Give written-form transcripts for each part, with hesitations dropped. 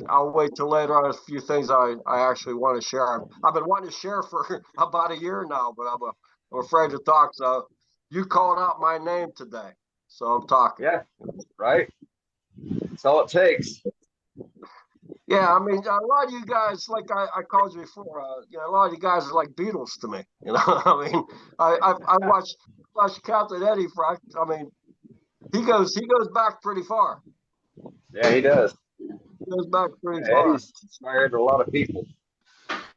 I'll wait till later on a few things I actually want to share. I've been wanting to share for about a year now, but I'm afraid to talk. So you called out my name today, so I'm talking. Yeah, right. That's all it takes. Yeah, I mean, a lot of you guys, like I called you before, a lot of you guys are like Beatles to me. I mean, I watched Captain Eddie Frank. I mean, he goes back pretty far. Yeah, he does. He goes back pretty Yeah, far. Eddie's inspired a lot of people.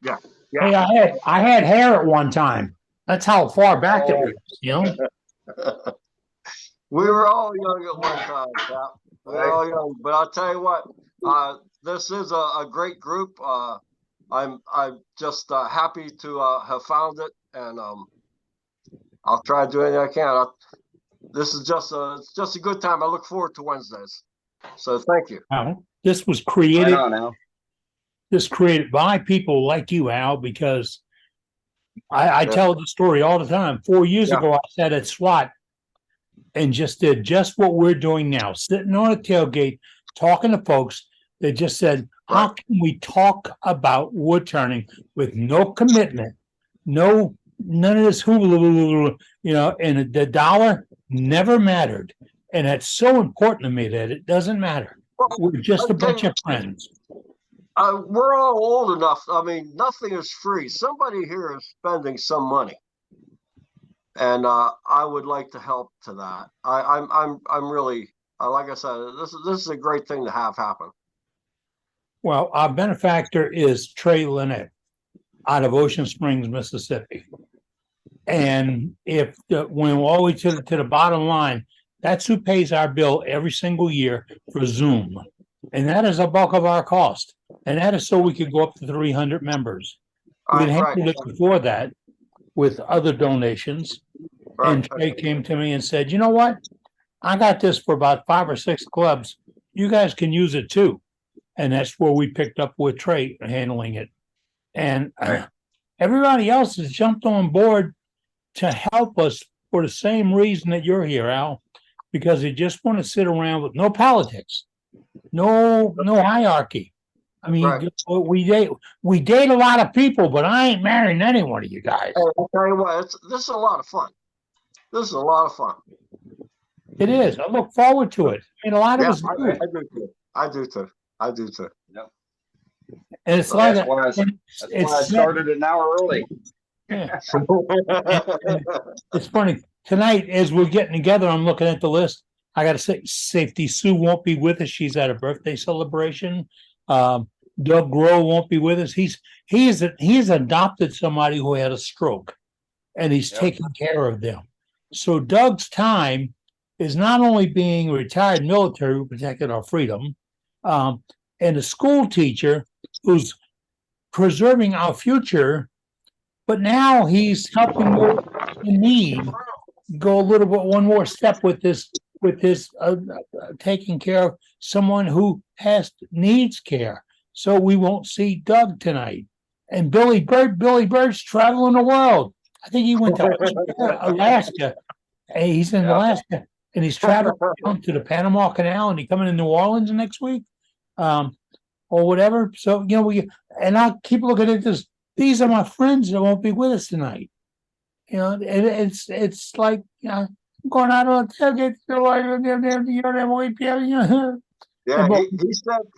Yeah, Hey, yeah. I had hair at one time. That's how far back it Oh, was. We were all young at one time, Cap. We were right. all young, but I'll tell you what, this is a great group. I'm just happy to have found it, and I'll try to do anything I can. This is just a good time. I look forward to Wednesdays. So thank you. Now, this was Right created. on now. This created by people like you, Al, because I tell the story all the time. 4 years ago, I sat at SWAT and just did just what we're doing now, sitting on a tailgate, talking to folks. They just said, how can we talk about wood turning with no commitment, none of this hula, and the dollar never mattered. And that's so important to me that it doesn't matter. We're just a bunch of friends. We're all old enough. I mean, nothing is free. Somebody here is spending some money, and I would like to help to that. I'm really, like I said, this is a great thing to have happen. Well, our benefactor is Trey Lynette out of Ocean Springs, Mississippi. And if when all the way to the bottom line, that's who pays our bill every single year for Zoom. And that is a bulk of our cost. And that is so we could go up to 300 members. We'd handled it before that with other donations. And Trey came to me and said, you know what? I got this for about 5 or 6 clubs. You guys can use it too. And that's where we picked up with Trey handling it. And everybody else has jumped on board to help us for the same reason that you're here, Al, because they just want to sit around with no politics, no hierarchy. I mean, we date a lot of people, but I ain't marrying any one of you guys. I'll tell you what, this is a lot of fun. This is a lot of fun. It is. I look forward to it. I mean, a lot of us do. I do too. Yep. And it's that's why I started an hour early. Yeah. It's funny. Tonight, as we're getting together, I'm looking at the list. I got to say, Safety Sue won't be with us. She's at a birthday celebration. Doug Groh won't be with us. He's adopted somebody who had a stroke, and he's taking care of them. So Doug's time is not only being retired military who protected our freedom, and a school teacher who's preserving our future, but now he's helping those in need go a little bit one more step with this taking care of someone who needs care. So we won't see Doug tonight. And Billy Bird's traveling the world. I think he went to Alaska. Hey, he's in Alaska, and he's traveling to the Panama Canal, and he's coming to New Orleans next week, or whatever. So and I'll keep looking at this. These are my friends that won't be with us tonight. It's like I'm going out on tailgate. Yeah,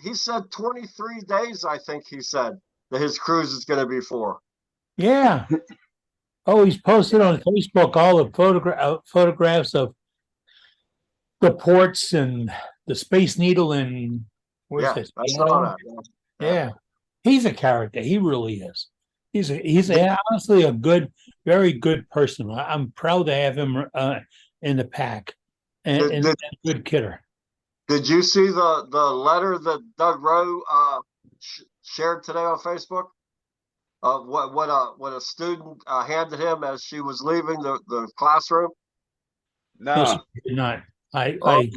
he said 23 days. I think he said that his cruise is going to be for. Yeah. Oh, he's posted on Facebook all the photographs of the ports and the Space Needle and I saw that. Yeah, he's a character. He really is. He's honestly a very good person. I'm proud to have him in the pack and a good kidder. Did you see the letter that Doug Rowe shared today on Facebook? What a student handed him as she was leaving the classroom? No, not. My God.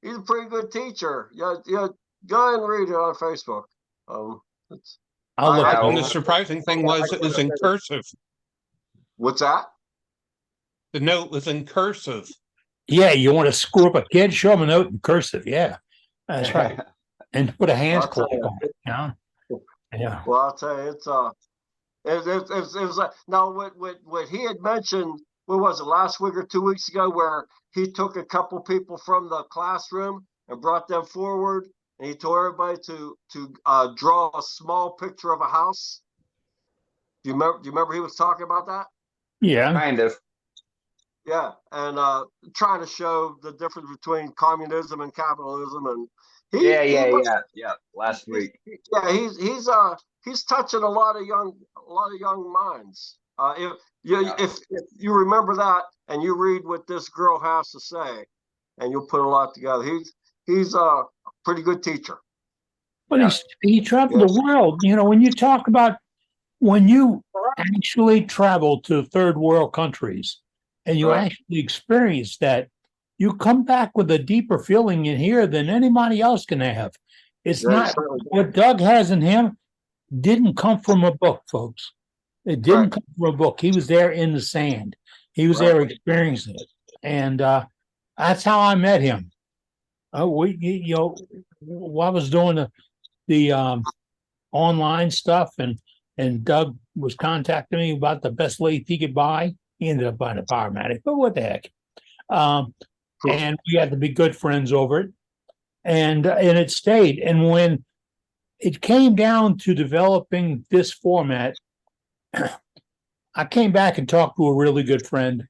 He's a pretty good teacher. Yeah, go ahead and read it on Facebook. And the surprising thing was it was in cursive. What's that? The note was in cursive. Yeah, you want to screw up a kid? Show him a note in cursive. Yeah. That's right. And put a hands I'll tell club you. on it, you know? Yeah. Well, I'll tell you, it was now what he had mentioned. What was it, last week or 2 weeks ago, where he took a couple people from the classroom and brought them forward, and he told everybody to draw a small picture of a house. Do you remember he was talking about that? Yeah. Kind of. Yeah, and trying to show the difference between communism and capitalism, and Yeah. Last week. He's touching a lot of young minds. If you remember that and you read what this girl has to say, and you'll put a lot together. He's a pretty good teacher. But Yeah. he traveled the world. You know, when you talk about when you actually travel to third world countries and you Right. actually experience that, you come back with a deeper feeling in here than anybody else can have. It's Yeah, he not certainly did. what Doug has in him didn't come from a book, folks. It didn't Right. come from a book. He was there in the sand. He was Right. there experiencing it. And that's how I met him. I was doing the online stuff, and Doug was contacting me about the best lathe he could buy. He ended up buying a Powermatic, but what the heck? And we had to be good friends over it, and it stayed. And when it came down to developing this format, I came back and talked to a really good friend,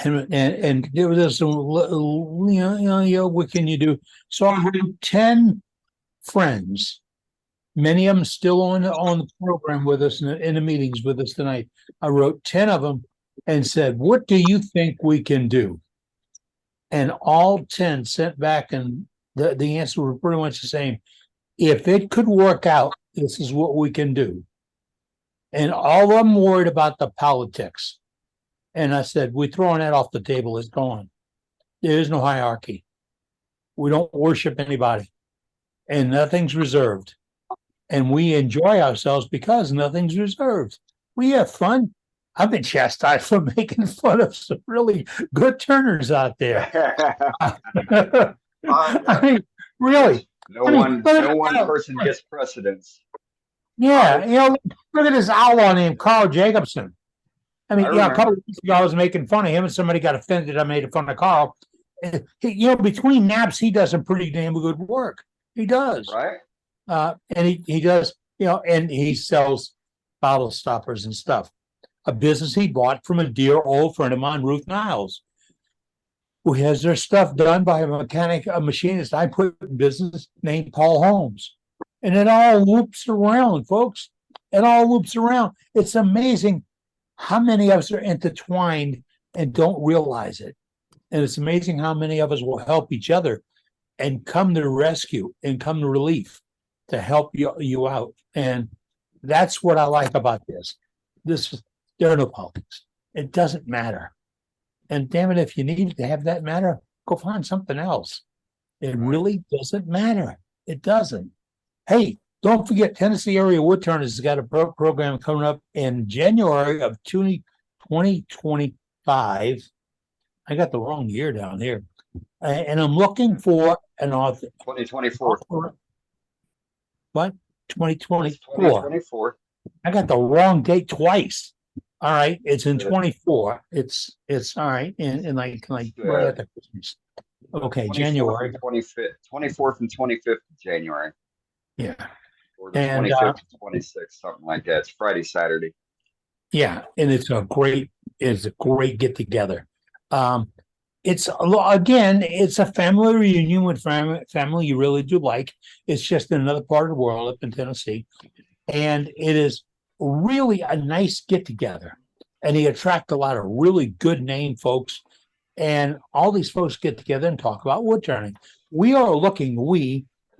and there was this, what can you do? So I had 10 friends, many of them still on the program with us in the meetings with us tonight. I wrote 10 of them and said, what do you think we can do? And all 10 sent back, and the answer was pretty much the same. If it could work out, this is what we can do. And all of them worried about the politics. And I said, we're throwing that off the table. It's gone. There is no hierarchy. We don't worship anybody. And nothing's reserved. And we enjoy ourselves because nothing's reserved. We have fun. I've been chastised for making fun of some really good turners out there. I mean, really. No I mean, one person gets precedence. Yeah, look at this outlaw named Carl Jacobson. I mean, I a remember. couple of weeks ago, I was making fun of him, and somebody got offended. I made fun of Carl. Between naps, he does some pretty damn good work. He does, Right? and he does, and he sells bottle stoppers and stuff. A business he bought from a dear old friend of mine, Ruth Niles, who has their stuff done by a machinist I put in business named Paul Holmes. And it all loops around, folks. It all loops around. It's amazing how many of us are intertwined and don't realize it. And it's amazing how many of us will help each other and come to rescue and come to relief to help you out. And that's what I like about this. There are no politics. It doesn't matter. And damn it, if you need to have that matter, go find something else. It really doesn't matter. It doesn't. Hey, don't forget, Tennessee Area Woodturners has got a program coming up in January of 2025. I got the wrong year down here. And I'm looking for an author. 2024. What? 2024. 2024. I got the wrong date twice. All right, it's in 24. It's all right, in like right after Christmas. Okay, January 25th, 24th and 25th of January. Yeah. Or the And 25th and 26th, something like that. It's Friday, Saturday. Yeah, and it's a great get together. It's a family reunion with family you really do like. It's just in another part of the world up in Tennessee, and it is really a nice get together. And he attract a lot of really good name folks, and all these folks get together and talk about wood turning. We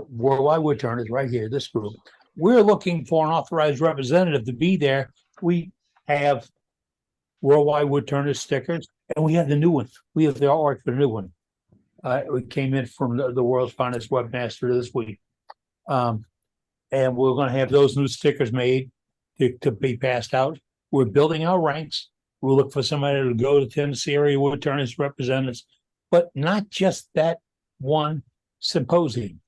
Worldwide Woodturners right here, this group, we're looking for an authorized representative to be there. We have Worldwide Woodturners stickers, and we have the new one. We have the artwork for the new one. We came in from the world's finest webmaster this week. And we're going to have those new stickers made to be passed out. We're building our ranks. We'll look for somebody to go to Tennessee Area Woodturners representatives, but not just that one symposium.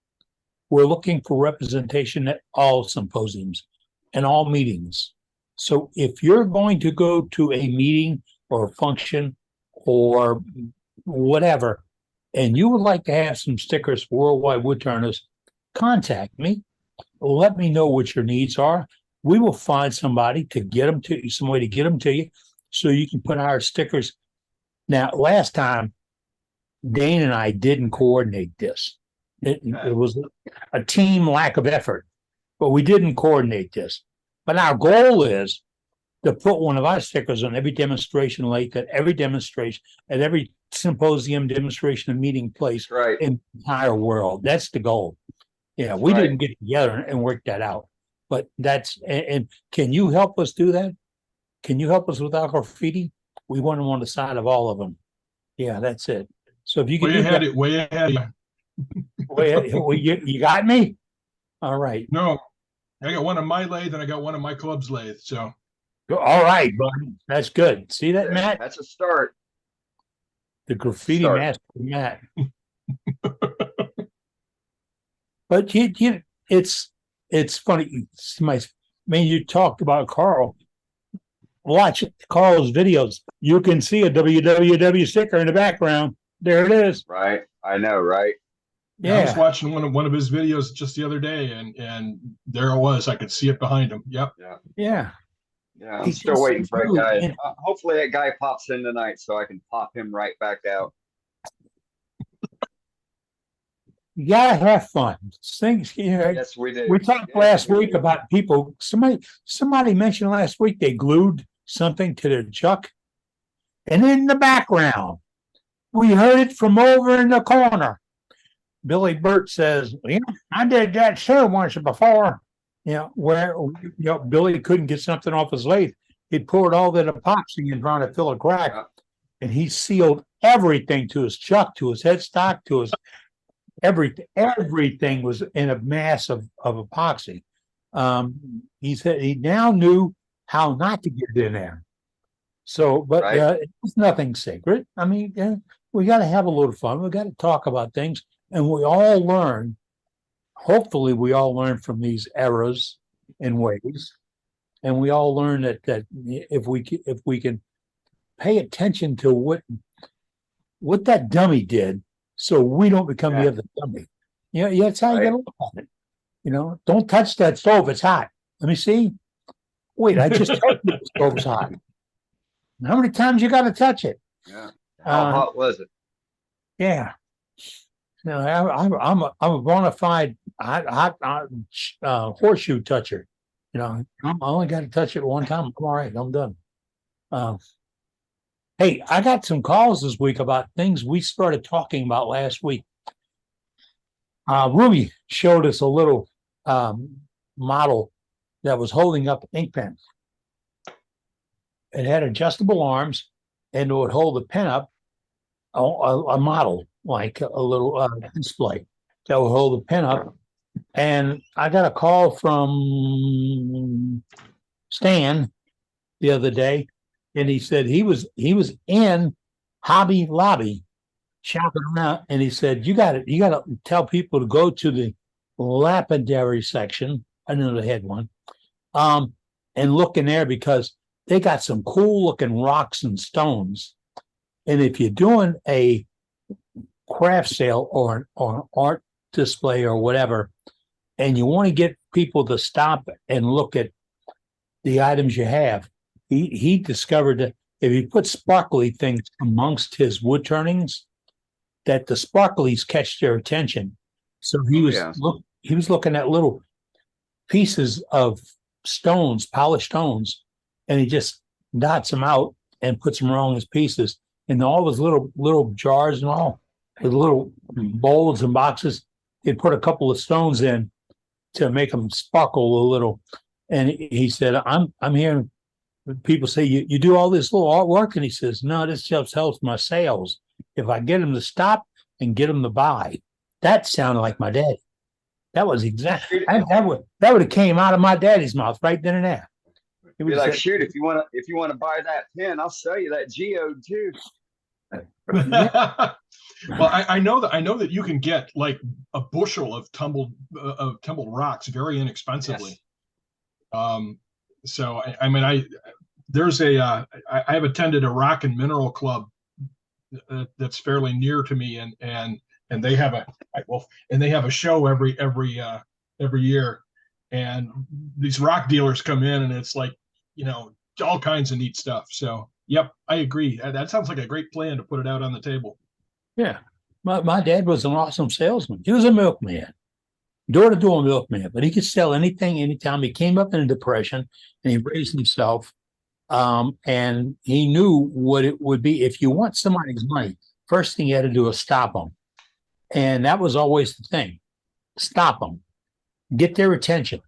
We're looking for representation at all symposiums and all meetings. So if you're going to go to a meeting or a function or whatever, and you would like to have some stickers for Worldwide Woodturners, contact me. Let me know what your needs are. We will find somebody to get them to you, some way to get them to you so you can put our stickers. Now, last time, Dane and I didn't coordinate this. It was a team lack of effort, but we didn't coordinate this. But our goal is to put one of our stickers on every demonstration lake, at every demonstration, at every symposium, demonstration, and meeting place Right. in the entire world. That's the goal. Yeah, we Right. didn't get together and work that out. But that's, and can you help us do that? Can you help us with our graffiti? We want them on the side of all of them. Yeah, that's it. So if you can Way do ahead, that, way ahead. of you. well, you got me? All right. No, I got one on my lathe and I got one on my club's lathe. So All right, buddy. That's good. See that, Matt? That's a start. The graffiti Start. master, Matt. But it's funny. You talked about Carl. Watch Carl's videos. You can see a WWW sticker in the background. There it is. Right. I know, right? I was Yeah. watching one of his videos just the other day, and there it was. I could see it behind him. Yep. Yeah. Yeah. I'm He's still just waiting for a smooth, guy. man. Hopefully that guy pops in tonight so I can pop him right back out. You gotta have fun. Things, Yes, we do. we talked Yes, last we week do. about people. Somebody mentioned last week they glued something to their chuck, and in the background, we heard it from over in the corner. Billy Burt says, "Yeah, I did that too once before." Where Billy couldn't get something off his lathe, he poured all that epoxy in trying to fill a crack, Yeah. and he sealed everything to his chuck, to his headstock, to his everything. Everything was in a mass of epoxy. He said he now knew how not to get it in there. So, but Right. it's nothing sacred. I mean, we got to have a little fun. We got to talk about things, and we all learn. Hopefully, we all learn from these errors and ways, and we all learn that if we can pay attention to what that dummy did, so we don't become the Yeah. other dummy. That's how you Right. got to look at it. Don't touch that stove. It's hot. Let me see. Wait, I just told you the stove's hot. How many times you got to touch it? Yeah. How hot was it? Yeah. No, I'm a bona fide hot horseshoe toucher. I only got to touch it one time. I'm all right. I'm done. Hey, I got some calls this week about things we started talking about last week. Ruby showed us a little model that was holding up ink pen. It had adjustable arms, and it would hold the pen up, a model, like a little display that would hold the pen up. And I got a call from Stan the other day, and he said he was in Hobby Lobby shopping around, and he said, you got to tell people to go to the lapidary section. I know they had one, and look in there because they got some cool looking rocks and stones. And if you're doing a craft sale or an art display or whatever, and you want to get people to stop and look at the items you have, he discovered that if he put sparkly things amongst his wood turnings, that the sparklies catch their attention. So he was looking at little pieces of stones, polished stones, and he just dots them out and puts them around his pieces. And all his little jars and all, his little bowls and boxes, he'd put a couple of stones in to make them sparkle a little. And he said, I'm hearing people say, you do all this little artwork? And he says, no, this just helps my sales. If I get them to stop and get them to buy. That sounded like my daddy. That was exactly, that would have came out of my daddy's mouth right then and there. It Be was like, that- shoot, if you want to buy that pen, I'll sell you that geode too. Well, I know that you can get like a bushel of tumbled rocks very inexpensively. So I mean, there's I have attended a rock and mineral club that's fairly near to me, and they have a show every year, and these rock dealers come in, and it's like, all kinds of neat stuff. So yep, I agree. That sounds like a great plan to put it out on the table. Yeah. My dad was an awesome salesman. He was a milkman, door-to-door milkman, but he could sell anything, anytime. He came up in a depression and he raised himself. And he knew what it would be. If you want somebody's money, first thing you had to do is stop them. And that was always the thing. Stop them. Get their attention.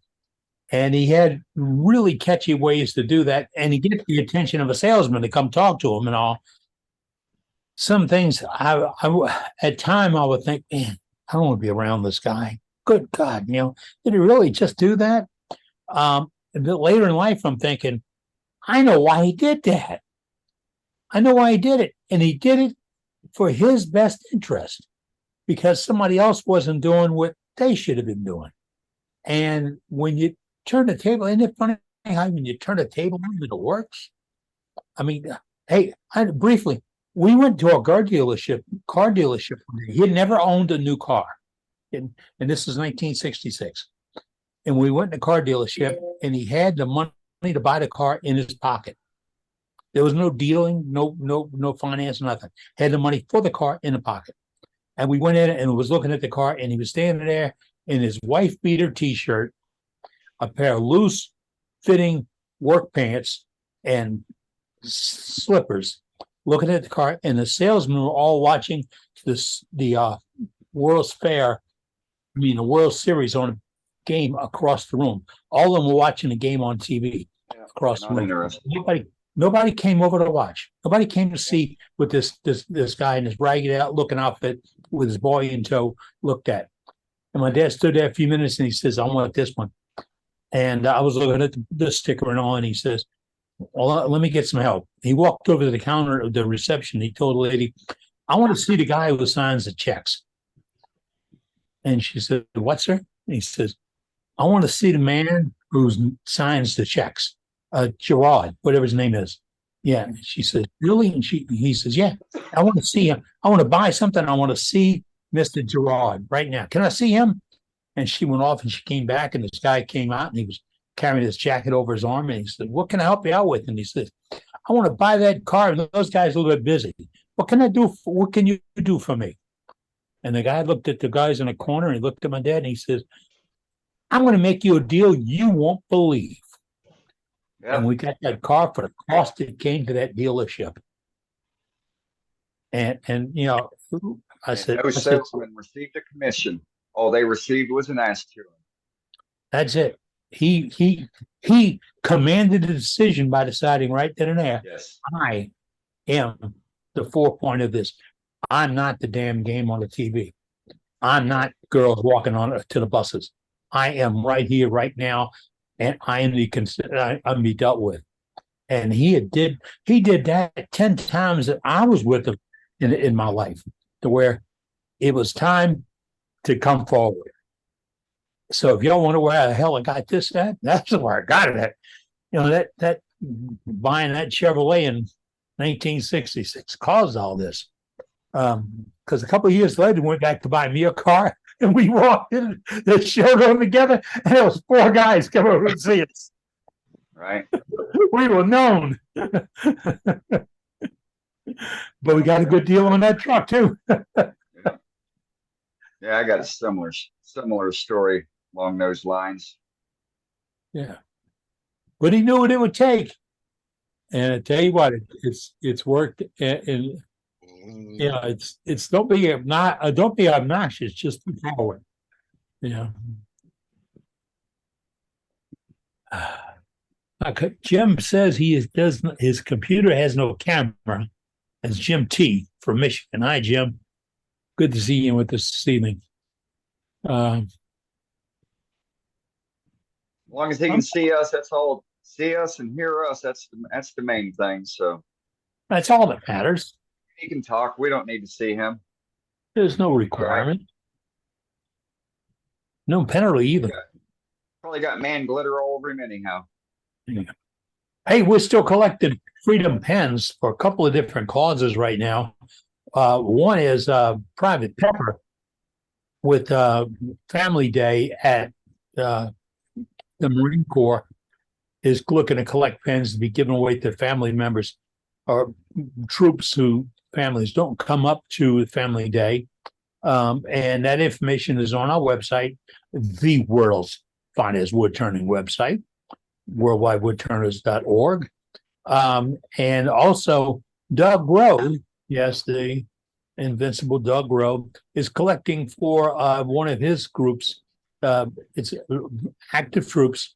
And he had really catchy ways to do that. And he get the attention of a salesman to come talk to him and all. Some things at time I would think, man, I don't want to be around this guy. Good God, did he really just do that? A bit later in life, I'm thinking, I know why he did that. I know why he did it. And he did it for his best interest because somebody else wasn't doing what they should have been doing. And when you turn the table, isn't it funny how when you turn the table on, it works? I mean, hey, briefly, we went to a car dealership. He had never owned a new car. And this is 1966. And we went to a car dealership and he had the money to buy the car in his pocket. There was no dealing, no finance, nothing. Had the money for the car in the pocket. And we went in and was looking at the car, and he was standing there in his wife beater t-shirt, a pair of loose fitting work pants and slippers, looking at the car, and the salesmen were all watching the World's Fair, the World Series on a game across the room. All of them were watching the game on TV across the room. Nobody came over to watch. Nobody came to see what this guy in his ragged out looking outfit with his boy in tow looked at. And my dad stood there a few minutes and he says, I want this one. And I was looking at the sticker and all, and he says, well, let me get some help. He walked over to the counter of the reception. He told the lady, I want to see the guy who signs the checks. And she said, what, sir? And he says, I want to see the man who signs the checks. Gerard, whatever his name is. Yeah. And she says, really? And he says, yeah, I want to see him. I want to buy something. I want to see Mr. Gerard right now. Can I see him? And she went off and she came back, and this guy came out and he was carrying his jacket over his arm. And he said, what can I help you out with? And he says, I want to buy that car. And those guys are a little bit busy. What can I do? What can you do for me? And the guy looked at the guys in the corner and he looked at my dad and he says, I'm going to make you a deal you won't believe. Yeah. And we got that car for the cost it came to that dealership. And I said, no salesman received a commission. All they received was an ass to him. That's it. He commanded the decision by deciding right then and there. Yes. I am the forepoint of this. I'm not the damn game on the TV. I'm not girls walking on to the buses. I am right here, right now, and I am I'm be dealt with. And he did that 10 times that I was with him in my life, to where it was time to come forward. So if y'all wonder where the hell I got this at, that's where I got it at. That buying that Chevrolet in 1966 caused all this. Because a couple of years later, we went back to buy me a car, and we walked in the showroom together, and there was 4 guys come over and see us. Right. We were known. But we got a good deal on that truck too. Yeah, I got a similar story along those lines. Yeah. But he knew what it would take. And I tell you what, it's worked, and it's don't be obnoxious, just be forward. Yeah. Jim says his computer has no camera. That's Jim T from Michigan. Hi, Jim. Good to see you with us this evening. As long as he can see us, that's all. See us and hear us. That's the main thing. So that's all that matters. He can talk. We don't need to see him. There's no requirement. No penalty either. Probably got man glitter all over him anyhow. Hey, we're still collecting Freedom Pens for a couple of different causes right now. One is Private Pepper with Family Day at the Marine Corps is looking to collect pens to be given away to family members or troops who families don't come up to Family Day. And that information is on our website, the world's finest wood turning website, worldwidewoodturners.org. And also Doug Rowe, yes, the invincible Doug Rowe, is collecting for one of his groups. It's active troops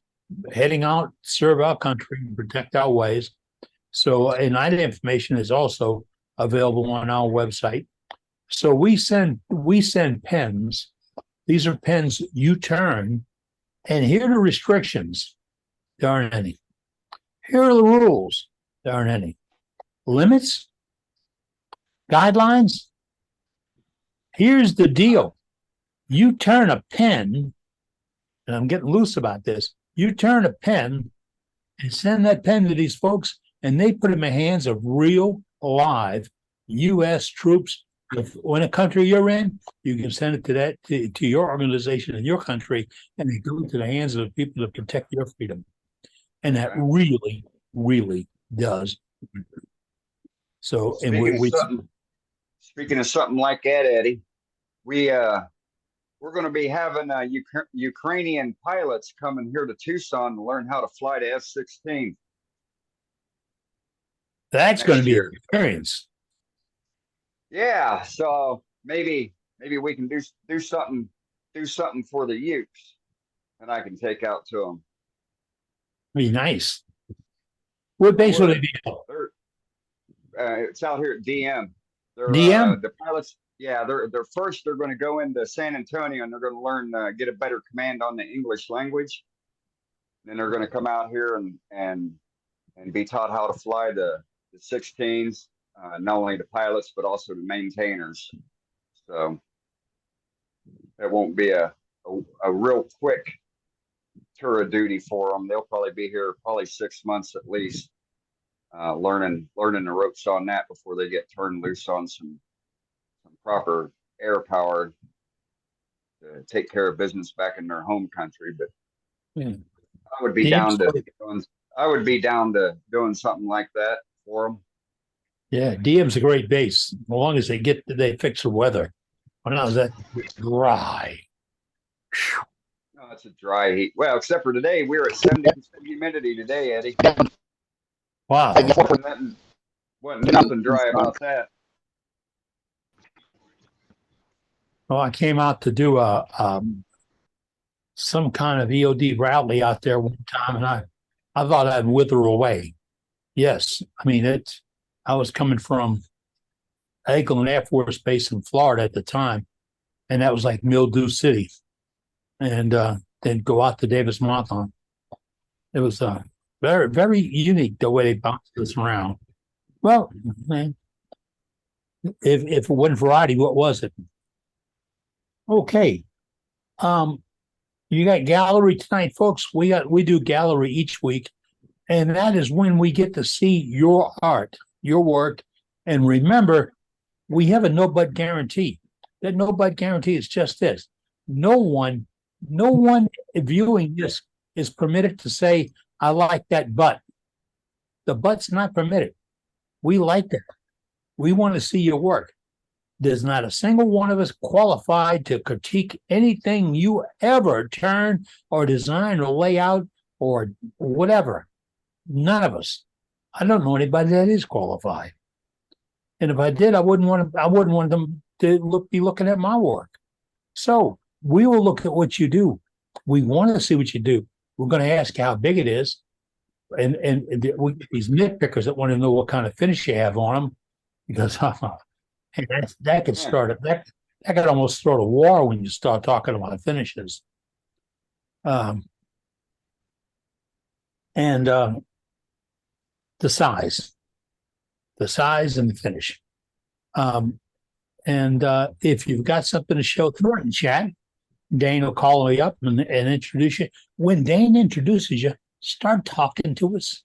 heading out, serve our country, and protect our ways. So, and that information is also available on our website. So we send pens. These are pens you turn, and here are the restrictions. There aren't any. Here are the rules. There aren't any. Limits? Guidelines? Here's the deal. You turn a pen, and I'm getting loose about this. You turn a pen and send that pen to these folks, and they put it in the hands of real, live U.S. troops. If in a country you're in, you can send it to your organization in your country, and they go into the hands of the people to protect your freedom. And that really, really does. So, Speaking of something like that, Eddie, we're going to be having Ukrainian pilots coming here to Tucson to learn how to fly the F-16. That's going to be an experience. Yeah, so maybe we can do something for the youths, and I can take out to them. Be nice. What base will they be? It's out here at DM. DM? The pilots. Yeah, they're going to go into San Antonio and they're going to learn get a better command on the English language. Then they're going to come out here and be taught how to fly the 16s, not only the pilots but also the maintainers. So it won't be a real quick tour of duty for them. They'll probably be here 6 months at least, learning the ropes on that before they get turned loose on some proper air power to take care of business back in their home country. But I would be down to doing something like that for them. Yeah, DM's a great base, as long as they fix the weather. When I was that dry. No, it's a dry heat. Well, except for today, we were at 70% humidity today, Eddie. Wow. Wasn't nothing dry about that. Well, I came out to do some kind of EOD rally out there one time, and I thought I'd wither away. Yes, I mean I was coming from Eglin Air Force Base in Florida at the time, and that was like Mildew City, and then go out to Davis Monthan. It was very, very unique the way they bounced us around. Well, man, if it wasn't variety, what was it? Okay. You got gallery tonight, folks. We do gallery each week, and that is when we get to see your art, your work. And remember, we have a no but guarantee. That no but guarantee is just this. No one viewing this is permitted to say, I like that but. The but's not permitted. We like that. We want to see your work. There's not a single one of us qualified to critique anything you ever turn or design or lay out or whatever. None of us. I don't know anybody that is qualified. And if I did, I wouldn't want them to be looking at my work. So we will look at what you do. We want to see what you do. We're going to ask how big it is. And these nitpickers that want to know what kind of finish you have on them, because and that could start that could almost start a war when you start talking about finishes. And the size and the finish. If you've got something to show through it in chat, Dane will call you up and introduce you. When Dane introduces you, start talking to us,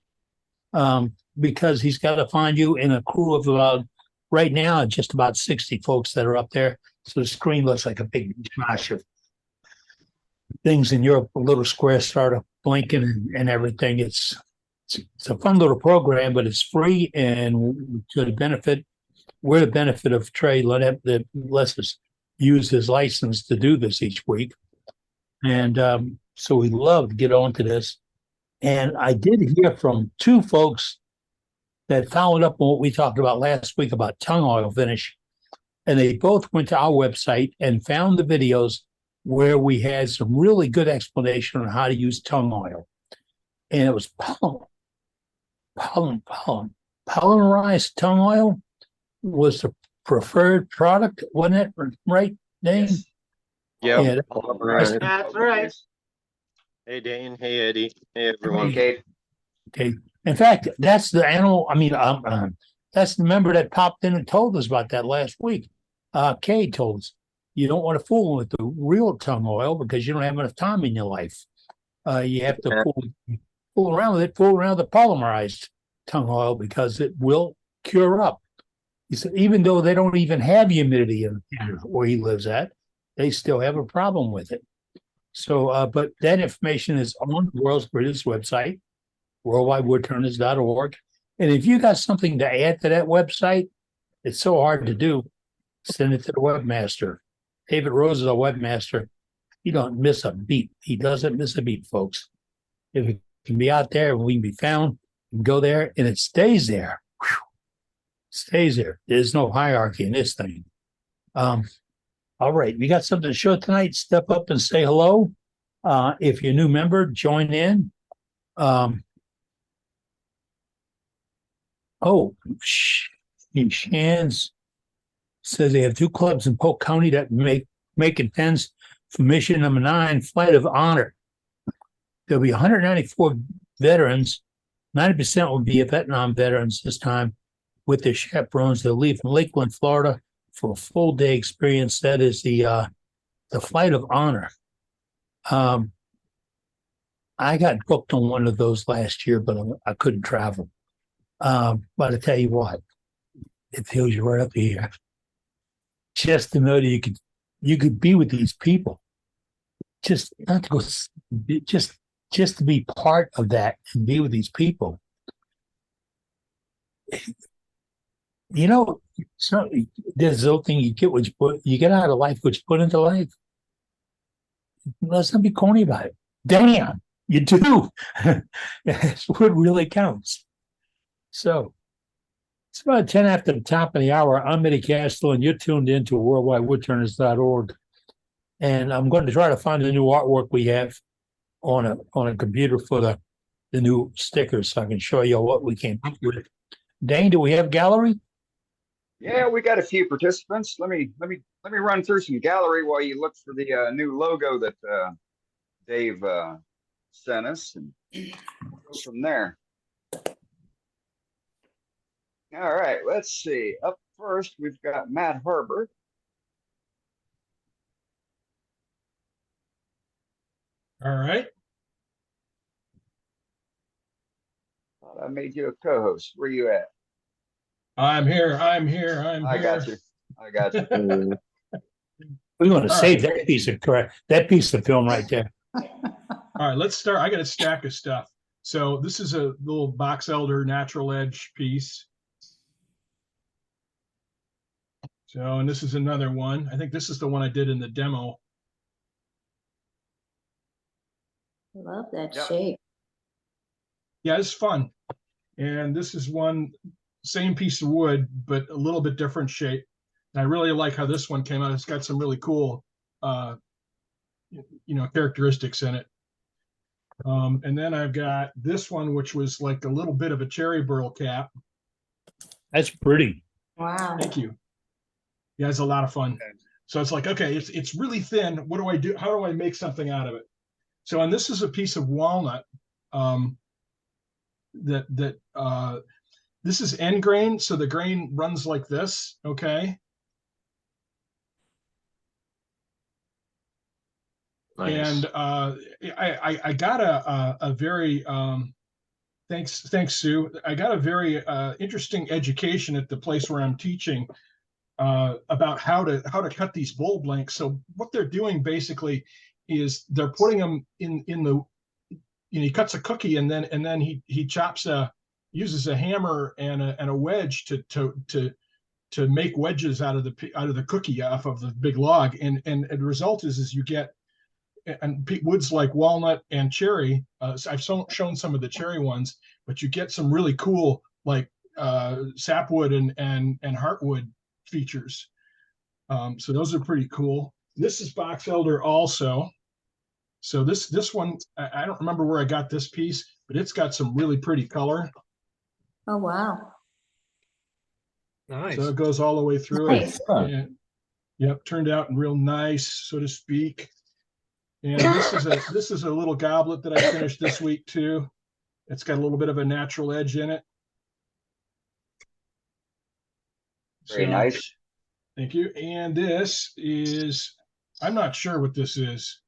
because he's got to find you in a crew of about, right now, just about 60 folks that are up there. So the screen looks like a big smash of things, and your little square start blinking and everything. It's a fun little program, but it's free and to the benefit. We're the benefit of Trey Lynette that lets us use his license to do this each week. And so we love to get on to this. And I did hear from two folks that followed up on what we talked about last week about tongue oil finish. And they both went to our website and found the videos where we had some really good explanation on how to use tongue oil. And it was polymerized tongue oil was the preferred product, wasn't it? Right, Dane? Yeah. Yeah. That's right. Hey Dane, hey Eddie, hey everyone. Okay. Okay. In fact, that's the animal. I mean, that's the member that popped in and told us about that last week. Kay told us you don't want to fool with the real tongue oil because you don't have enough time in your life. You have to fool around with it, fool around with the polymerized tongue oil because it will cure up. He said, even though they don't even have humidity in where he lives at, they still have a problem with it. So, but that information is on the World's Greatest website, worldwidewoodturners.org. And if you got something to add to that website, it's so hard to do, send it to the webmaster. David Rose is a webmaster. He don't miss a beat. He doesn't miss a beat, folks. If it can be out there and we can be found, we can go there and it stays there. Whew. Stays there. There's no hierarchy in this thing. All right, we got something to show tonight. Step up and say hello. If you're a new member, join in. Shands says they have two clubs in Polk County that make intends for mission number 9, Flight of Honor. There'll be 194 veterans. 90% will be Vietnam veterans this time with their chaperones. They'll leave from Lakeland, Florida for a full day experience. That is the Flight of Honor. I got booked on one of those last year, but I couldn't travel. But I tell you what, it fills you right up here. Just to know that you could be with these people, just not to go, just to be part of that and be with these people. You know, so there's a little thing you get out of life, which you put into life. Let's not be corny about it. Damn, you do. That's what really counts. So it's about 10 after the top of the hour. I'm Eddie Castle, and you're tuned into worldwidewoodturners.org. And I'm going to try to find the new artwork we have on a computer for the new stickers, so I can show you what we came up with. Dane, do we have gallery? Yeah, we got a few participants. Let me run through some gallery while you look for the new logo that Dave sent us, and go from there. All right, let's see. Up first, we've got Matt Harbor. All right. Thought I made you a co-host. Where you at? I'm here. I got you. We're going to All save right. that piece of film right there. All right, let's start. I got a stack of stuff. So this is a little box elder natural edge piece. So, and this is another one. I think this is the one I did in the demo. Love that Yep. shape. Yeah, it's fun. And this is one, same piece of wood, but a little bit different shape. And I really like how this one came out. It's got some really cool, characteristics in it. And then I've got this one, which was like a little bit of a cherry burl cap. That's pretty. Wow. Thank you. Yeah, it's a lot of fun. So it's like, okay, it's really thin. What do I do? How do I make something out of it? So, and this is a piece of walnut. This this is end grain, so the grain runs like this, okay? Nice. And I got a very thanks Sue. I got a very interesting education at the place where I'm teaching about how to cut these bulb lengths. So what they're doing basically is they're putting them in the, he cuts a cookie and then he chops uses a hammer and a wedge to make wedges out of the cookie off of the big log, and the result is you get woods like walnut and cherry. So I've shown some of the cherry ones, but you get some really cool like sapwood and heartwood features. So those are pretty cool. This is box elder also. So this one, I don't remember where I got this piece, but it's got some really pretty color. Oh, wow. Nice. So it goes all the way through Nice. it. And, yep, turned out real nice, so to speak. And this is a little goblet that I finished this week too. It's got a little bit of a natural edge in it. Very nice. Thank you. And this is, I'm not sure what this is.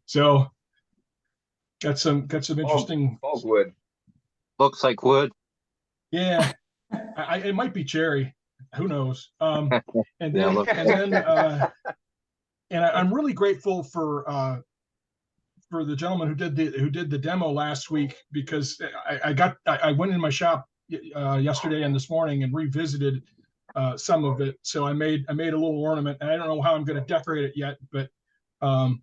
So got some interesting. Bogwood. Looks like wood. Yeah, it might be cherry. Who knows? And then, Yeah, and I'm really grateful for the gentleman who did the demo last week, because I went in my shop yesterday and this morning and revisited some of it. So I made a little ornament, and I don't know how I'm going to decorate it yet, but I'm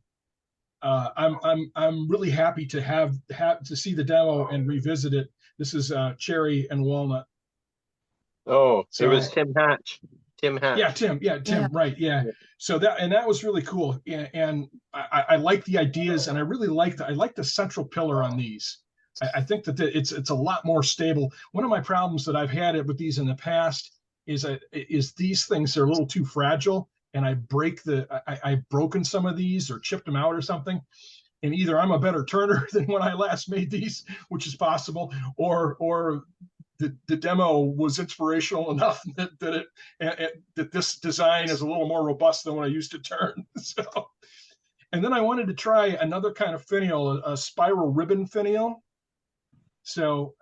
really happy to have to see the demo and revisit it. This is cherry and walnut. Oh, So- it was Tim Hatch. Tim Hatch. Yeah, Tim. Yeah. Right. Yeah. So that was really cool. And I like the ideas, and I really like the central pillar on these. I think that it's a lot more stable. One of my problems that I've had with these in the past is these things are a little too fragile, and I've broken some of these or chipped them out or something. And either I'm a better turner than when I last made these, which is possible, or the demo was inspirational enough that this design is a little more robust than what I used to turn. So, and then I wanted to try another kind of finial, a spiral ribbon finial. So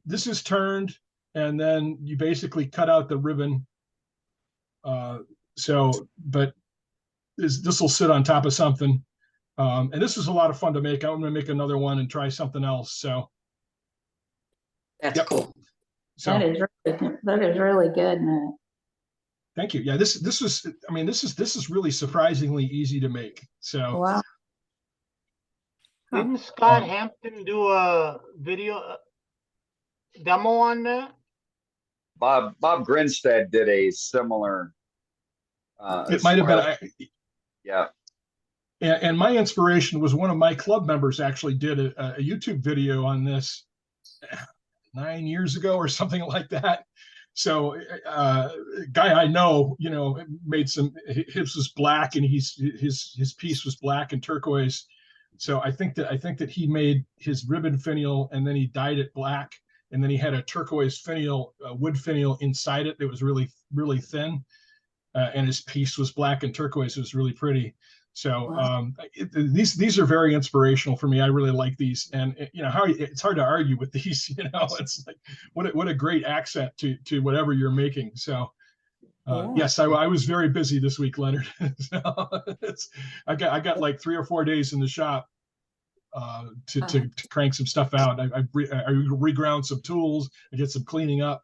this is turned, and then you basically cut out the ribbon. But this will sit on top of something. And this is a lot of fun to make. I'm going to make another one and try something else. So. That's Yep. cool. So That is really good, Matt. thank you. Yeah, this is really surprisingly easy to make. So Wow. Didn't Scott Hampton do a video demo on that? Bob Grinstead did a similar. it might have been. Yeah. And my inspiration was one of my club members actually did a YouTube video on this 9 years ago or something like that. So guy I know, made his was black, and his piece was black and turquoise. So I think that he made his ribbon finial, and then he dyed it black, and then he had a turquoise finial, wood finial inside it that was really, really thin. And his piece was black and turquoise. It was really pretty. So these are very inspirational for me. I really like these, and it's hard to argue with these. It's like what a great accent to whatever you're making. So yes, I was very busy this week, Leonard. So I got like 3 or 4 days in the shop to crank some stuff out. I reground some tools. I get some cleaning up.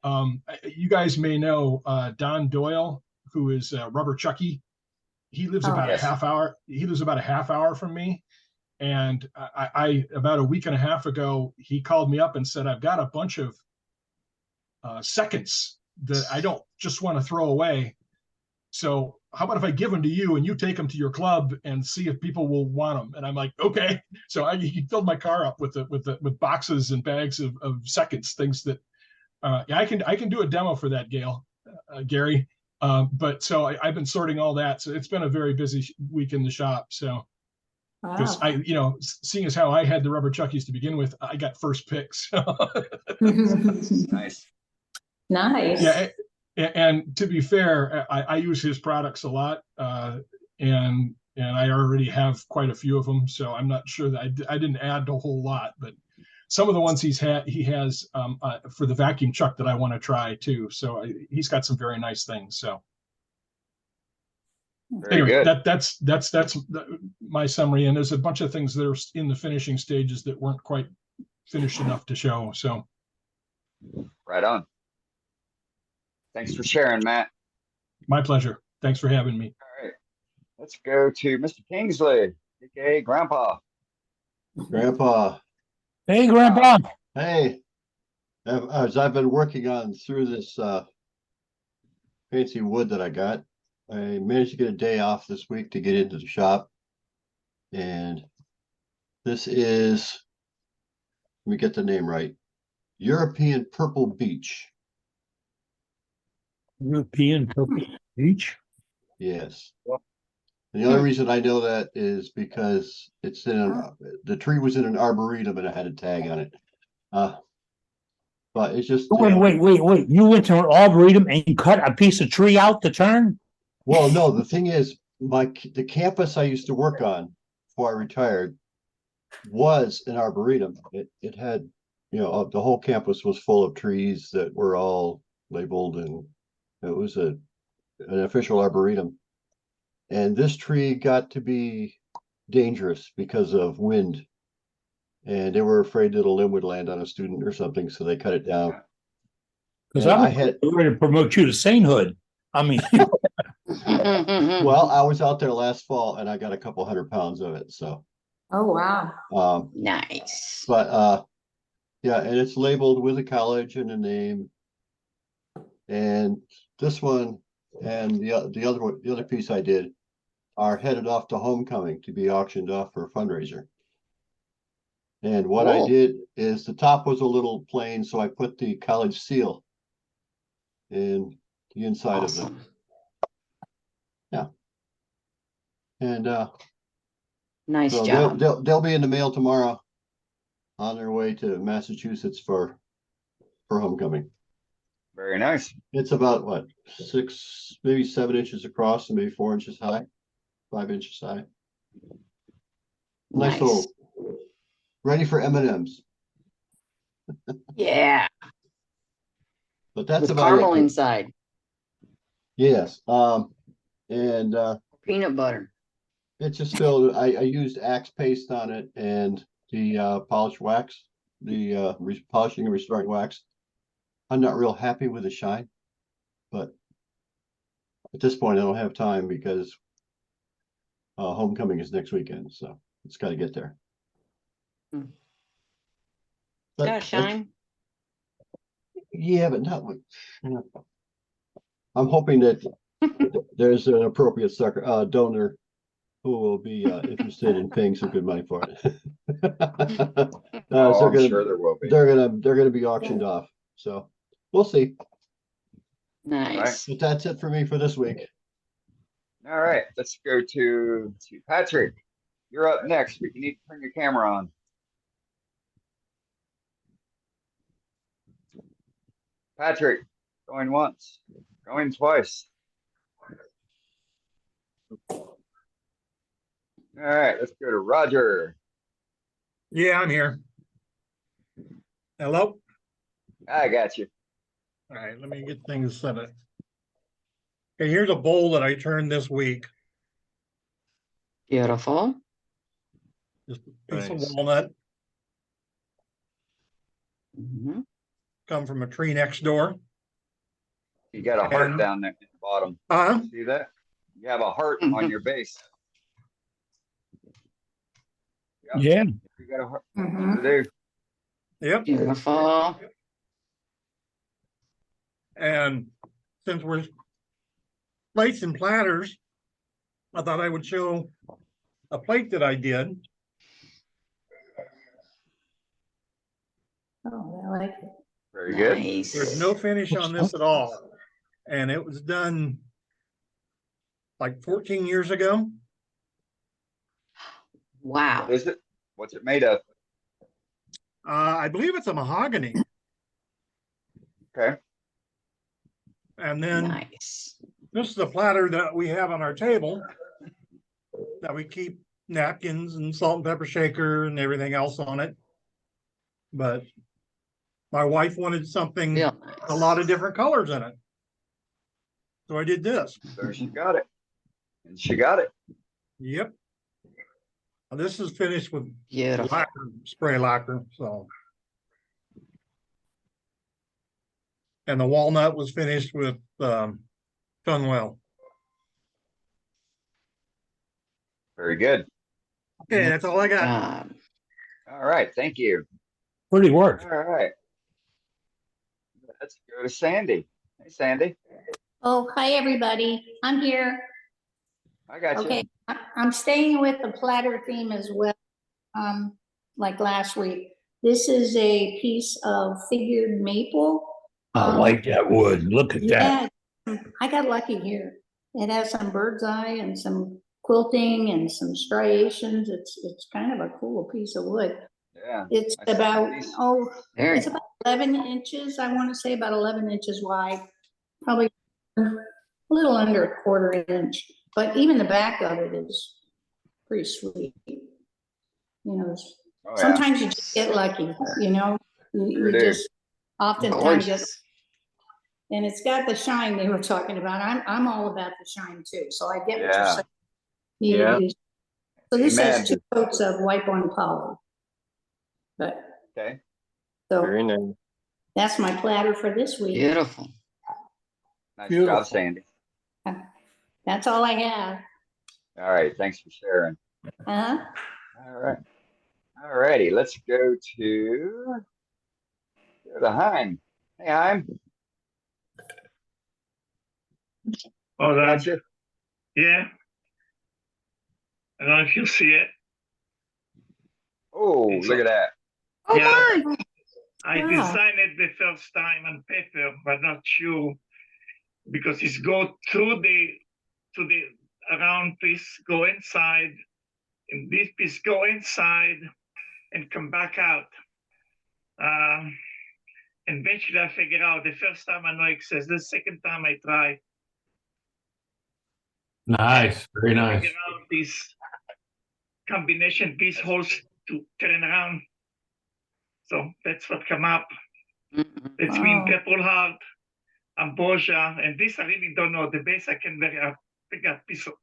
You guys may know Don Doyle, who is Rubber Chucky. He lives about a half hour. He lives about a half hour from me. And I about a week and a half ago, he called me up and said, I've got a bunch of seconds that I don't just want to throw away. So how about if I give them to you and you take them to your club and see if people will want them? And I'm like, okay. So he filled my car up with boxes and bags of seconds, things that I can do a demo for that, Gary. But so I've been sorting all that. So it's been a very busy week in the shop. So Because Wow. seeing as how I had the rubber Chuckies to begin with, I got first picks. Nice. Nice. Yeah, and to be fair, I use his products a lot, and I already have quite a few of them, so I'm not sure that I didn't add a whole lot, but some of the ones he has for the vacuum chuck that I want to try too. So he's got some very nice things. So Very anyway, good. that's my summary, and there's a bunch of things that are in the finishing stages that weren't quite finished enough to show. So Right on. Thanks for sharing, Matt. my pleasure. Thanks for having me. All right. Let's go to Mr. Kingsley, aka Grandpa. Grandpa, Hey, Grandpa. hey, as I've been working on through this fancy wood that I got, I managed to get a day off this week to get into the shop. And this is, let me get the name right, European Purple Beech. European Purple Beach. Yes. And the only reason I know that is because it's the tree was in an arboretum and it had a tag on it. But it's just Wait. You went to an arboretum and cut a piece of tree out to turn? well, no, the thing is, the campus I used to work on before I retired was an arboretum. It had, the whole campus was full of trees that were all labeled, and it was an official arboretum. And this tree got to be dangerous because of wind. And they were afraid that a limb would land on a student or something, so they cut it down. Because And I was ready to promote you to sainthood. I mean, well, I was out there last fall and I got a couple 100 pounds of it. So, Oh, wow. Nice. but yeah, and it's labeled with a college and a name. And this one and the other piece I did are headed off to homecoming to be auctioned off for a fundraiser. And what I Cool. did is the top was a little plain, so I put the college seal in the inside of Awesome. yeah. And Nice so job. they'll be in the mail tomorrow on their way to Massachusetts for homecoming. Very nice. It's about what, 6, maybe 7 inches across and maybe 4 inches high, 5 inches high. Nice little, ready for M&Ms. Yeah. But that's With about caramel it. inside. Yes. And Peanut butter. it's just still, I used Axe paste on it and the polished wax, the polishing and restoring wax. I'm not real happy with the shine, but at this point I don't have time because homecoming is next weekend, so it's got to get there. Hmm. But Gotta shine. yeah, but not with, I'm hoping that there's an appropriate donor who will be interested in paying some good money for it. Oh, I'm sure there will be. They're gonna be auctioned off. So we'll see. Nice. But that's it for me for this week. All right, let's go to Patrick. You're up next, but you need to turn your camera on. Patrick, going once, going twice. All right, let's go to Roger. Yeah, I'm here. Hello? I got you. All right, let me get things set up. Okay, here's a bowl that I turned this week. Beautiful. Just a piece Nice. of walnut, Mhm. come from a tree next door. You got a heart And- down there at the bottom. Uh-huh. See that? You have a heart on your base. yeah. You got a heart. Mhm. You do. Yep. Beautiful. And since we're plates and platters, I thought I would show a plate that I did. Oh, I like it. Very good. Nice. There's no finish on this at all. And it was done like 14 years ago. Wow. What is it? What's it made of? I believe it's a mahogany. Okay. And then Nice. this is the platter that we have on our table that we keep napkins and salt and pepper shaker and everything else on it. But my wife wanted something, Real a nice. lot of different colors in it. So I did this. So she got it. And she got it. Yep. Now, this is finished with Beautiful. lacquer, spray lacquer, so. And the walnut was finished with Funwell. Very good. Okay, that's all I got. Job. All right. Thank you. Pretty work. All right. Let's go to Sandy. Hey, Sandy. Oh, hi, everybody. I'm here. I got you. Okay, I'm staying with the platter theme as well, like last week. This is a piece of figured maple. I like that wood. Look at that. Yeah, I got lucky here. It has some bird's eye and some quilting and some striations. It's kind of a cool piece of wood. Yeah. It's I saw about, these. Very it's about 11 inches, I want to say about 11 inches wide, probably a little under a quarter inch, but even the back of it is pretty sweet. You know, Oh, yeah. sometimes you just get lucky, you know, you Sure do. just oftentimes get, gorgeous. and it's got the shine they were talking about. I'm all about the shine too, so I get what Yeah. you're saying. You- Yeah. you- So this Amen. has 2 coats of wipe on poly. But, Okay. so Very nice. that's my platter for this week. Beautiful. Nice Beautiful. job, Sandy. That's all I have. All right. Thanks for sharing. Uh-huh. All right. All righty. Let's go to Heim. Hey, Heim. Oh, that's, Gotcha. yeah. I don't know if you see it. Oh, look at that. Oh Yeah. my. I Wow. designed it the first time on paper, but not sure because it's go through the round piece, go inside, and this piece go inside and come back out. And eventually I figure out the first time I know access, the second time I try. Nice. Very nice. Figure out this combination piece holes to turn around. So that's what come up. Mm-mm. Between Wow. Purple Heart, Ambrosia, and this I really don't know. The base I can pick a piece of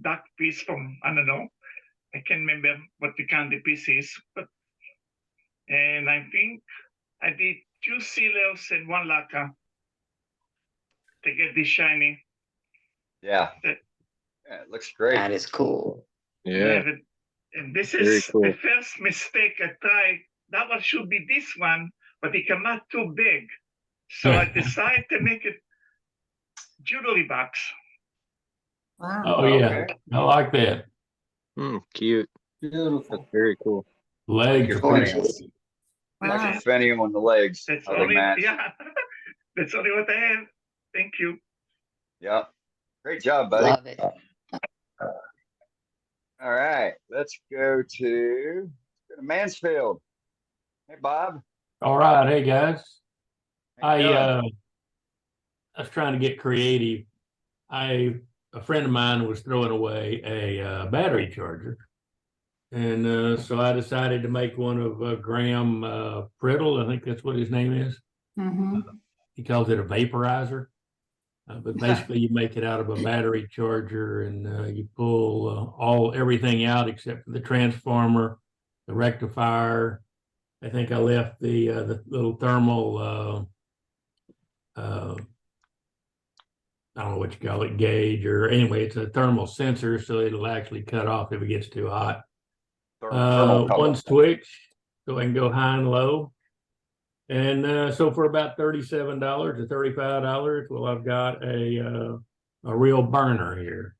dark piece from, I don't know. I can't remember what the kind of piece is, but and I think I did 2 sealers and 1 lacquer to get this shiny. Yeah. That- Yeah, it looks great. That is cool. Yeah. And this Very is cool. the first mistake I tried. That one should be this one, but it came out too big. So I decided to make it jewelry box. Wow. Oh, yeah. Okay. I like that. Cute. Beautiful. That's very cool. Legs. Your are pretty- Gorgeous. Like Wow. a finium on the legs. That's How they only, match. yeah, that's only what I have. Thank you. Yeah. Great job, buddy. Love it. All right. Let's go to Mansfield. Hey, Bob. All right. Hey, guys. How you doing? I was trying to get creative. A friend of mine was throwing away a battery charger. And so I decided to make one of Graham Priddle. I think that's what his name is. Mm-hmm. He calls it a vaporizer. But basically you make it out of a battery charger and you pull everything out except for the transformer, the rectifier. I think I left the little thermal I don't know what you call it, gauge, or anyway, it's a thermal sensor, so it'll actually cut off if it gets too hot. Thermal One couple. switch, so I can go high and low. And so for about $37 to $35, well, I've got a real burner here.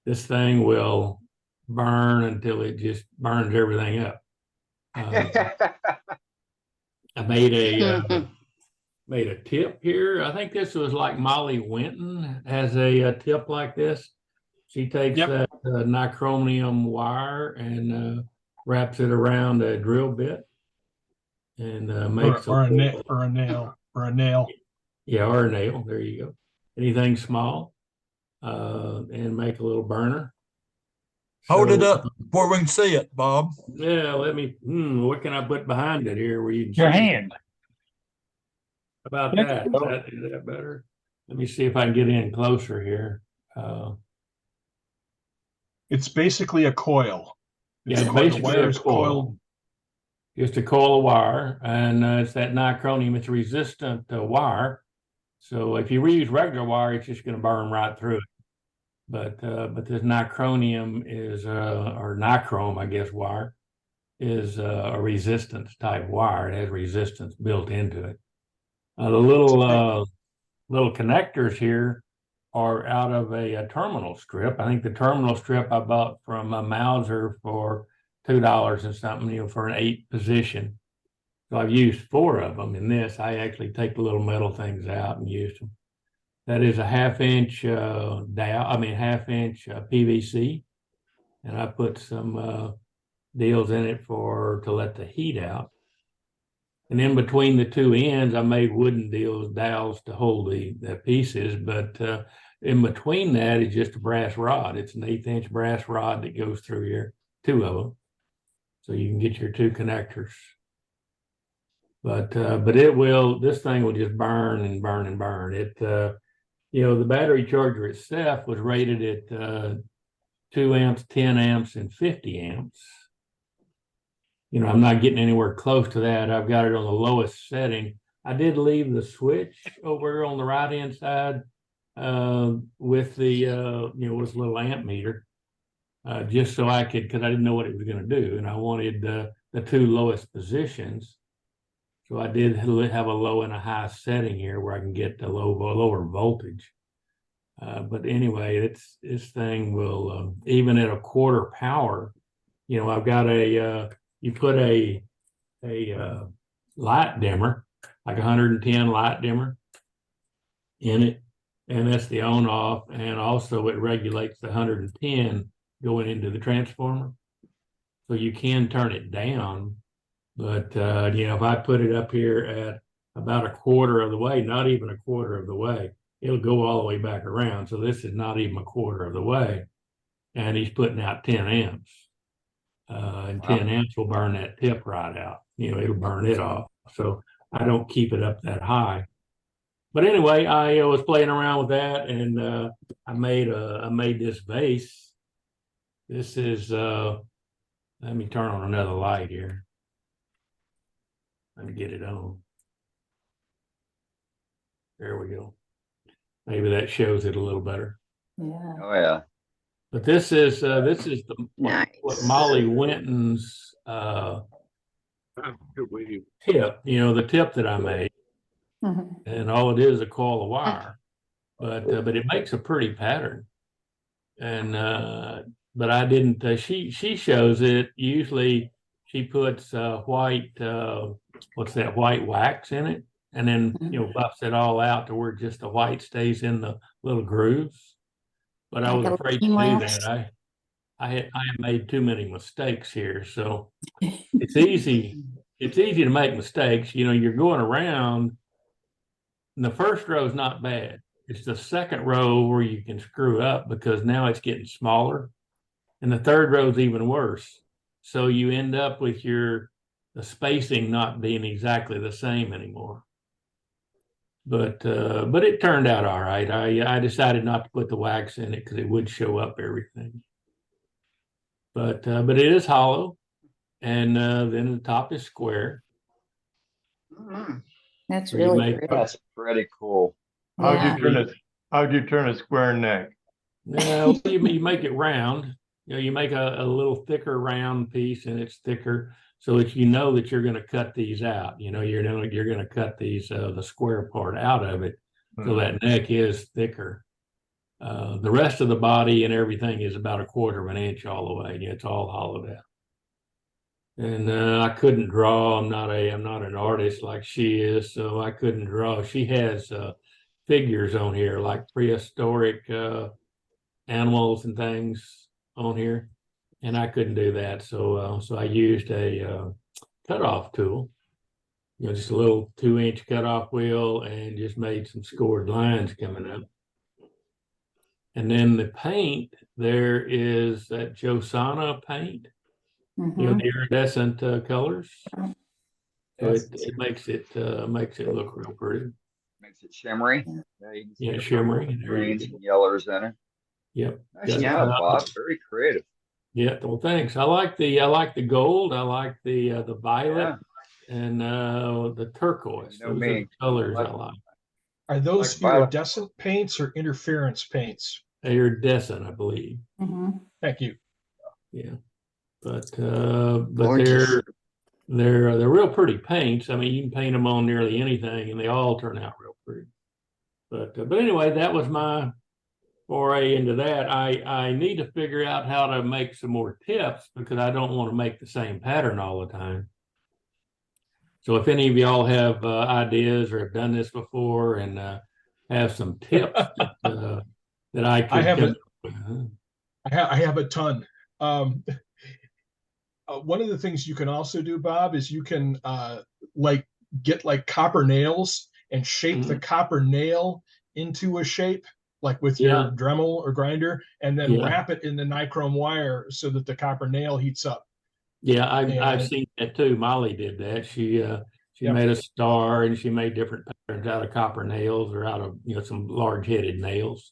This thing will burn until it just burns everything up. I made a tip here. I think this was like Molly Winton has a tip like this. She takes Yep. that nichromium wire and wraps it around a drill bit and makes Or a little- nail, or a nail. Yeah, or a nail. There you go. Anything small, and make a little burner. Hold it So, up before we can see it, Bob. Yeah, let me. What can I put behind it here where you can Your see? hand. How about That's that? cool. Is that better? Let me see if I can get in closer here. It's basically a coil. Yeah, The basically wire a is coil. coiled. Just a coil of wire, and it's that nichromium. It's resistant wire. So if you reuse regular wire, it's just going to burn right through it. But this nichromium is or nichrome, I guess, wire is a resistance type wire. It has resistance built into it. The little connectors here are out of a terminal strip. I think the terminal strip I bought from Mauser for $2 and something, for an 8 position. So I've used 4 of them in this. I actually take the little metal things out and use them. That is a 1/2 inch half inch PVC, and I put some deals in it to let the heat out. And in between the 2 ends, I made wooden dowels to hold the pieces. But in between that is just a brass rod. It's an 1/8 inch brass rod that goes through here, 2 of them, so you can get your 2 connectors. But this thing will just burn and burn and burn. It, the battery charger itself was rated at 2 amps, 10 amps, and 50 amps. I'm not getting anywhere close to that. I've got it on the lowest setting. I did leave the switch over on the right hand side with the with a little amp meter, just so I could, because I didn't know what it was going to do, and I wanted the 2 lowest positions. So I did have a low and a high setting here where I can get the lower voltage. But anyway, this thing will even at a quarter power. I've got you put a light dimmer, like 110 light dimmer in it, and that's the on off, and also it regulates the 110 going into the transformer. So you can turn it down, but if I put it up here at about a quarter of the way, not even a quarter of the way, it'll go all the way back around. So this is not even a quarter of the way, and he's putting out 10 amps. And 10 amps will burn that tip right out. It'll burn it off. So I don't keep it up that high. But anyway, I was playing around with that, and I made this vase. This is let me turn on another light here. Let me get it on. There we go. Maybe that shows it a little better. Yeah. Oh, yeah. But this is Nice. what Molly Winton's tip, the tip that I made, Mhm. and all it is a coil of wire, but it makes a pretty pattern. And but I didn't. She shows it. Usually she puts white white wax in it, and then buffs it all out to where just the white stays in the little grooves. But I was Like a afraid to do looking that. glass. I had made too many mistakes here. So it's easy to make mistakes. You're going around, and the first row is not bad. It's the second row where you can screw up, because now it's getting smaller, and the third row is even worse. So you end up with the spacing not being exactly the same anymore. But it turned out all right. I decided not to put the wax in it because it would show up everything. But it is hollow, and then the top is square. That's So you really make- great. That's pretty cool. Yeah. How'd you turn a square neck? No, you make it round. You make a little thicker round piece, and it's thicker, so that that you're going to cut these out. You're going to cut these the square part out of it, so that neck is thicker. The rest of the body and everything is about 1/4 of an inch all the way. It's all hollowed out. And I couldn't draw. I'm not an artist like she is, so I couldn't draw. She has figures on here like prehistoric animals and things on here, and I couldn't do that. So I used a cutoff tool, just a little 2-inch cutoff wheel, and just made some scored lines coming up. And then the paint, there is that Josana paint, Mhm. the iridescent colors. So Yes. it makes it look real pretty. Makes it shimmery. Yeah. You can see Yeah, the shimmery. purples, There you greens go. and yellows in it. Yep. Nice Got job, that. Bob. Very creative. Yeah. Well, thanks. I like the gold. I like the violet and the turquoise. You know Those me. are the colors I Like- like. Are those Like violet. iridescent paints or interference paints? Iridescent, I believe. Mhm. Thank you. Yeah. But Gorgeous. they're real pretty paints. I mean, you can paint them on nearly anything, and they all turn out real pretty. But anyway, that was my foray into that. I need to figure out how to make some more tips because I don't want to make the same pattern all the time. So if any of y'all have ideas or have done this before and have some tips that I could I have come a- up with. I have a ton. One of the things you can also do, Bob, is you can get like copper nails and shape the copper nail into a shape, like with your Yeah. Dremel or grinder, and then Yeah. wrap it in the nichrome wire so that the copper nail heats up. Yeah, I've And- seen that too. Molly did that. She Yep. made a star and she made different patterns out of copper nails or out of some large-headed nails.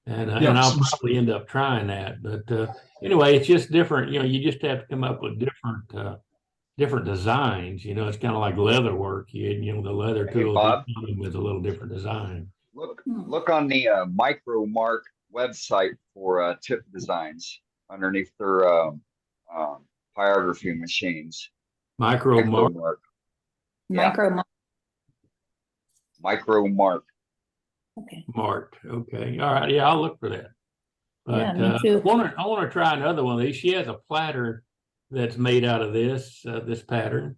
And Yeah, and I'll some- probably end up trying that. But anyway, it's just different. You just have to come up with different designs. It's kind of like leather work. The leather Hey, tool Bob. with a little different design. Look on the Micromark website for tip designs underneath their pyrography machines. Micromark. Yeah. Micromark. Okay. Marked. Okay. All right. Yeah, I'll look for that. Yeah, But me too. I want to try another one of these. She has a platter that's made out of this pattern,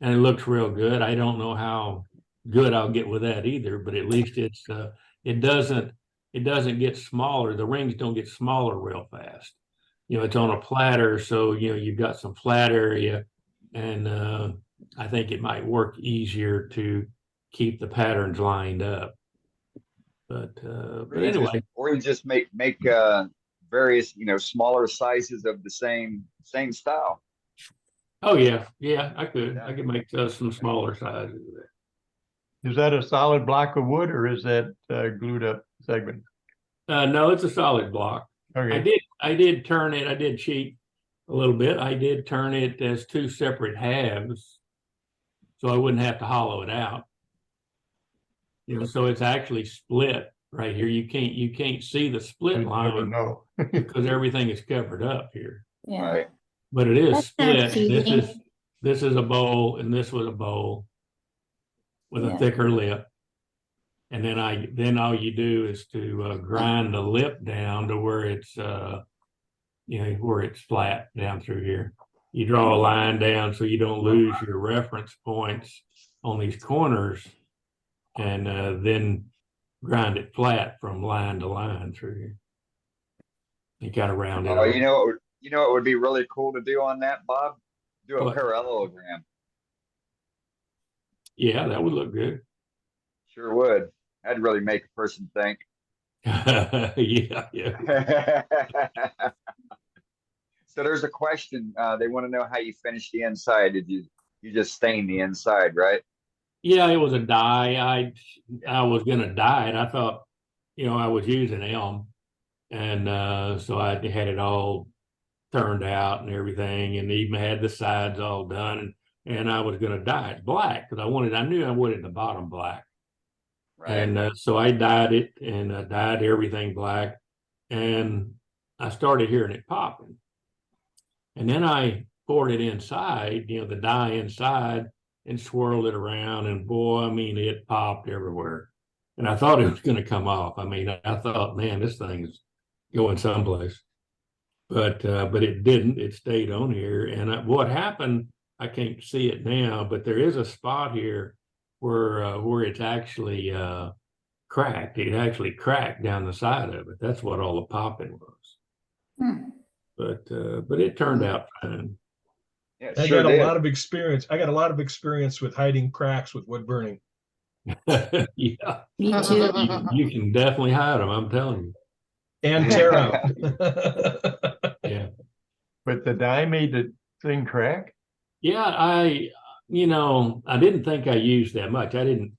and it looks real good. I don't know how good I'll get with that either, but at least it doesn't get smaller. The rings don't get smaller real fast. It's on a platter, so you've got some flat area, and I think it might work easier to keep the patterns lined up. But anyway, Or you just make various smaller sizes of the same style. oh yeah, I could make some smaller sizes of that. Is that a solid block of wood or is that glued up segment? No, it's a solid block. Okay. I did turn it. I did cheat a little bit. I did turn it as two separate halves, so I wouldn't have to hollow it out. So it's actually split right here. You can't see the split line No. because everything is covered up here. Yeah. Right. But it is That's not split. cheating. This is a bowl, and this was a bowl with a Yeah. thicker lip. And then all you do is to grind the lip down to where it's where it's flat down through here. You draw a line down so you don't lose your reference points on these corners, and then grind it flat from line to line through here. You got to round it Oh, off. what would be really cool to do on that, Bob? Do a What? parallelogram. Yeah, that would look good. Sure would. That'd really make a person think. Yeah. So there's a question. They want to know how you finished the inside. Did you just stain the inside, right? Yeah, it was a dye. I was gonna dye it. I thought, I was using elm, and so I had it all turned out and everything, and even had the sides all done, and I was gonna dye it black because I knew I wanted the bottom black, Right. and so I dyed it and dyed everything black, and I started hearing it popping, and then I poured it inside, the dye inside, and swirled it around, and boy, I mean, it popped everywhere. And I thought it was going to come off. I mean, I thought, man, this thing is going someplace. But it didn't. It stayed on here. And what happened, I can't see it now, but there is a spot here where it's actually cracked. It actually cracked down the side of it. That's what all the popping was. Hmm. But it turned out fine. Yeah, it I sure got a did. lot of experience. I got a lot of experience with hiding cracks with wood burning. Yeah, Me too. you can definitely hide them. I'm telling you. And tear out. Yeah. But the dye made the thing crack? Yeah, I didn't think I used that much. I don't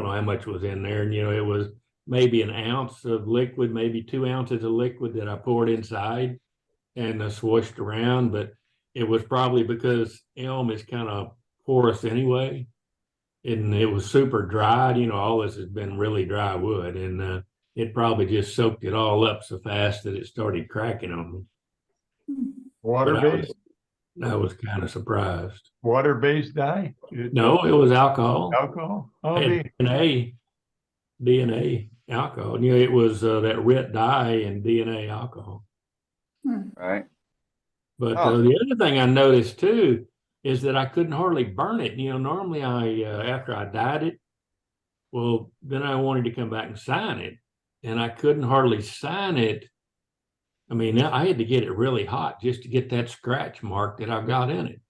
know how much was in there. And, it was maybe an ounce of liquid, maybe 2 ounces of liquid that I poured inside and swoshed around. But it was probably because elm is kind of porous anyway. And it was super dry. All this has been really dry wood. And it probably just soaked it all up so fast that it started cracking on me. Water-based? I was kind of surprised. Water-based dye? No, it was alcohol. Alcohol? Oh, And DNA alcohol. It was that RIT dye and DNA alcohol. Right. But Oh. the other thing I noticed too is that I couldn't hardly burn it. Normally after I dyed it, well, then I wanted to come back and sign it, and I couldn't hardly sign it. I mean, I had to get it really hot just to get that scratch mark that I've got in it.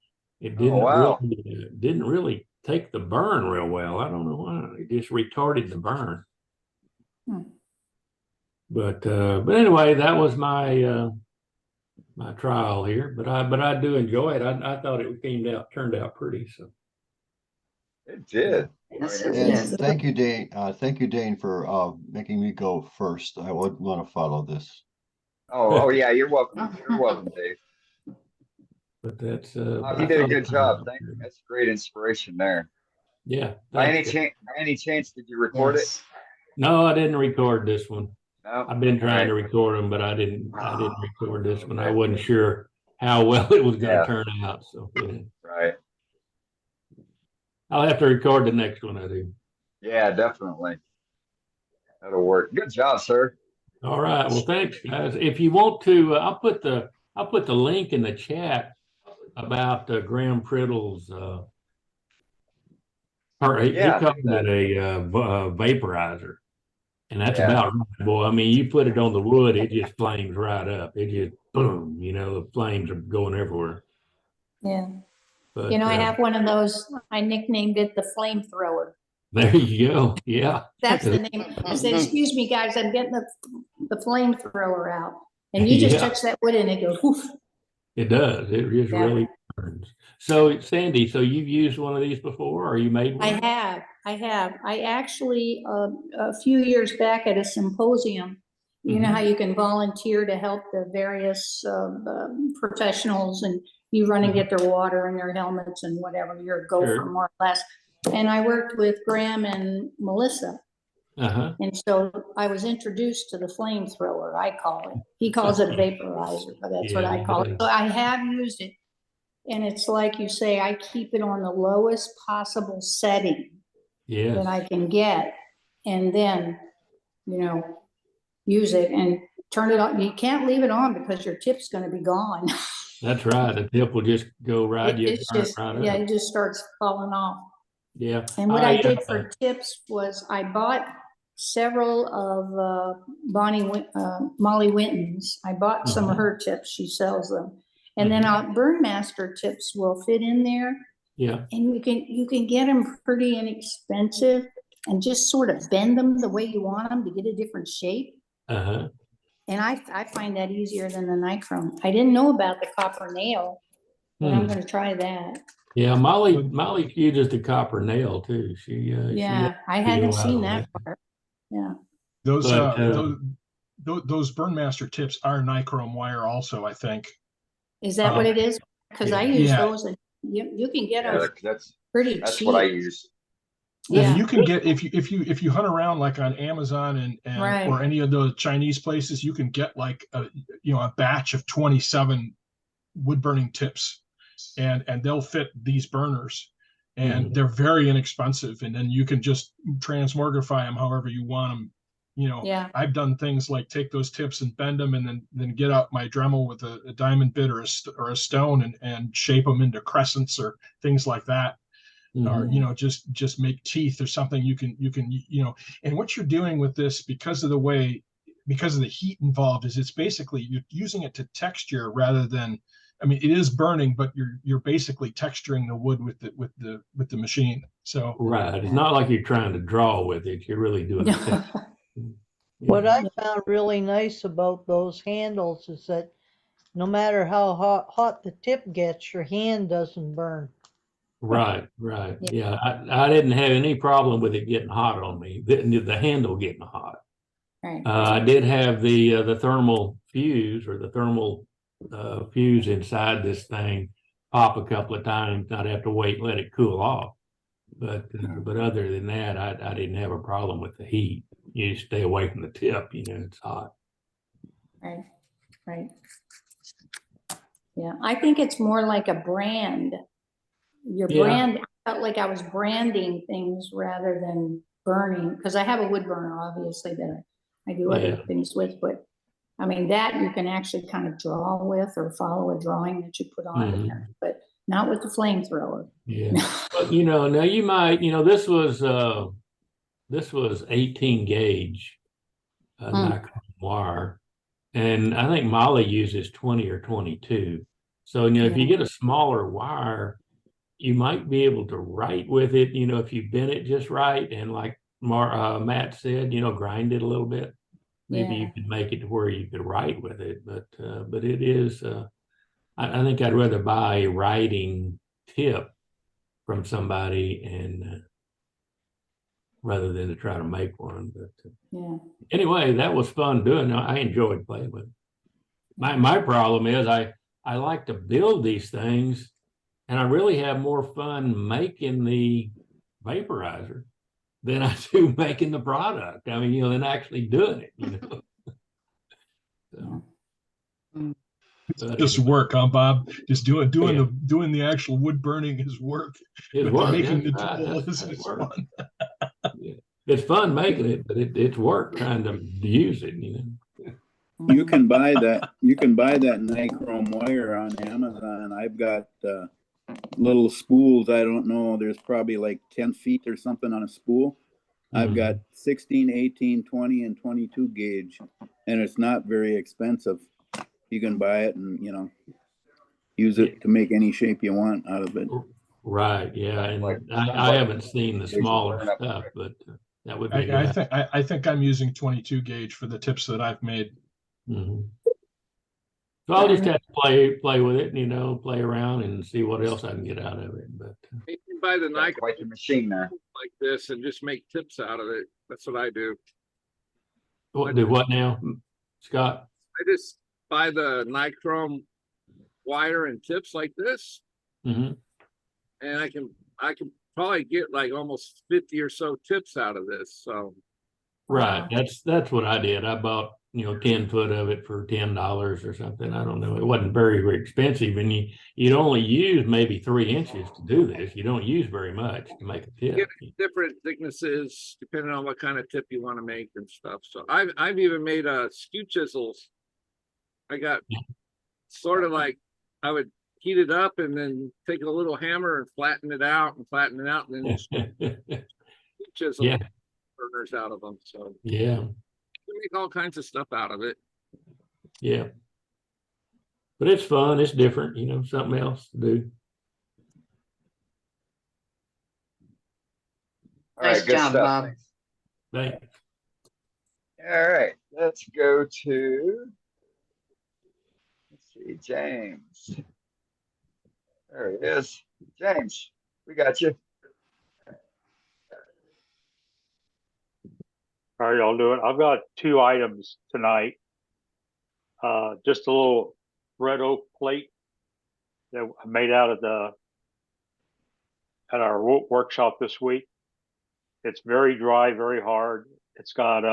It didn't wow. didn't really take the burn real well. I don't know why. It just retarded the burn. But anyway, that was my my trial here. But I do enjoy it. I thought it turned out pretty. So It did. And thank you, Dane. Thank you, Dane, for making me go first. I would want to follow this. Oh yeah, you're welcome. You're welcome, Dave. But that's You did a good job. Thank you. That's great inspiration there. Yeah. By any chance, did you record it? No, I didn't record this one. No. I've been trying to record them, but I didn't record this one. I wasn't sure how well it was going to turn out. So Right. I'll have to record the next one I do. Yeah, definitely. That'll work. Good job, sir. All right. Well, thanks, guys. If you want to, I'll put the link in the chat about Graham Priddle's. He called it a vaporizer, and that's about right, boy. I mean, you put it on the wood, it just flames right up. It just boom. The flames are going everywhere. Yeah. But, I have one of those. I nicknamed it the flamethrower. There you go. Yeah. That's the name. I said, excuse me, guys, I'm getting the flamethrower out. And you just touch that wood and it goes, whoof. It does. It just really burns. So, Sandy, you've used one of these before, or you made one? I have. I actually, a few years back at a symposium, you know how you can volunteer to help the various professionals, and you run and get their water and their helmets and whatever, you're a gopher more or less. And I worked with Graham and Melissa. And so I was introduced to the flamethrower, I call it. He calls it a vaporizer, but that's what I call it. So I have used it. And it's like you say, I keep it on the lowest possible setting that I can get. And then, use it and turn it on. You can't leave it on because your tip's going to be gone. That's right. The tip will just go right. It just starts falling off. Yeah. And what I did for tips was I bought several of Molly Winton's. I bought some of her tips. She sells them. And then Burnmaster tips will fit in there. Yeah. And you can get them pretty inexpensive and just sort of bend them the way you want them to get a different shape. And I find that easier than the nichrome. I didn't know about the copper nail, but I'm going to try that. Yeah, Molly uses the copper nail too. I hadn't seen that part. Yeah. Those Burnmaster tips are nichrome wire also, I think. Is that what it is? Because I use those, and you can get them pretty cheap. That's what I use. Yeah, you can get if you hunt around like on Amazon and or any of those Chinese places, you can get like a batch of 27 wood burning tips, and they'll fit these burners, and they're very inexpensive, and then you can just transmogrify them however you want them. I've done things like take those tips and bend them, and then get out my Dremel with a diamond bit or a stone and shape them into crescents or things like that. or, Mhm. just make teeth or something. You can, and what you're doing with this, because of the heat involved, is it's basically, you're using it to texture rather than, I mean, it is burning, but you're basically texturing the wood with the machine. So Right. It's not like you're trying to draw with it. You're really doing it. What I found really nice about those handles is that no matter how hot the tip gets, your hand doesn't burn. Right, right. Yeah, I didn't have any problem with it getting hot on me, the handle getting hot. Right. I did have the thermal fuse or the thermal fuse inside this thing pop a couple of times. I'd have to wait, let it cool off. But other than that, I didn't have a problem with the heat. You stay away from the tip, it's hot. Right, right. Yeah, I think it's more like a brand. Your Yeah. brand, I felt like I was branding things rather than burning, because I have a wood burner, obviously, that I do other Yeah. things with, but I mean, that you can actually kind of draw with or follow a drawing that you put on Mhm. there, but not with the flamethrower. Yeah. But now you might, this was 18 gauge Nikon wire. And I think Molly uses 20 or 22. So, if you get a smaller wire, you might be able to write with it, if you bend it just right. And like Matt said, grind it a little bit. Maybe you could make it to where you could write with it. But it is, I think I'd rather buy a writing tip from somebody and rather than to try to make one. But Yeah. anyway, that was fun doing. I enjoyed playing with it. My problem is I like to build these things, and I really have more fun making the vaporizer than I do making the product. I mean, than actually doing it. So, just work, huh, Bob? Just doing the actual wood burning is work. It's But work. making the That's right. tool That's is work. fun. Yeah. It's fun making it, but it's work trying to use it. You can buy that nichrome wire on Amazon. I've got little spools. I don't know. There's probably like 10 feet or something on a spool. I've got 16, 18, 20, and 22 gauge, and it's not very expensive. You can buy it and, use it to make any shape you want out of it. Right. Yeah. And I haven't seen the smaller stuff, but that would be. I think I'm using 22 gauge for the tips that I've made. So I'll just have to play with it, play around and see what else I can get out of it. But You can buy the Nikon Like the machine there. like this and just make tips out of it. That's what I do. what now, Scott? I just buy the nichrome wire and tips like this, and I can probably get like almost 50 or so tips out of this. So right, that's what I did. I bought 10 foot of it for $10 or something. I don't know. It wasn't very, very expensive, and you'd only use maybe 3 inches to do this. You don't use very much to make a tip. get different thicknesses depending on what kind of tip you want to make and stuff. So I've even made skew chisels. I got sort of like I would heat it up and then take a little hammer and flatten it out, and then just chisel burners out of them. So yeah, you make all kinds of stuff out of it. Yeah, but it's fun. It's different, something else to do. All right, good stuff. Bob. Thanks. All right, let's go to, let's see, James. There he is. James, we got you. How are y'all doing? I've got 2 items tonight. Just a little red oak plate that I made out of at our workshop this week. It's very dry, very hard. It's got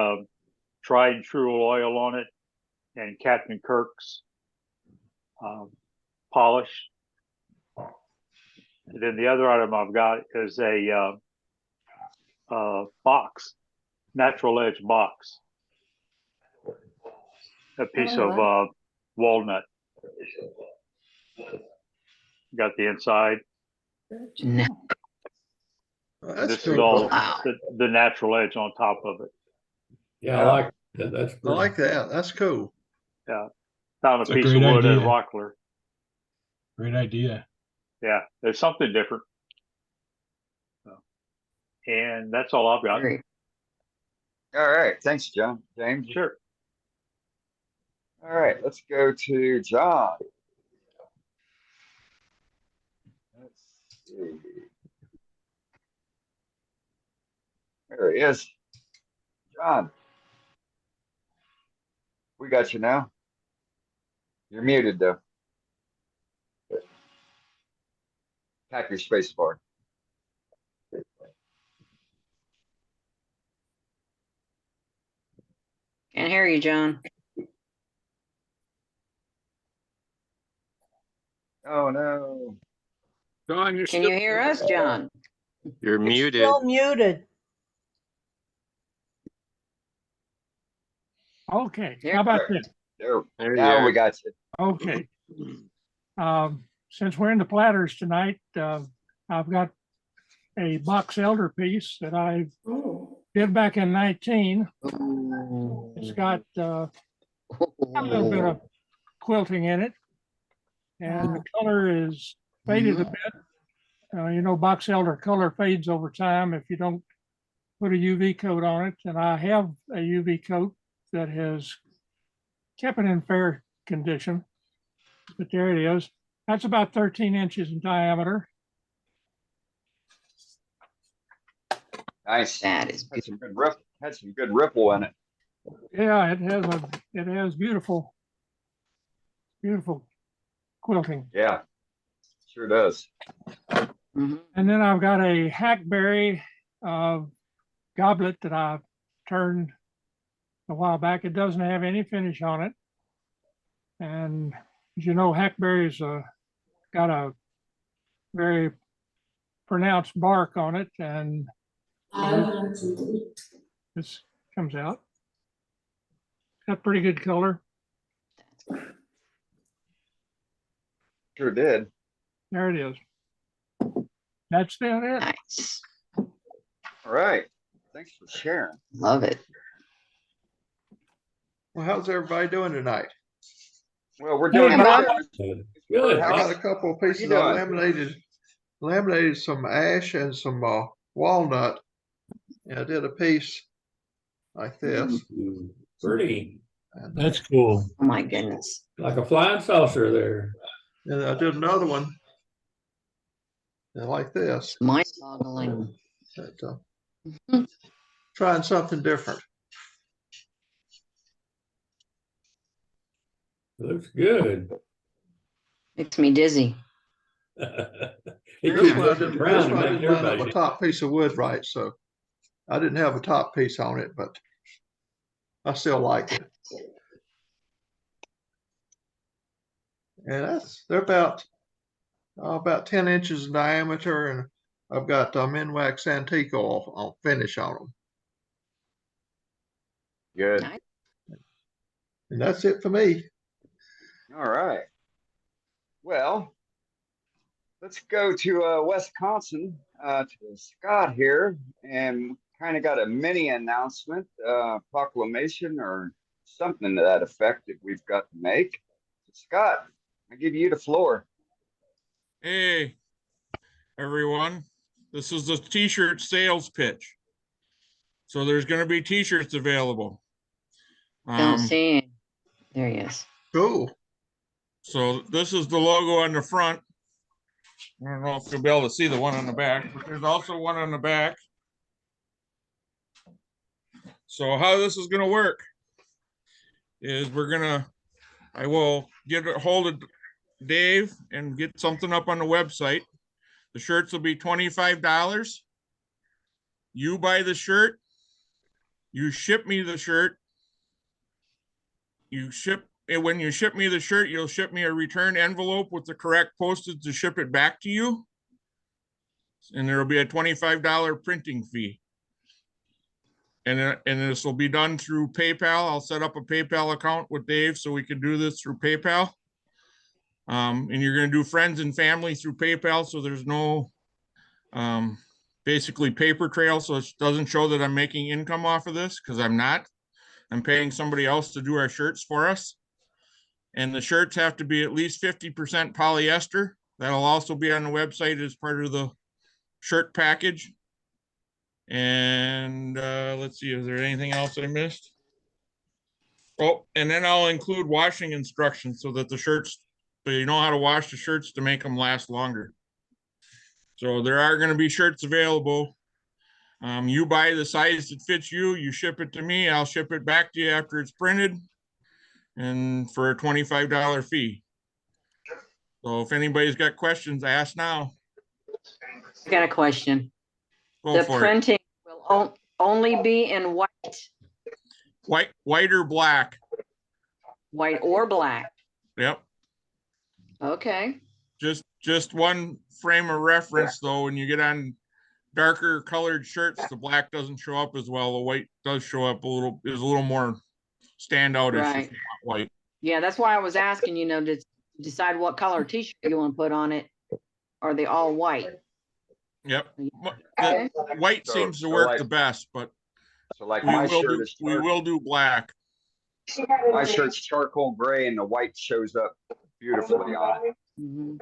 tried and true oil on it and Captain Kirk's polish. And then the other item I've got is a box, natural edge box, a piece of walnut. Got the inside. And this is all the natural edge on top of it. Yeah, I like that. That's I pretty. like that. That's cool. Yeah. Found a It's a piece of great wood at idea. Rockler. Great idea. Yeah, there's something different. And that's all I've got. All right, thanks, John. James. Sure. All right, let's go to John. Let's see. There he is. John. We got you now. You're muted though. Tap your space bar. Can't hear you, John. Oh no. John, you're Can still. you hear us, John? You're muted. Still muted. Okay, There- how about this? There, now we got you. Okay. Since we're in the platters tonight, I've got a box elder piece that I did back in 19. It's got a little bit of quilting in it, and the color is faded a bit. Box elder color fades over time if you don't put a UV coat on it, and I have a UV coat that has kept it in fair condition. But there it is. That's about 13 inches in diameter. Nice. That is had some good ripple in it. Yeah, it has beautiful quilting. Yeah, sure does. And then I've got a hackberry goblet that I turned a while back. It doesn't have any finish on it. And as you know, hackberry's got a very pronounced bark on it, and this comes out. Got pretty good color. Sure did. There it is. That's about it. Nice. All right. Thanks for sharing. Love it. Well, how's everybody doing tonight? Well, we're doing Good. I got a couple of pieces. you I doing? laminated some ash and some walnut. And I did a piece like this. Pretty. And, That's cool. Oh my goodness. Like a flying saucer there. and I did another one like this. Mind-boggling. But, trying something different. Looks good. Makes me dizzy. It This keeps one I looking didn't, around this and one I makes didn't line up everybody. a top piece of wood right, so I didn't have a top piece on it, but I still like it. And they're about 10 inches in diameter, and I've got Minwax antique oil finish on them. Good. Nice. And that's it for me. All right. Well, let's go to Wisconsin, to Scott here, and kind of got a mini announcement, proclamation or something to that effect that we've got to make. Scott, I give you the floor. Hey, everyone. This is the t-shirt sales pitch. So there's going to be t-shirts available. Don't see. There he is. Cool. So this is the logo on the front. I don't know if you'll be able to see the one on the back, but there's also one on the back. So how this is going to work is I will get a hold of Dave and get something up on the website. The shirts will be $25. You buy the shirt, you ship me the shirt. When you ship me the shirt, you'll ship me a return envelope with the correct postage to ship it back to you. And there'll be a $25 printing fee. And this will be done through PayPal. I'll set up a PayPal account with Dave so we can do this through PayPal. And you're going to do friends and family through PayPal, so there's no basically paper trail, so it doesn't show that I'm making income off of this, because I'm not. I'm paying somebody else to do our shirts for us. And the shirts have to be at least 50% polyester. That'll also be on the website as part of the shirt package. And let's see, is there anything else I missed? Oh, and then I'll include washing instructions so that the shirts, so you know how to wash the shirts to make them last longer. So there are going to be shirts available. You buy the size that fits you, you ship it to me, I'll ship it back to you after it's printed, and for a $25 fee. So if anybody's got questions, ask now. I got a question. Go The for it. printing will only be in White or black. white or black. Yep. Okay. Just one frame of reference though, when you get on darker colored shirts, the black doesn't show up as well. The white does show up is a little more standout Right. if you want white. Yeah, that's why I was asking, to decide what color t-shirt you want to put on it. Are they all white? Yep. Okay. White So- seems to so work like- the best, but So like we my will shirt do, is we will do black. my shirt's charcoal gray and the white shows up beautifully on it. Mhm.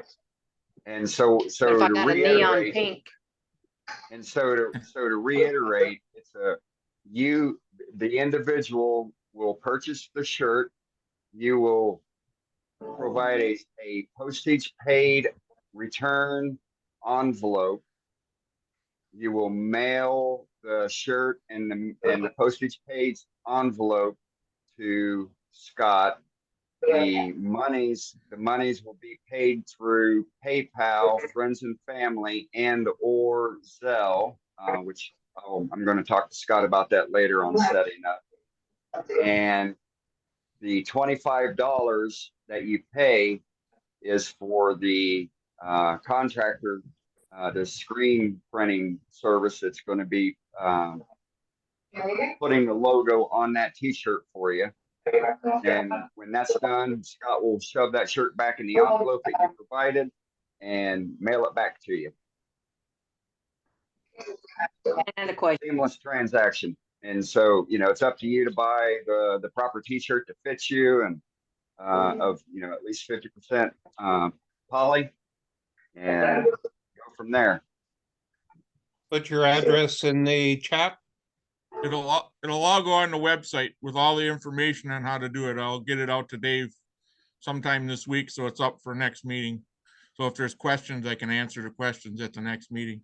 And so What if I to got a neon reiterate, pink? and so to reiterate, the individual will purchase the shirt. You will provide a postage paid return envelope. You will mail the shirt and the postage paid envelope to Scott. The monies will be paid through PayPal, friends and family, and or Zelle, which I'm going to talk to Scott about that later on setting up. And the $25 that you pay is for the contractor, the screen printing service that's going to be putting the logo on that t-shirt for you. And when that's done, Scott will shove that shirt back in the envelope that you provided and mail it back to you. And a question. Seamless transaction. And so, it's up to you to buy the proper t-shirt to fit you and of, at least 50% poly and go from there. Put your address in the chat. It'll all go on the website with all the information on how to do it. I'll get it out to Dave sometime this week, so it's up for next meeting. So if there's questions, I can answer the questions at the next meeting.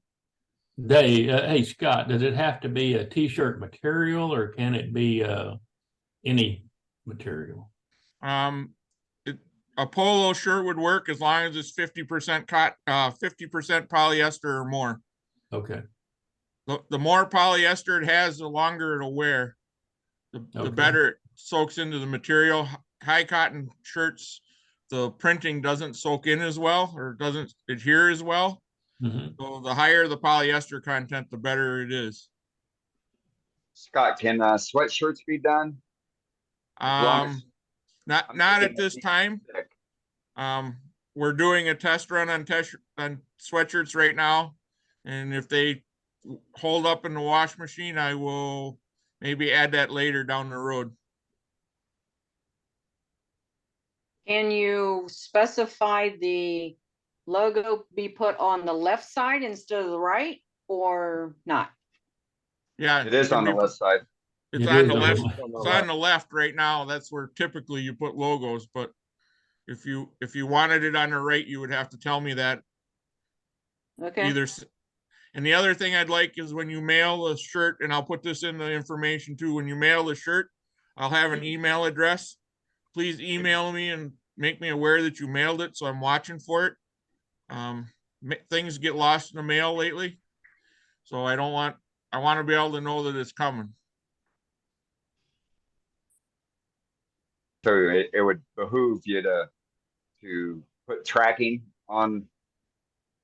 Dave, hey, Scott, does it have to be a t-shirt material or can it be any material? A polo shirt would work as long as it's 50% 50% polyester or more. Okay. The more polyester it has, the longer it'll wear. The better it soaks into the material. High cotton shirts, the printing doesn't soak in as well or doesn't adhere as well. Mhm. So the higher the polyester content, the better it is. Scott, can sweatshirts be done? Not at this time. We're doing a test run on sweatshirts right now, and if they hold up in the wash machine, I will maybe add that later down the road. Can you specify the logo be put on the left side instead of the right or not? Yeah, it is on the left side. It's on the left. It's on the left right now. That's where typically you put logos, but if you wanted it on the right, you would have to tell me that. Okay. And the other thing I'd like is when you mail a shirt, and I'll put this in the information too, when you mail the shirt, I'll have an email address. Please email me and make me aware that you mailed it so I'm watching for it. Things get lost in the mail lately. So I want to be able to know that it's coming. So it would behoove you to put tracking on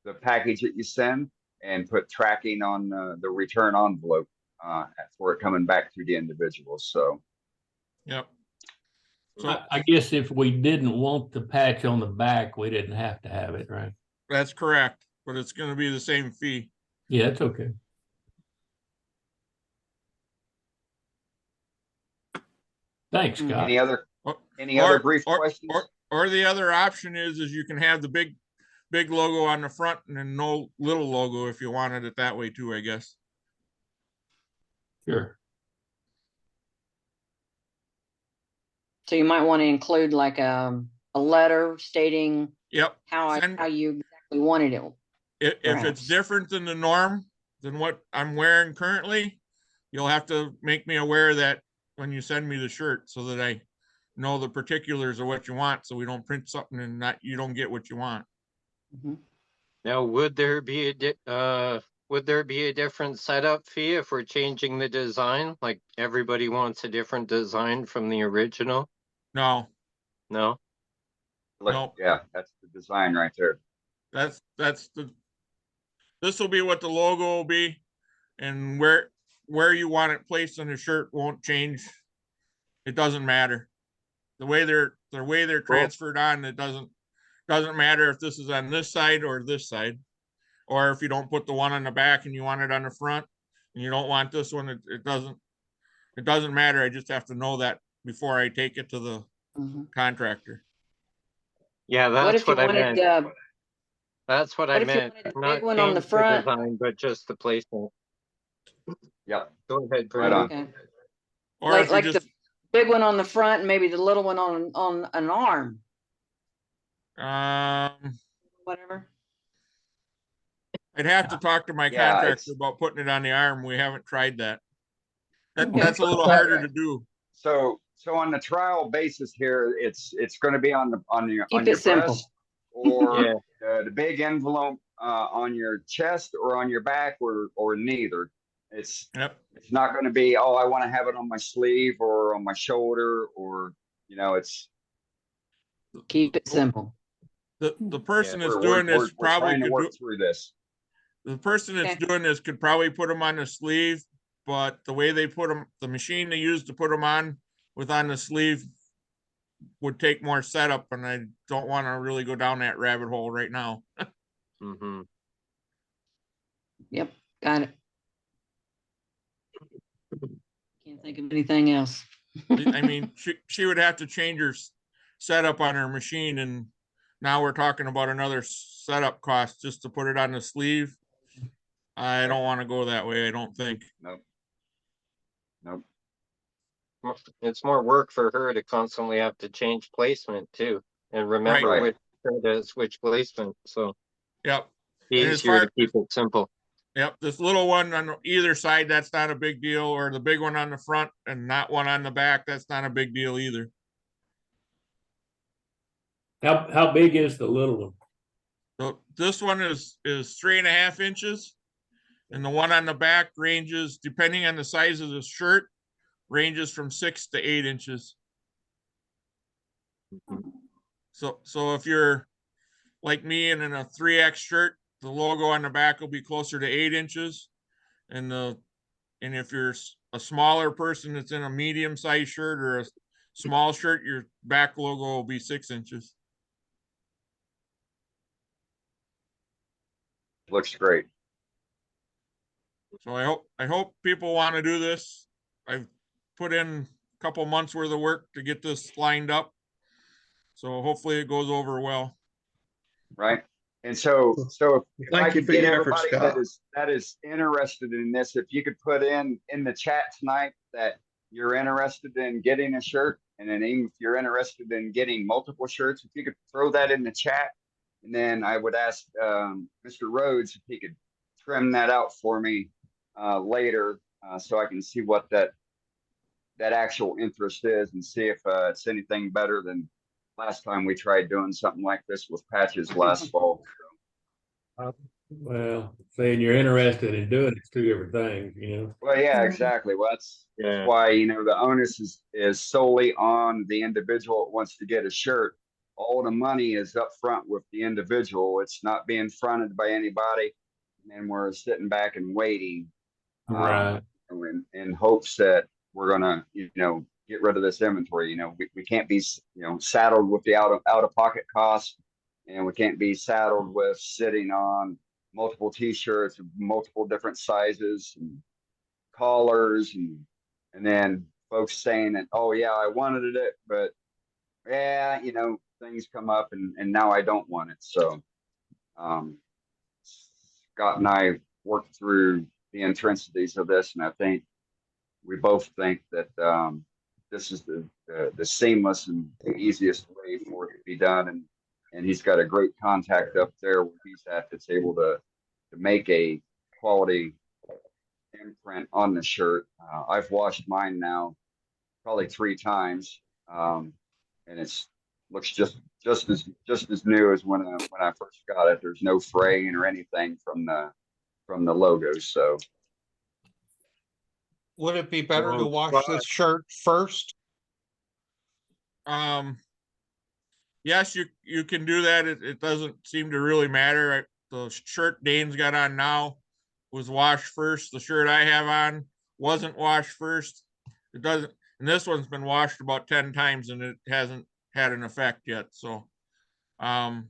the package that you send and put tracking on the return envelope for it coming back to the individual. So, yep. So I guess if we didn't want the patch on the back, we didn't have to have it, right? That's correct, but it's going to be the same fee. Yeah, it's okay. Thanks, Scott. Any other brief questions? Or the other option is you can have the big logo on the front and then no little logo if you wanted it that way too, I guess. Sure. So you might want to include like a letter stating Yep. how you exactly wanted it. If it's perhaps. different than the norm than what I'm wearing currently, you'll have to make me aware of that when you send me the shirt so that I know the particulars of what you want, so we don't print something and you don't get what you want. Now, would there be a different setup fee if we're changing the design? Like everybody wants a different design from the original? No. No? Look, Nope. Yeah, that's the design right there. This will be what the logo will be, and where you want it placed on the shirt won't change. It doesn't matter. The way they're transferred on, it doesn't matter if this is on this side or this side, or if you don't put the one on the back and you want it on the front and you don't want this one, it doesn't matter. I just have to know that before I take it to the contractor. Yeah, What that's if you what I wanted, meant. That's what I what if you meant. wanted the Not big one on the change front? design, but just the placement. Yep. Go ahead, Right Brandon. on. Okay. Or Like if you like just, the big one on the front and maybe the little one on an arm, whatever. I'd have to talk to my Yeah, contractor about putting it on the arm. We haven't tried that. Okay. That's a little harder to do. So on the trial basis here, it's going to be on your Keep it simple. breast, or Yeah. the big envelope on your chest, or on your back, or neither. It's not going to be, oh, I want to have it on my sleeve or on my shoulder, or it's Keep it simple. The person that's we're doing this we're probably trying to could work do, through this. the person that's doing this could probably put them on the sleeve, but the way they put them, the machine they use to put them on the sleeve would take more setup, and I don't want to really go down that rabbit hole right now. Yep, got it. Can't think of anything else. I mean, she would have to change her setup on her machine, and now we're talking about another setup cost just to put it on the sleeve. I don't want to go that way, I don't think. Nope. It's more work for her to constantly have to change placement too, and remember Right. which shirt is which placement. So Yep. And as easier to far- keep it simple. Yep, this little one on either side, that's not a big deal, or the big one on the front and not one on the back, that's not a big deal either. How big is the little one? So this one is 3.5 inches, and the one on the back ranges, depending on the size of the shirt, ranges from 6 to 8 inches. So if you're like me and in a 3X shirt, the logo on the back will be closer to 8 inches, and if you're a smaller person that's in a medium sized shirt or a small shirt, your back logo will be 6 inches. Looks great. So I hope people want to do this. I've put in a couple months worth of work to get this lined up. So hopefully it goes over well. Right. And so if I Thank you could for get your efforts, everybody Scott. that is interested in this, if you could put in the chat tonight that you're interested in getting a shirt, and then even if you're interested in getting multiple shirts, if you could throw that in the chat, and then I would ask Mr. Rhodes if he could trim that out for me later, so I can see what that actual interest is, and see if it's anything better than last time we tried doing something like this with patches last fall. Well, saying you're interested in doing it's two different things. Well, yeah, exactly. Well, that's why, the onus is solely on the individual that wants to get a shirt. All the money is up front with the individual. It's not being fronted by anybody. And we're sitting back and waiting. Right. In hopes that we're gonna, get rid of this inventory. We can't be, saddled with the out of pocket costs, and we can't be saddled with sitting on multiple t-shirts, of multiple different sizes and collars, and then folks saying that, oh yeah, I wanted it, but yeah, you know, things come up and now I don't want it. So Scott and I worked through the intrinsities of this, and I think we both think that this is the seamless and the easiest way for it to be done. And he's got a great contact up there where he's at that's able to make a quality imprint on the shirt. I've washed mine now probably 3 times, and it's looks just as new as when I first got it. There's no fraying or anything from the logos. So Would it be better to wash this shirt first? Yes, you can do that. It doesn't seem to really matter. The shirt Dane's got on now was washed first. The shirt I have on wasn't washed first. It doesn't, and this one's been washed about 10 times and it hasn't had an effect yet. So, I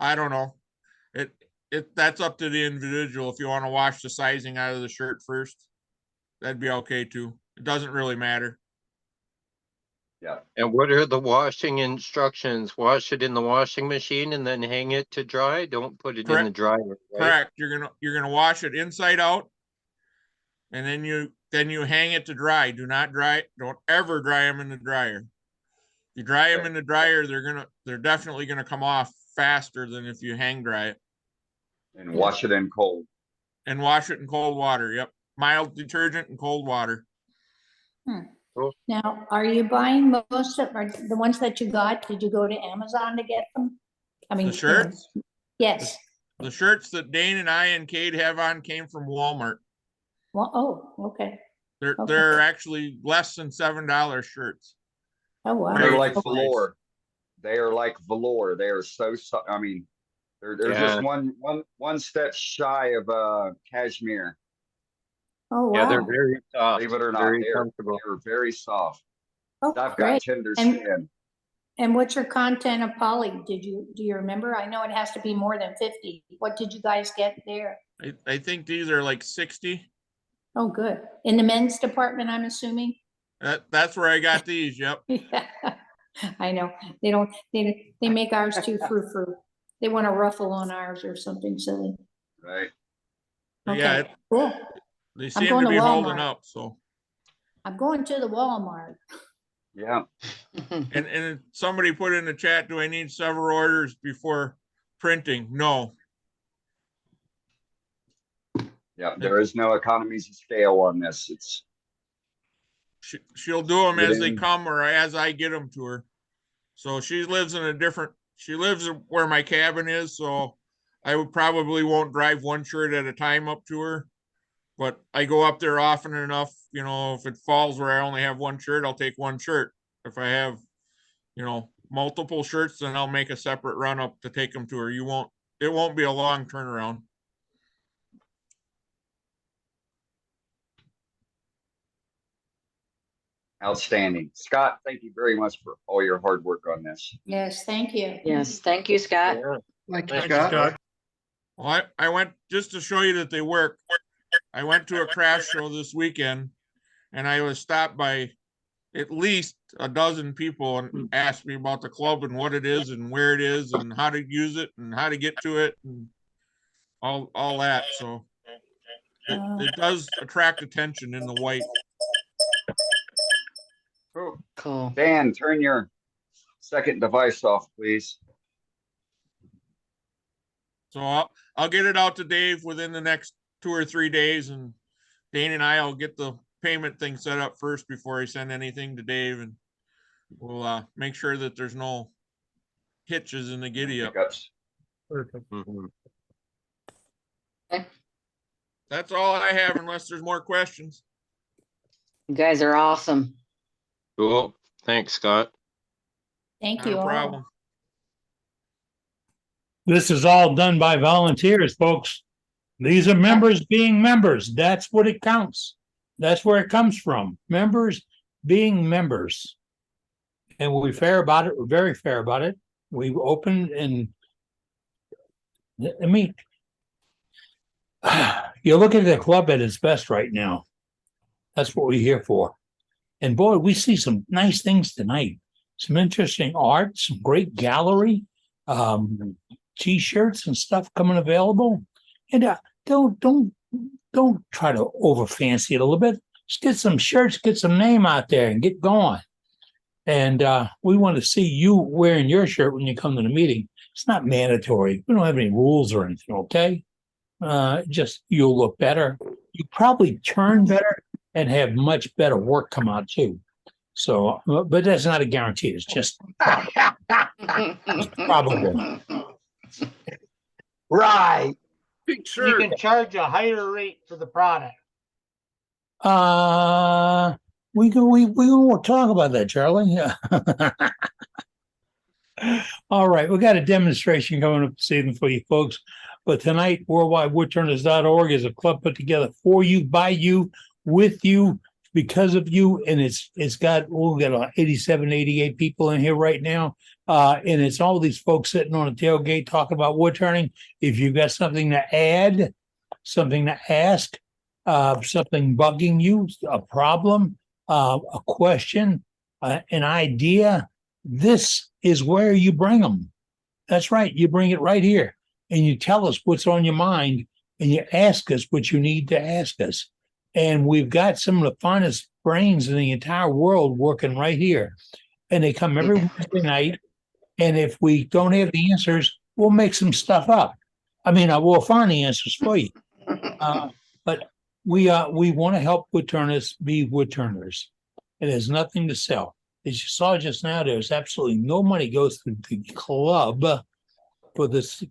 don't know. That's up to the individual. If you want to wash the sizing out of the shirt first, that'd be okay too. It doesn't really matter. Yeah. And what are the washing instructions? Wash it in the washing machine and then hang it to dry. Don't put it in the dryer. Right? Correct. You're gonna wash it inside out, and then you hang it to dry. Don't ever dry them in the dryer. If you dry them in the dryer, they're definitely gonna come off faster than if you hang dry it. And wash it in cold. And wash it in cold water. Yep. Mild detergent and cold water. Now, are you buying most of the ones that you got? Did you go to Amazon to get them? I mean, The shirts? Yes. The shirts that Dane and I and Kate have on came from Walmart. Well, oh, okay. They're actually less than $7 shirts. Oh, wow. They're like velour. They are like velour. They are so I mean, they're just one step shy of cashmere. Oh, wow. Yeah, they're very soft. Believe it or not, they're very soft. Oh, I've got great. tender skin. And what's your content of poly? Do you remember? I know it has to be more than 50. What did you guys get there? I think these are like 60. Oh, good. In the men's department, I'm assuming? That's where I got these. Yep. Yeah, I know. They make ours too frou-frou. They want a ruffle on ours or something silly. Right. Okay, Yeah. cool. They I'm seem going to to be holding Walmart. up. So. I'm going to the Walmart. Yeah. And somebody put in the chat, do I need several orders before printing? No. Yeah, there is no economies of scale on this. It's she'll do them Get as they in. come or as I get them to her. So she lives where my cabin is. So I probably won't drive one shirt at a time up to her, but I go up there often enough. You know, if it falls where I only have one shirt, I'll take one shirt. If I have, multiple shirts, then I'll make a separate run up to take them to her. It won't be a long turnaround. outstanding. Scott, thank you very much for all your hard work on this. Yes, thank you. Yes, thank you, Scott. Thank you, Thanks, Scott. Well, I went just to show you that they work. I went to a craft show this weekend and I was stopped by at least a dozen people and asked me about the club and what it is and where it is and how to use it and how to get to it and all that. So it does attract attention in the white. Cool. Dan, turn your second device off, please. So I'll get it out to Dave within the next 2 or 3 days, and Dane and I will get the payment thing set up first before I send anything to Dave, and we'll make sure that there's no hitches in the giddy up. Perfect. That's all I have unless there's more questions. You guys are awesome. Cool. Thanks, Scott. Thank you No all. problem. This is all done by volunteers, folks. These are members being members. That's what it counts. That's where it comes from. Members being members. And we're fair about it. We're very fair about it. We opened and I mean, You're looking at the club at its best right now. That's what we're here for. And boy, we see some nice things tonight. Some interesting art, some great gallery, t-shirts and stuff coming available. And don't try to over fancy it a little bit. Just get some shirts, get some name out there and get going. And we want to see you wearing your shirt when you come to the meeting. It's not mandatory. We don't have any rules or anything, okay? Just you'll look better. You probably turn better and have much better work come out too. So, but that's not a guarantee. It's just probable. Right. Big You shirt. can charge a higher rate for the product. We won't talk about that, Charlie. All right, we got a demonstration coming up this evening for you folks. But tonight, worldwidewoodturners.org is a club put together for you, by you, with you, because of you. And it's got, we got about 87, 88 people in here right now. And it's all these folks sitting on a tailgate talking about wood turning. If you've got something to add, something to ask, something bugging you, a problem, a question, an idea, this is where you bring them. That's right. You bring it right here and you tell us what's on your mind and you ask us what you need to ask us. And we've got some of the finest brains in the entire world working right here. And they come every Wednesday night. And if we don't have the answers, we'll make some stuff up. I mean, we'll find the answers for you. But we want to help wood turners be wood turners. It has nothing to sell. As you saw just now, there's absolutely no money goes to the club for this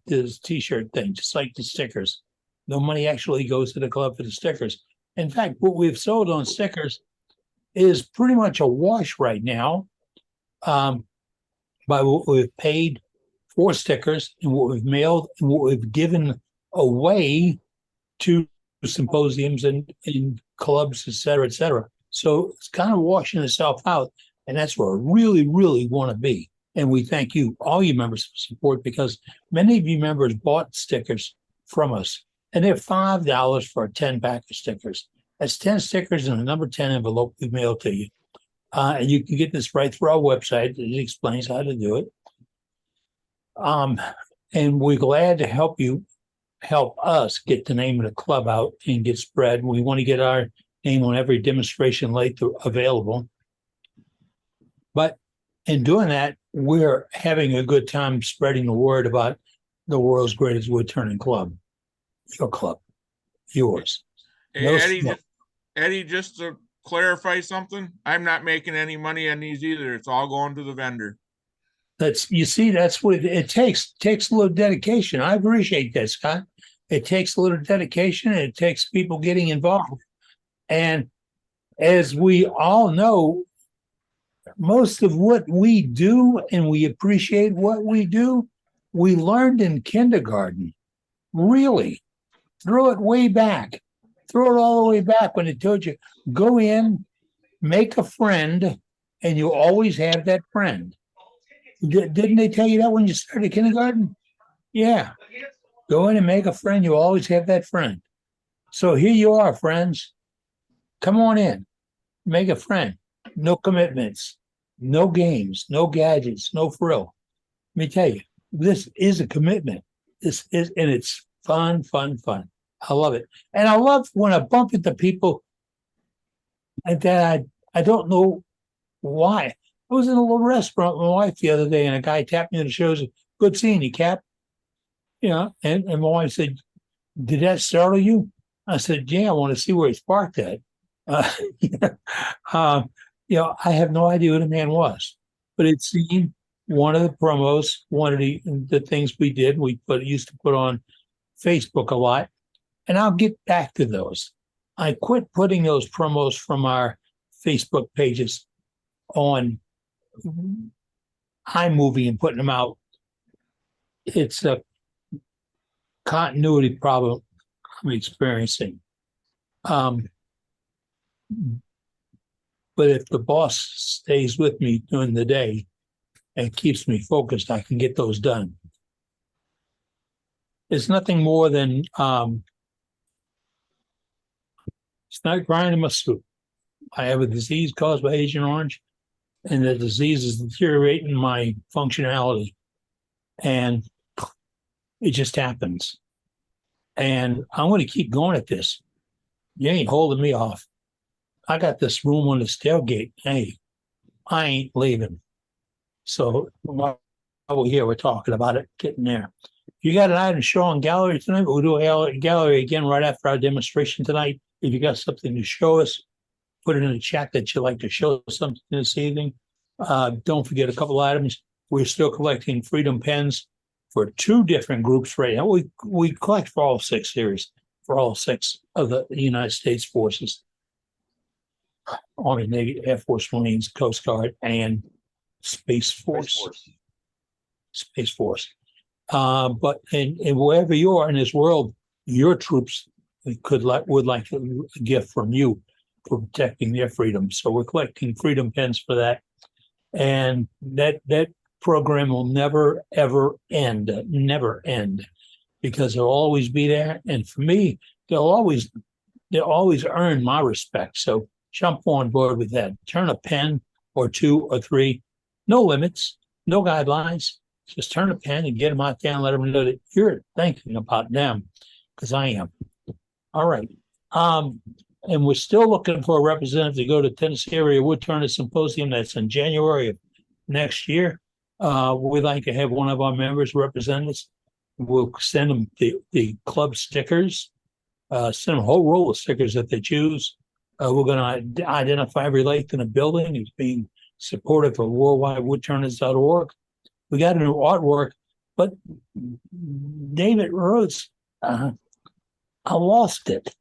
t-shirt thing, just like the stickers. No money actually goes to the club for the stickers. In fact, what we've sold on stickers is pretty much a wash right now by what we've paid for stickers and what we've mailed and what we've given away to symposiums and clubs, et cetera, So it's kind of washing itself out. And that's where we really, really want to be. And we thank you, all you members, for support, because many of you members bought stickers from us. And they're $5 for a 10-pack of stickers. That's 10 stickers in a number 10 envelope we mail to you. And you can get this right through our website. It explains how to do it. And we're glad to help us get the name of the club out and get spread. We want to get our name on every demonstration light available. But in doing that, we're having a good time spreading the word about the world's greatest wood turning club. Your club, yours. Hey, Eddie, just to clarify something, I'm not making any money on these either. It's all going to the vendor. That's what it takes. It takes a little dedication. I appreciate that, Scott. It takes a little dedication and it takes people getting involved. And as we all know, most of what we do, and we appreciate what we do, we learned in kindergarten. Really. Throw it way back. Throw it all the way back when it told you, go in, make a friend, and you always have that friend. Didn't they tell you that when you started kindergarten? Yeah. Go in and make a friend. You always have that friend. So here you are, friends. Come on in. Make a friend. No commitments. No games. No gadgets. No frill. Let me tell you, this is a commitment. And it's fun, fun, fun. I love it. And I love when I bump into people that I don't know why. I was in a little restaurant with my wife the other day, and a guy tapped me on the shoulder. Good seeing you, Cap. And my wife said, "Did that startle you?" I said, "Yeah, I want to see where he's parked at." I have no idea who the man was, but it seemed one of the promos, one of the things we did. We used to put on Facebook a lot, and I'll get back to those. I quit putting those promos from our Facebook pages on iMovie and putting them out. It's a continuity problem I'm experiencing. But if the boss stays with me during the day and keeps me focused, I can get those done. It's nothing more than It's not grinding my soup. I have a disease caused by Agent Orange, and the disease is deteriorating my functionality. And it just happens. And I'm going to keep going at this. You ain't holding me off. I got this room on this tailgate. Hey, I ain't leaving. So while we're here, we're talking about it, getting there. You got an item show on gallery tonight? We'll do a gallery again right after our demonstration tonight. If you got something to show us, put it in the chat that you'd like to show something this evening. Don't forget a couple items. We're still collecting Freedom Pens for 2 different groups right now. We collect for all 6 series, for all 6 of the United States forces. Army, Navy, Air Force, Marines, Coast Guard, and Space Force. Space Force. But wherever you are in this world, your troops would like a gift from you for protecting their freedom. So we're collecting Freedom Pens for that. And that program will never, ever end, because they'll always be there. And for me, they'll always earn my respect. So jump on board with that. Turn a pen or 2 or 3, no limits, no guidelines. Just turn a pen and get them out there and let them know that you're thinking about them, because I am. All right. And we're still looking for a representative to go to Tennessee Area Woodturner Symposium. That's in January of next year. We'd like to have one of our members represent us. We'll send them the club stickers, send them a whole roll of stickers that they choose. We're going to identify every lake in the building as being supportive of worldwidewoodturners.org. We got a new artwork, but David Rhodes, I lost it.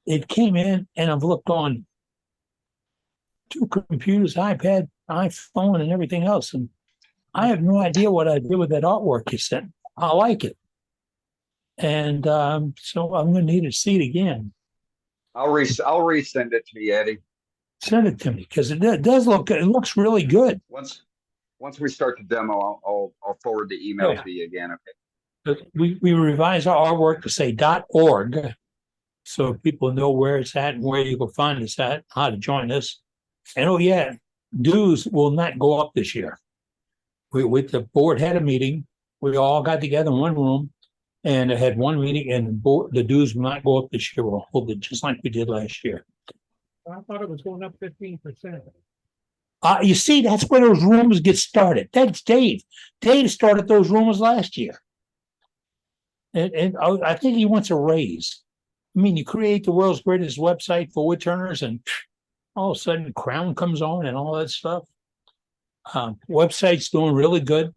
It came in, and I've looked on 2 computers, iPad, iPhone, and everything else, and I have no idea what I did with that artwork you sent. I like it, and so I'm going to need to see it again. I'll resend it to you, Eddie. Send it to me, because it does look good. It looks really good. Once we start the demo, I'll forward the email to you again. Okay. But we revise our artwork to say .org, so people know where it's at and where you can find us at, how to join us. And oh yeah, dues will not go up this year. With the board had a meeting. We all got together in one room and had one meeting, and the dues will not go up this year. We'll hold it just like we did last year. I thought it was going up 15%. You see, that's where those rumors get started. That's Dave. Dave started those rumors last year. And I think he wants a raise. I mean, you create the world's greatest website for woodturners, and all of a sudden Crown comes on and all that stuff. Website's doing really good.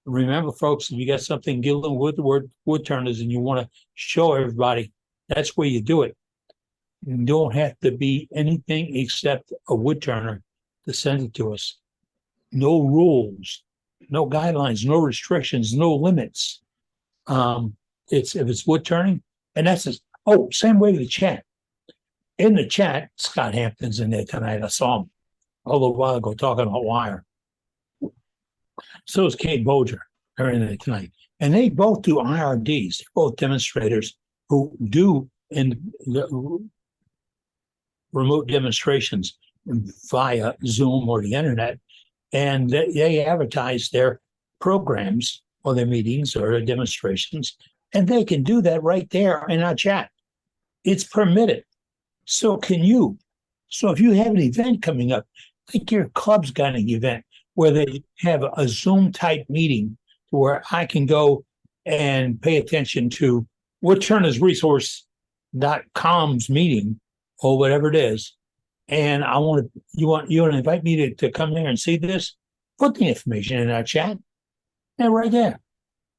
Remember, folks, if you got something dealing with the word woodturners and you want to show everybody, that's where you do it. You don't have to be anything except a woodturner to send it to us. No rules, no guidelines, no restrictions, no limits. If it's wood turning, and that's just, same way with the chat. In the chat, Scott Hampton's in there tonight. I saw him a little while ago talking about wire. So is Kate Boger. They're in there tonight. And they both do IRDs. They're both demonstrators who do in the remote demonstrations via Zoom or the internet. And they advertise their programs or their meetings or their demonstrations. And they can do that right there in our chat. It's permitted. So can you. So if you have an event coming up, think your club's got an event where they have a Zoom type meeting where I can go and pay attention to woodturnersresource.com's meeting or whatever it is. And you want to invite me to come there and see this? Put the information in our chat. And right there.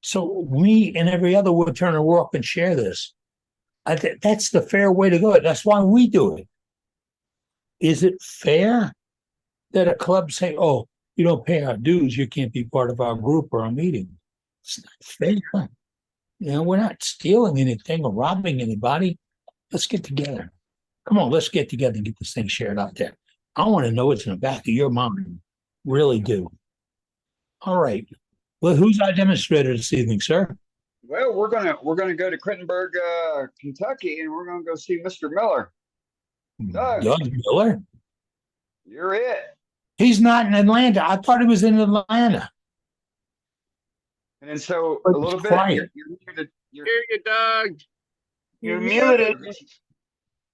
So me and every other woodturner will up and share this. That's the fair way to do it. That's why we do it. Is it fair that a club say, "Oh, you don't pay our dues, you can't be part of our group or our meeting"? It's not fair. We're not stealing anything or robbing anybody. Let's get together. Come on, let's get together and get this thing shared out there. I want to know what's in the back of your mind. Really do. All right. Well, who's our demonstrator this evening, sir? Well, we're gonna go to Crittenburg, Kentucky, and we're gonna go see Mr. Miller. Doug, Doug Miller? you're it. He's not in Atlanta. I thought he was in Atlanta. And then so But a little he's bit, quiet. you're muted. Hear you, Doug. You're muted.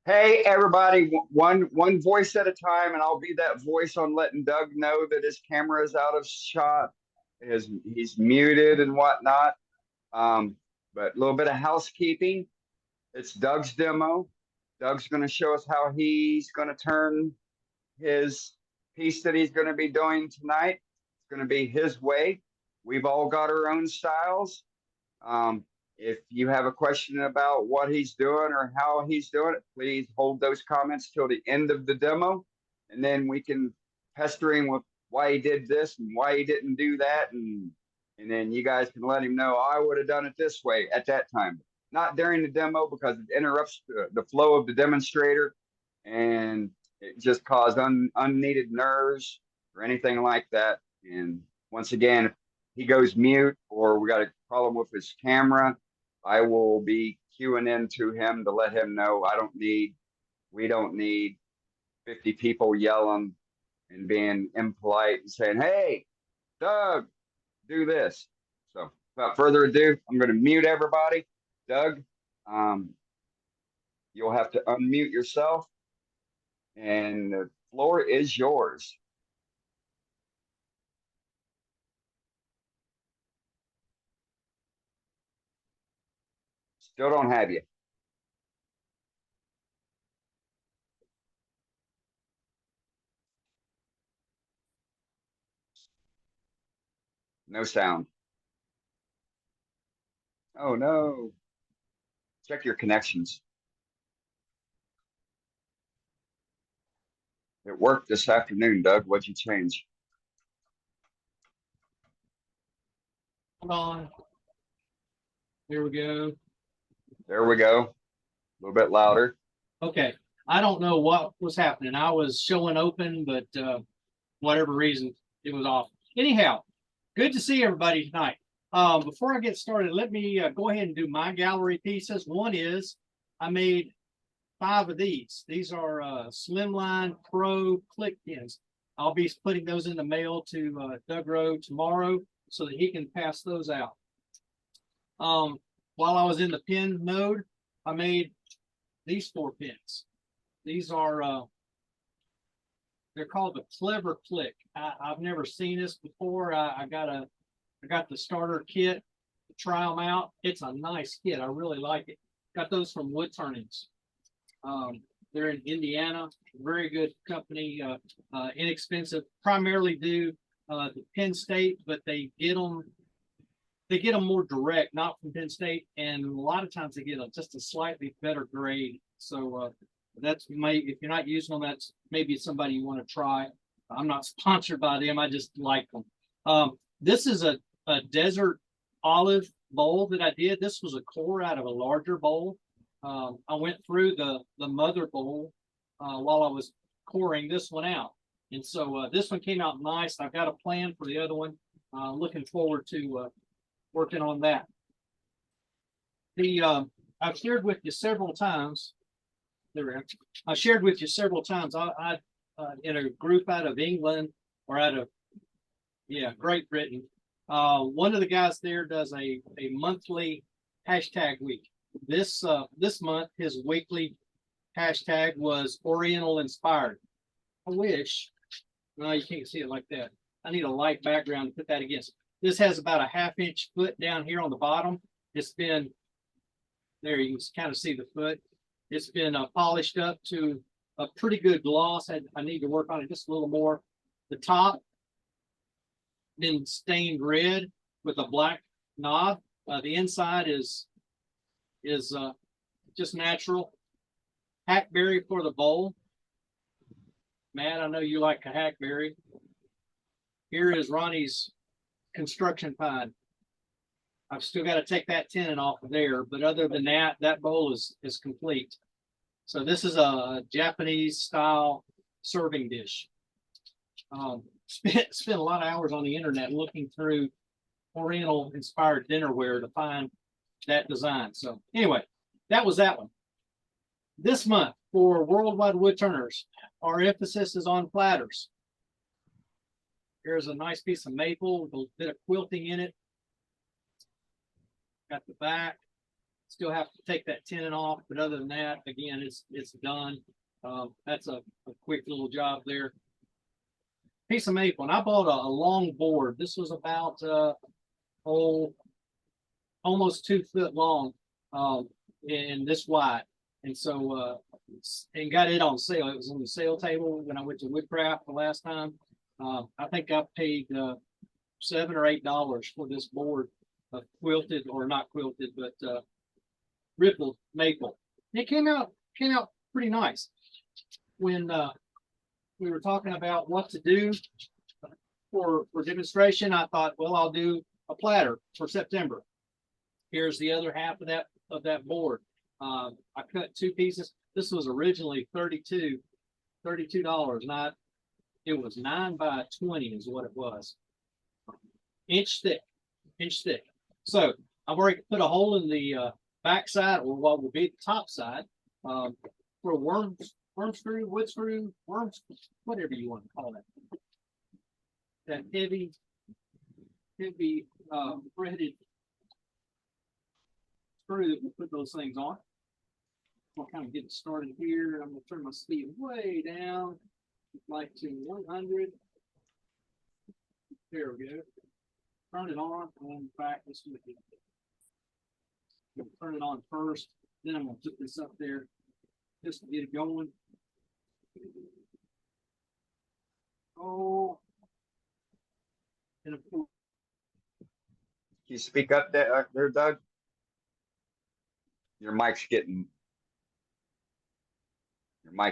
Hey, everybody, one voice at a time, and I'll be that voice on letting Doug know that his camera is out of shot, he's muted and whatnot. But a little bit of housekeeping. It's Doug's demo. Doug's going to show us how he's going to turn his piece that he's going to be doing tonight. It's going to be his way. We've all got our own styles. If you have a question about what he's doing or how he's doing it, please hold those comments till the end of the demo. And then we can pester him with why he did this and why he didn't do that. And then you guys can let him know, I would have done it this way at that time. Not during the demo because it interrupts the flow of the demonstrator and it just caused unneeded nerves or anything like that. And once again, if he goes mute or we got a problem with his camera, I will be queuing in to him to let him know we don't need 50 people yelling and being impolite and saying, hey, Doug, do this. So without further ado, I'm going to mute everybody. Doug, you'll have to unmute yourself and the floor is yours. Still don't have you. No sound. Oh no. Check your connections. It worked this afternoon, Doug. What'd you change? Hold on. Here we go. There we go. A little bit louder. Okay. I don't know what was happening. I was showing open, but whatever reason, it was off. Anyhow, good to see everybody tonight. Before I get started, let me go ahead and do my gallery pieces. One is I made 5 of these. These are Slimline Pro click pins. I'll be putting those in the mail to Doug Rowe tomorrow so that he can pass those out. While I was in the pin mode, I made these 4 pins. These are they're called the Clever Click. I've never seen this before. I got the starter kit to try them out. It's a nice kit. I really like it. Got those from Wood Turnings. They're in Indiana. Very good company. Inexpensive. Primarily do the Penn State, but they get them more direct, not from Penn State, and a lot of times they get just a slightly better grade. So that's if you're not using them, that's maybe somebody you want to try. I'm not sponsored by them. I just like them. This is a desert olive bowl that I did. This was a core out of a larger bowl. I went through the mother bowl while I was coring this one out. And so this one came out nice. I've got a plan for the other one. Looking forward to working on that. I've shared with you several times. I shared with you several times. I in a group out of England or out of Great Britain. One of the guys there does a monthly hashtag week. This month his weekly hashtag was Oriental Inspired. I wish. No, you can't see it like that. I need a light background to put that against. This has about a 1/2 inch foot down here on the bottom. It's been, there you can kind of see the foot. It's been polished up to a pretty good gloss. I need to work on it just a little more. The top been stained red with a black knob. The inside is just natural. Hackberry for the bowl. Matt, I know you like a hackberry. Here is Ronnie's construction pine. I've still got to take that tenon off of there, but other than that, that bowl is complete. So this is a Japanese style serving dish. Spent a lot of hours on the internet looking through Oriental inspired dinnerware to find that design. So anyway, that was that one. This month for Worldwide Woodturners, our emphasis is on platters. Here's a nice piece of maple with a bit of quilting in it. Got the back. Still have to take that tenon off, but other than that, again, it's done. That's a quick little job there. Piece of maple, and I bought a long board. This was about almost 2 foot long, and this wide. And so and got it on sale. It was on the sale table when I went to Woodcraft the last time. I think I paid $7 or $8 for this board of quilted, or not quilted, but rippled maple. It came out pretty nice. When we were talking about what to do for demonstration, I thought, well, I'll do a platter for September. Here's the other half of that board. I cut 2 pieces. This was originally $32, not, it was 9 by 20 is what it was. Inch thick. So I've already put a hole in the back side, or what will be the top side, for a worm screw, wood screw, whatever you want to call it. That heavy threaded screw that we put those things on. I'll kind of get it started here. I'm gonna turn my speed way down, like to 100. There we go. Turn it on and back. Let's do it. Turn it on first, then I'm gonna put this up there just to get it going. Oh, and of course, Can you speak up there, Doug? Your mic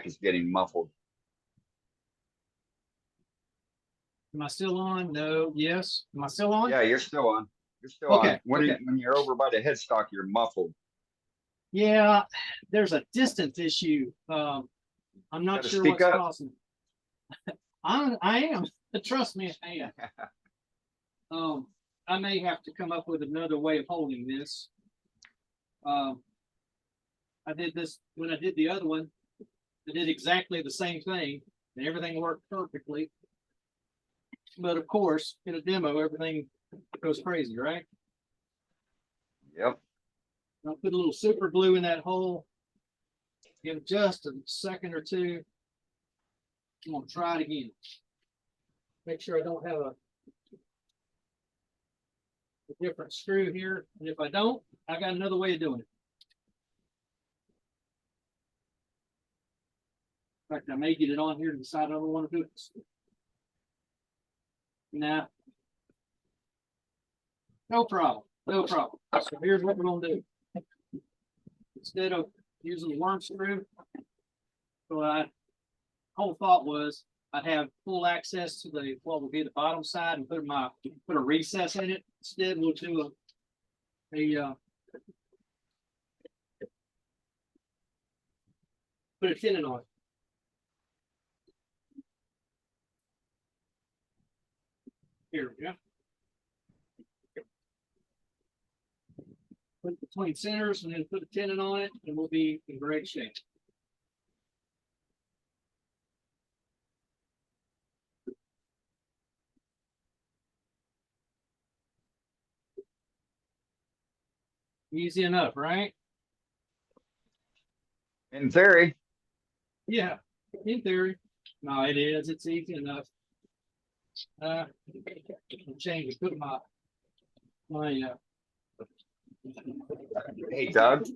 is getting muffled. am I still on? No. Yes. Am I still on? Yeah, you're still on. You're still Okay, on. When, okay. when you're over by the headstock, you're muffled. Yeah, there's a distance issue. I'm not Gotta sure speak what's up. causing. I am. Trust me, I am. I may have to come up with another way of holding this. I did this when I did the other one. I did exactly the same thing, and everything worked perfectly. But of course, in a demo, everything goes crazy, right? Yep. I'll put a little super glue in that hole. Give it just a second or two. I'm gonna try it again. Make sure I don't have a different screw here. And if I don't, I got another way of doing it. In fact, I may get it on here to decide I don't want to do it. Nah. No problem. No problem. So here's what we're gonna do. Instead of using the worm screw, so whole thought was I'd have full access to the what would be the bottom side and put a recess in it. Instead, we'll do put a tenon on it. Here we go. Put it between centers and then put a tenon on it, and we'll be in great shape. Easy enough, right? In theory. Yeah, in theory. No, it is. It's easy enough. Change it. Put my Hey, Doug.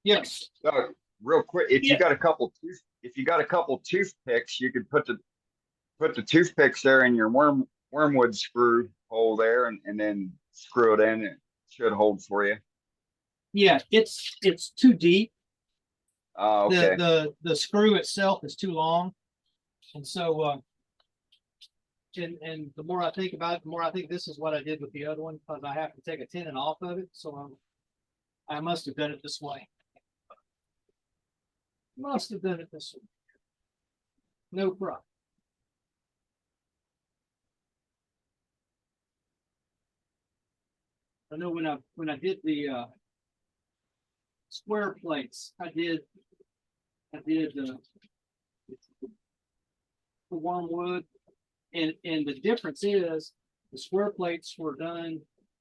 Yes. Doug, real quick, if you got a couple toothpicks, you could put the toothpicks there in your wormwood screw hole there, and then screw it in. It should hold for you. Yeah, it's too deep. Oh, okay. The screw itself is too long, and so and the more I think about it, the more I think this is what I did with the other one, because I have to take a tenon off of it. So I must have done it this way. Must have done it this way. No problem. I know when I did the square plates. I did the wormwood, and the difference is the square plates were done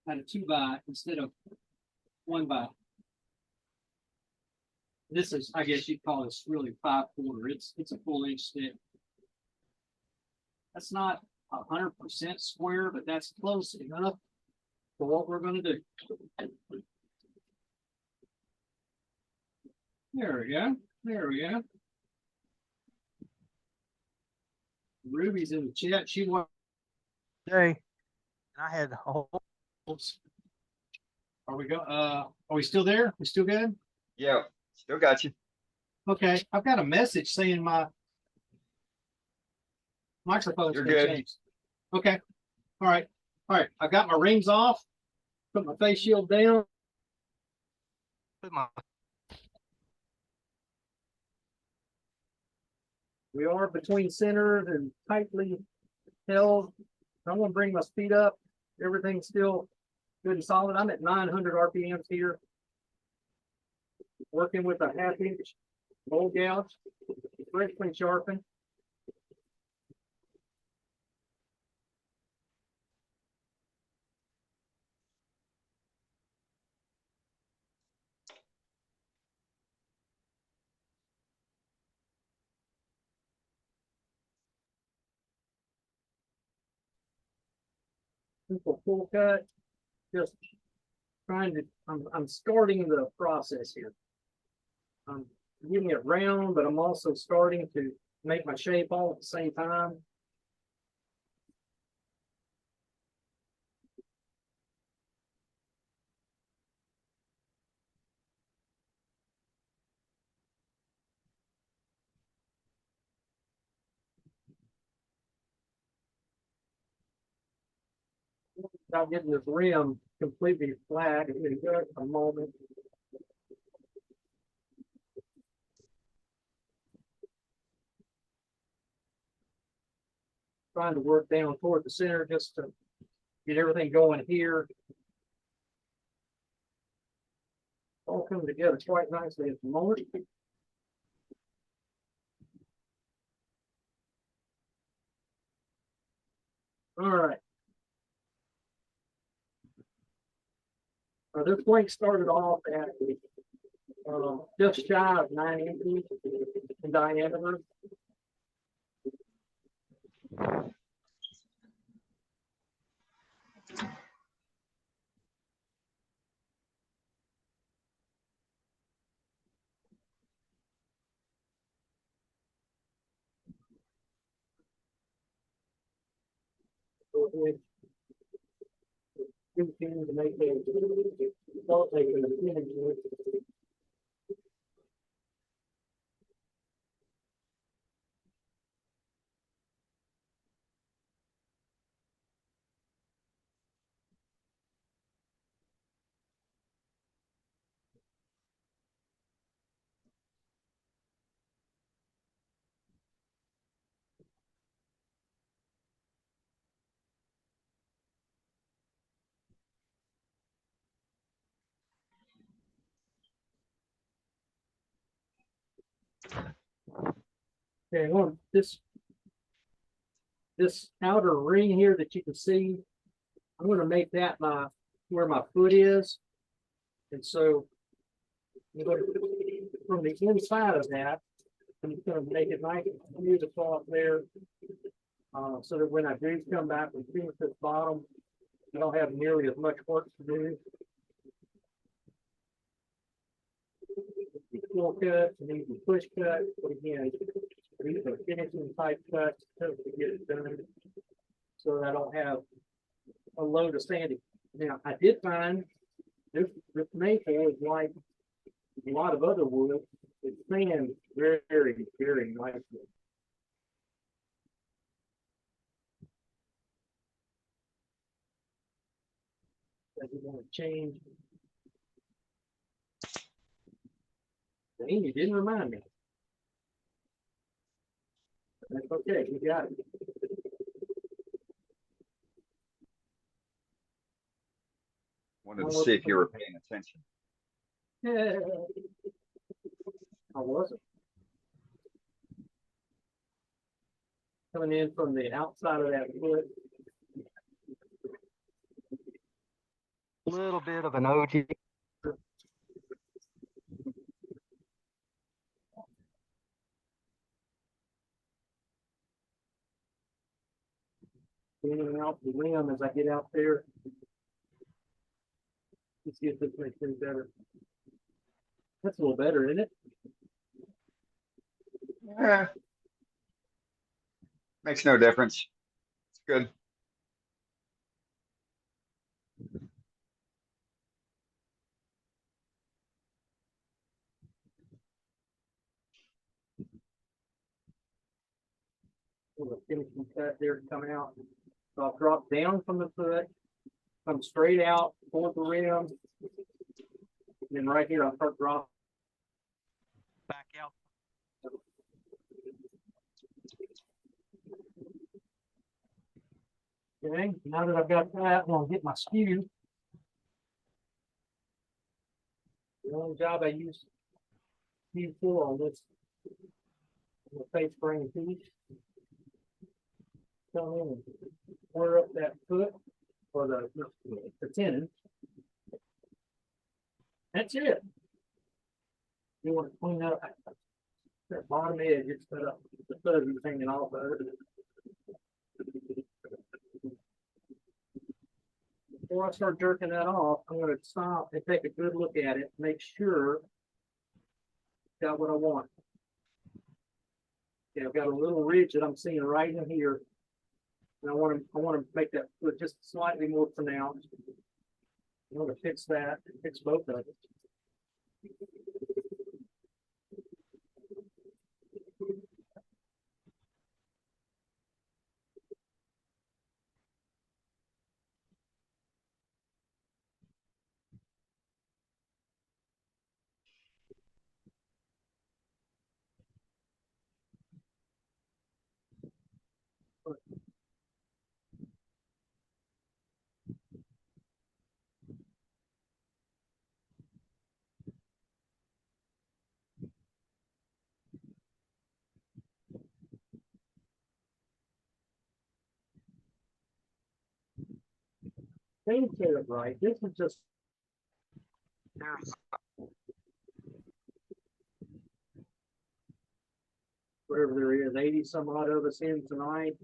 at a 2x instead of 1x. This is, I guess you'd call this really 5/4. It's a full inch thick. That's not 100% square, but that's close enough for what we're going to do. There we go. There we go. Ruby's in the chat. She won today, and I had holes. Are we still there? We still good? Yeah, still got you. Okay, I've got a message saying my microphone's You're been good. changed. Okay, all right. I've got my rings off. Put my face shield down. We are between centers and tightly held. I'm going to bring my speed up. Everything's still good and solid. I'm at 900 RPMs here. Working with a 1/2 inch mold gouge, freshly sharpened. Simple full cut, just trying to, I'm starting the process here. I'm getting it round, but I'm also starting to make my shape all at the same time. Without getting this rim completely flat, it's going to go a moment. Trying to work down toward the center just to get everything going here. All coming together quite nicely at the moment. All right. This plank started off at just shy of 9 inches in diameter. Go ahead. Continue to make it. Start making a finish. Okay, on this outer ring here that you can see, I'm going to make that where my foot is, and so I'm going to, from the inside of that, I'm just going to make it nice and smooth across there, so that when I do come back and finish this bottom, I don't have nearly as much work to do. Full cuts and these are push cuts, but again, these are finishing type cuts to get it done, so that I don't have a load of sanding. Now, I did find this maple is like a lot of other wood. It sands very, very nicely. Does it want to change? Dang, you didn't remind me. That's okay, we got it. Wanted to see if you were paying attention. Yeah. How was it? Coming in from the outside of that foot. Little bit of an OG. In and out the limb as I get out there. Let's see if this makes things better. That's a little better, isn't it? Yeah. Makes no difference. It's good. With a finishing cut there to come out. So I'll drop down from the foot, come straight out toward the rim. And then right here, I'll start dropping. Back out. Okay, now that I've got that, I'm gonna get my skew. The only job I use skew for on this face spring piece. Come in and square up that foot or the tenon. That's it. You want to clean up that bottom edge, it's got up the fuzzies hanging off of it. Before I start jerking that off, I'm going to stop and take a good look at it, make sure it's got what I want. Okay, I've got a little ridge that I'm seeing right in here. And I want to make that foot just slightly more pronounced. I'm going to fix that, fix both of it. Didn't say it right. This is just whatever there is, 80 some odd of us in tonight.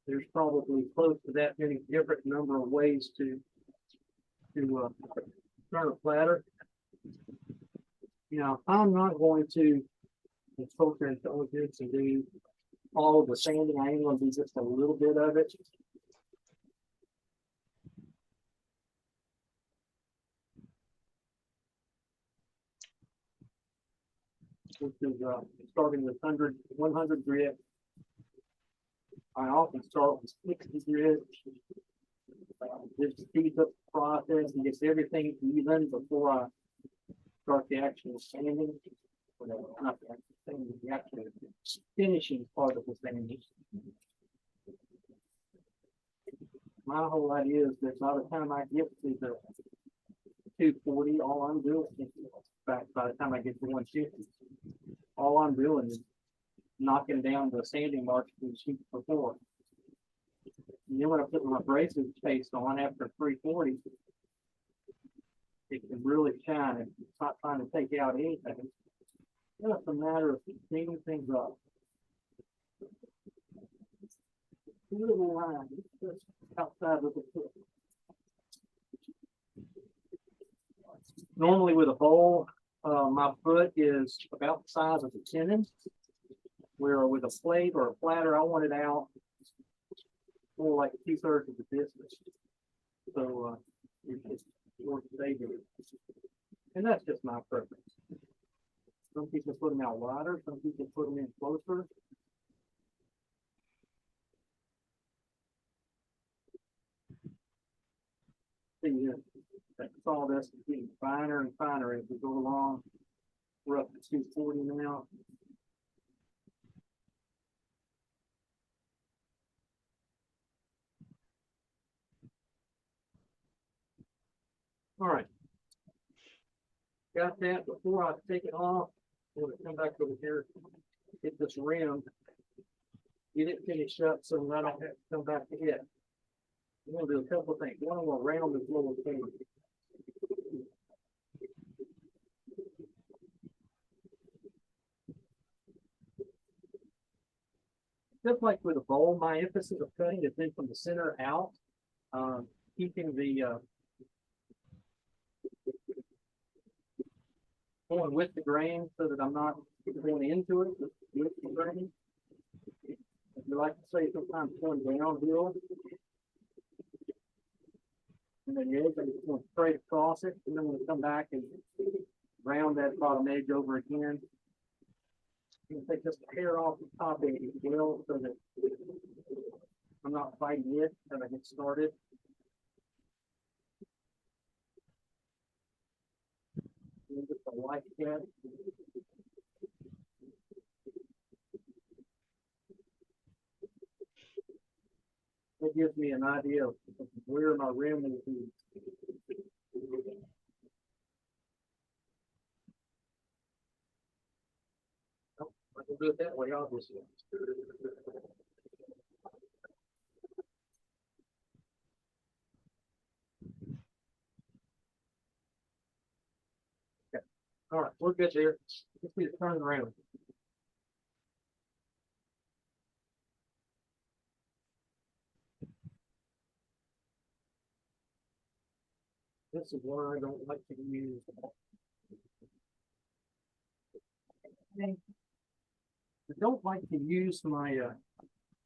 There's probably close to that many different number of ways to turn a platter. You know, I'm not going to insult your intelligence and do all of the sanding. I am going to do just a little bit of it. Which is starting with 100 grit. I often start with 60 grit. Just speeds up the process and gets everything even before I start the actual sanding. Not the actual sanding, the actual finishing part of the sanding. My whole idea is that by the time I get to the 240, all I'm doing is, by the time I get to 150, all I'm doing is knocking down the sanding marks from the sheet before. And then when I put my abrasive paste on after 340, it can really shine. It's not trying to take out anything. It's just a matter of cleaning things up. Little line, just outside of the foot. Normally with a bowl, my foot is about the size of the tenon. Where with a plate or a platter, I want it out more like 2/3 of the distance. So it's more stable. And that's just my preference. Some people put them out wider, some people put them in closer. See, that sawdust is getting finer and finer as we go along. We're up to 240 now. All right. got that before I take it off. I'm gonna come back over here, get this rim, get it finished up so that I don't have to come back to it. I'm gonna do a couple of things. One, I'm gonna round this lower finger. Just like with a bowl, my emphasis of cutting has been from the center out, keeping the going with the grain so that I'm not going into it with the grain. If you like to say sometimes going downhill. And then the edge, I'm just going to straight across it, and then I'm going to come back and round that bottom edge over again. I'm going to take just a hair off the top edge as well so that I'm not fighting it as I get started. And just a light cut. It gives me an idea of where my rim will be. Oh, I can do it that way, obviously. Okay. All right, we're good there. Just need to turn around. This is why I don't like to use. I don't like to use my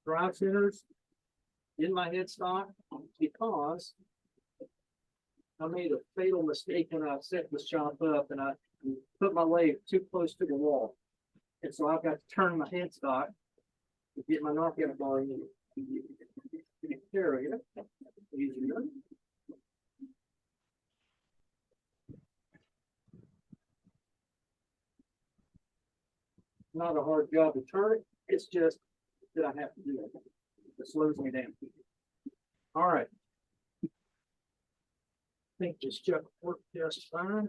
drive centers in my headstock because I made a fatal mistake when I set this shop up and I put my leg too close to the wall. And so I've got to turn my headstock to get my knockout bar in. There we go. Easier. Not a hard job to turn it. It's just that I have to do it. It slows me down. All right. I think this chuck worked just fine.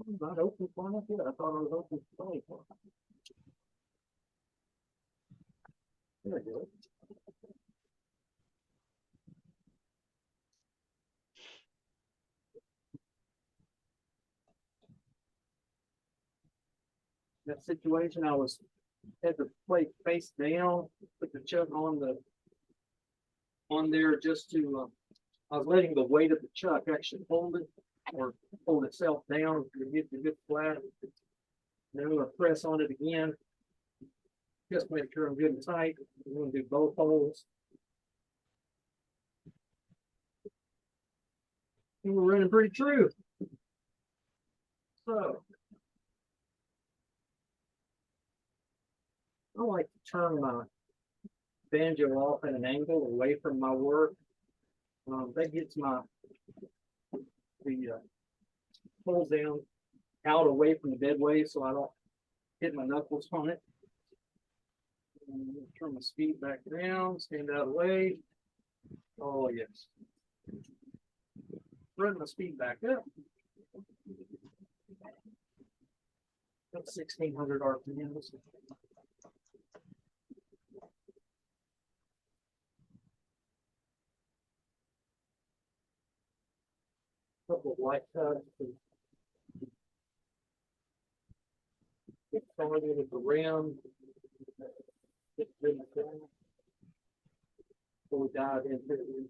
I'm not open for enough yet. I thought I was open for 24. There we go. That situation, I had the plate face down, put the chuck on there just to I was letting the weight of the chuck actually hold it or hold itself down to get the good flat. Then I'm going to press on it again. Just make sure I'm good and tight. I'm going to do both holes. And we're running pretty true. So I like to turn my banjo off at an angle away from my work. That gets the pulls down out away from the bedway so I don't hit my knuckles on it. And turn my speed back down, stand out of the way. Oh, yes. Run my speed back up. That's 1600 RPMs. Couple of light cuts. Get started with the rim. Get rid of the rim. Before we dive into it.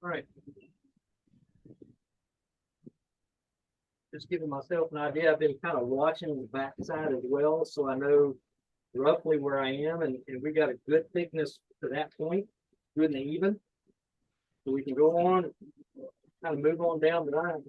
All right. Just giving myself an idea, I've been kind of watching the backside as well, so I know roughly where I am, and we got a good thickness to that point, good and even. So we can go on, kind of move on down the line.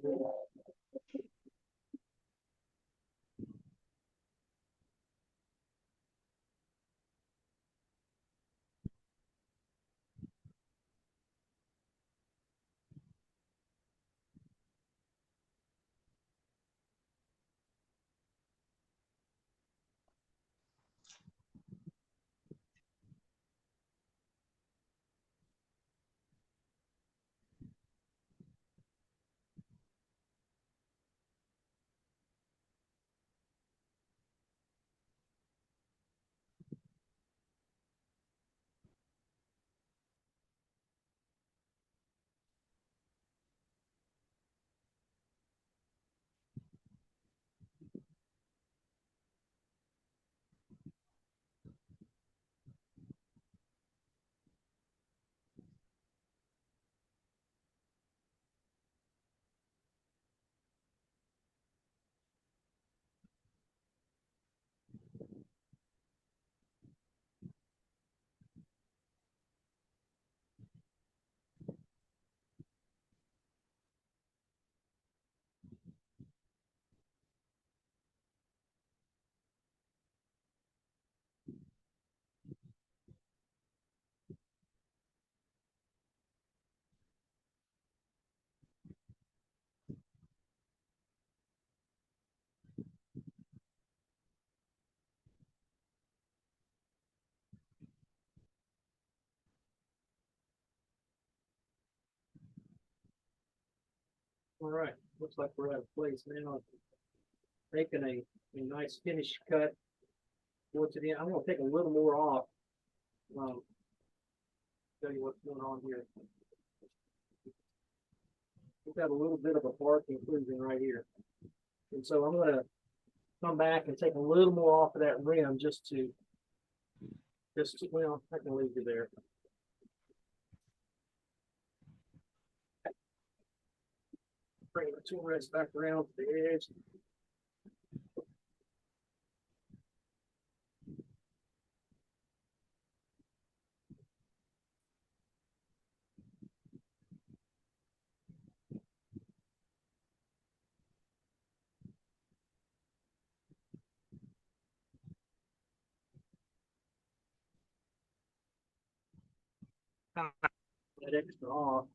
All right, looks like we're at a place now. Making a nice finish cut. Towards the end, I'm gonna take a little more off. Tell you what's going on here. We've got a little bit of a bark inclusion right here. And so I'm gonna come back and take a little more off of that rim just to, well, I can leave you there. Bring the tool rest back around to the edge. That extra off.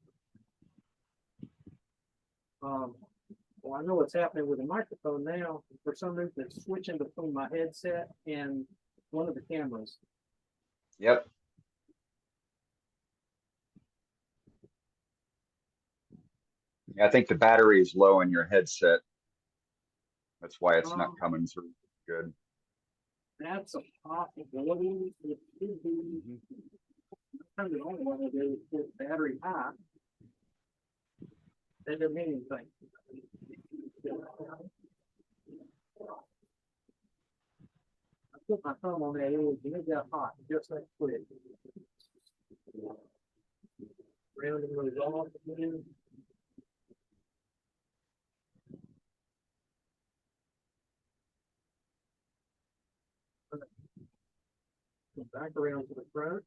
Well, I know what's happening with the microphone now. For some reason, it's switching between my headset and one of the cameras. Yep. I think the battery is low in your headset. That's why it's not coming through good. That's a possibility. It could be. Sometimes the only one to do is put battery high. That doesn't mean anything. I put my thumb on that edge and it got hot, just like quick. Rounding those off again. Come back around to the front.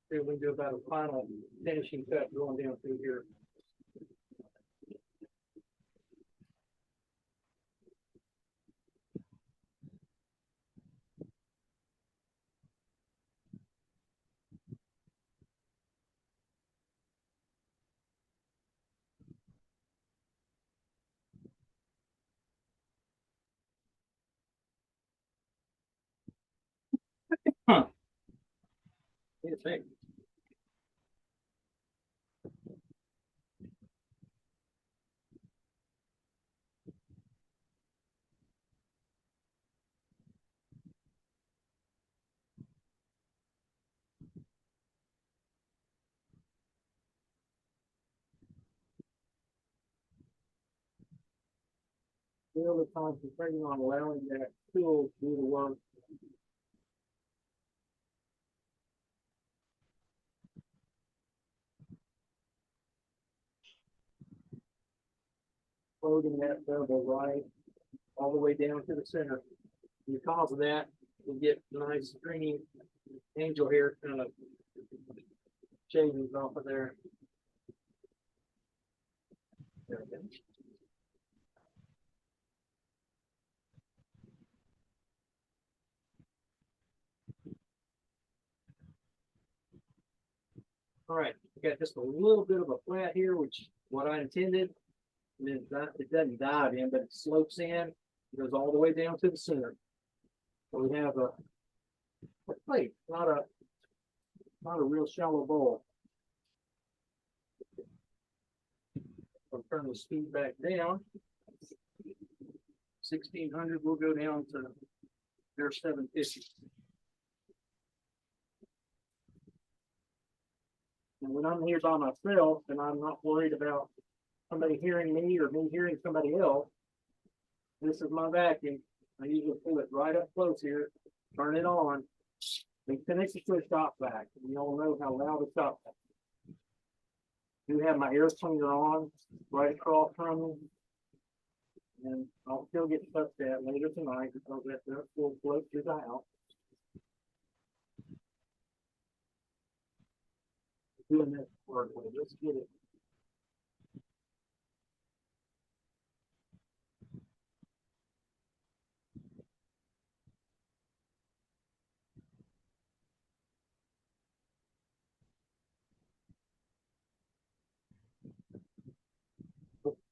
Then we do about a final finishing cut going down through here. Huh. What do you think? Still the concentrating on allowing that tool to do the work floating that double right all the way down to the center. Because of that, we get nice stringy angel hair kind of shavings off of there. There we go. All right, we got just a little bit of a flat here, which what I intended. And it doesn't dive in, but it slopes in, goes all the way down to the center. So we have a plate, not a real shallow bowl. I'll turn the speed back down. 1600 will go down to their 750. And when I'm here by myself and I'm not worried about somebody hearing me or me hearing somebody else, this is my vacuum. I usually pull it right up close here, turn it on, and connect it to a shop vac. You all know how loud a shop vac is. I do have my air cleaner on right across from me. And I'll still get touched at later tonight because that dust will float through the house. Doing this work, let's get it.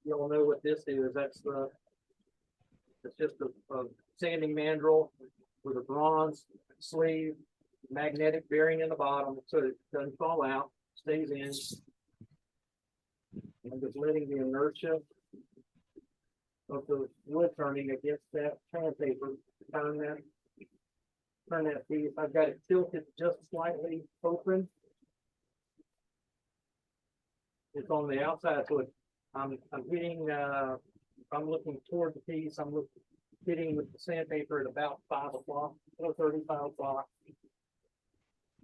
You all know what this is. That's it's just a sanding mandrel with a bronze sleeve, magnetic bearing in the bottom so it doesn't fall out, stays in. I'm just letting the inertia of the wood turning against that sandpaper turn that piece. I've got it tilted just slightly open. It's on the outside, so I'm hitting. I'm looking toward the piece. I'm hitting with the sandpaper at about 5 o'clock, 4:30, 5 o'clock.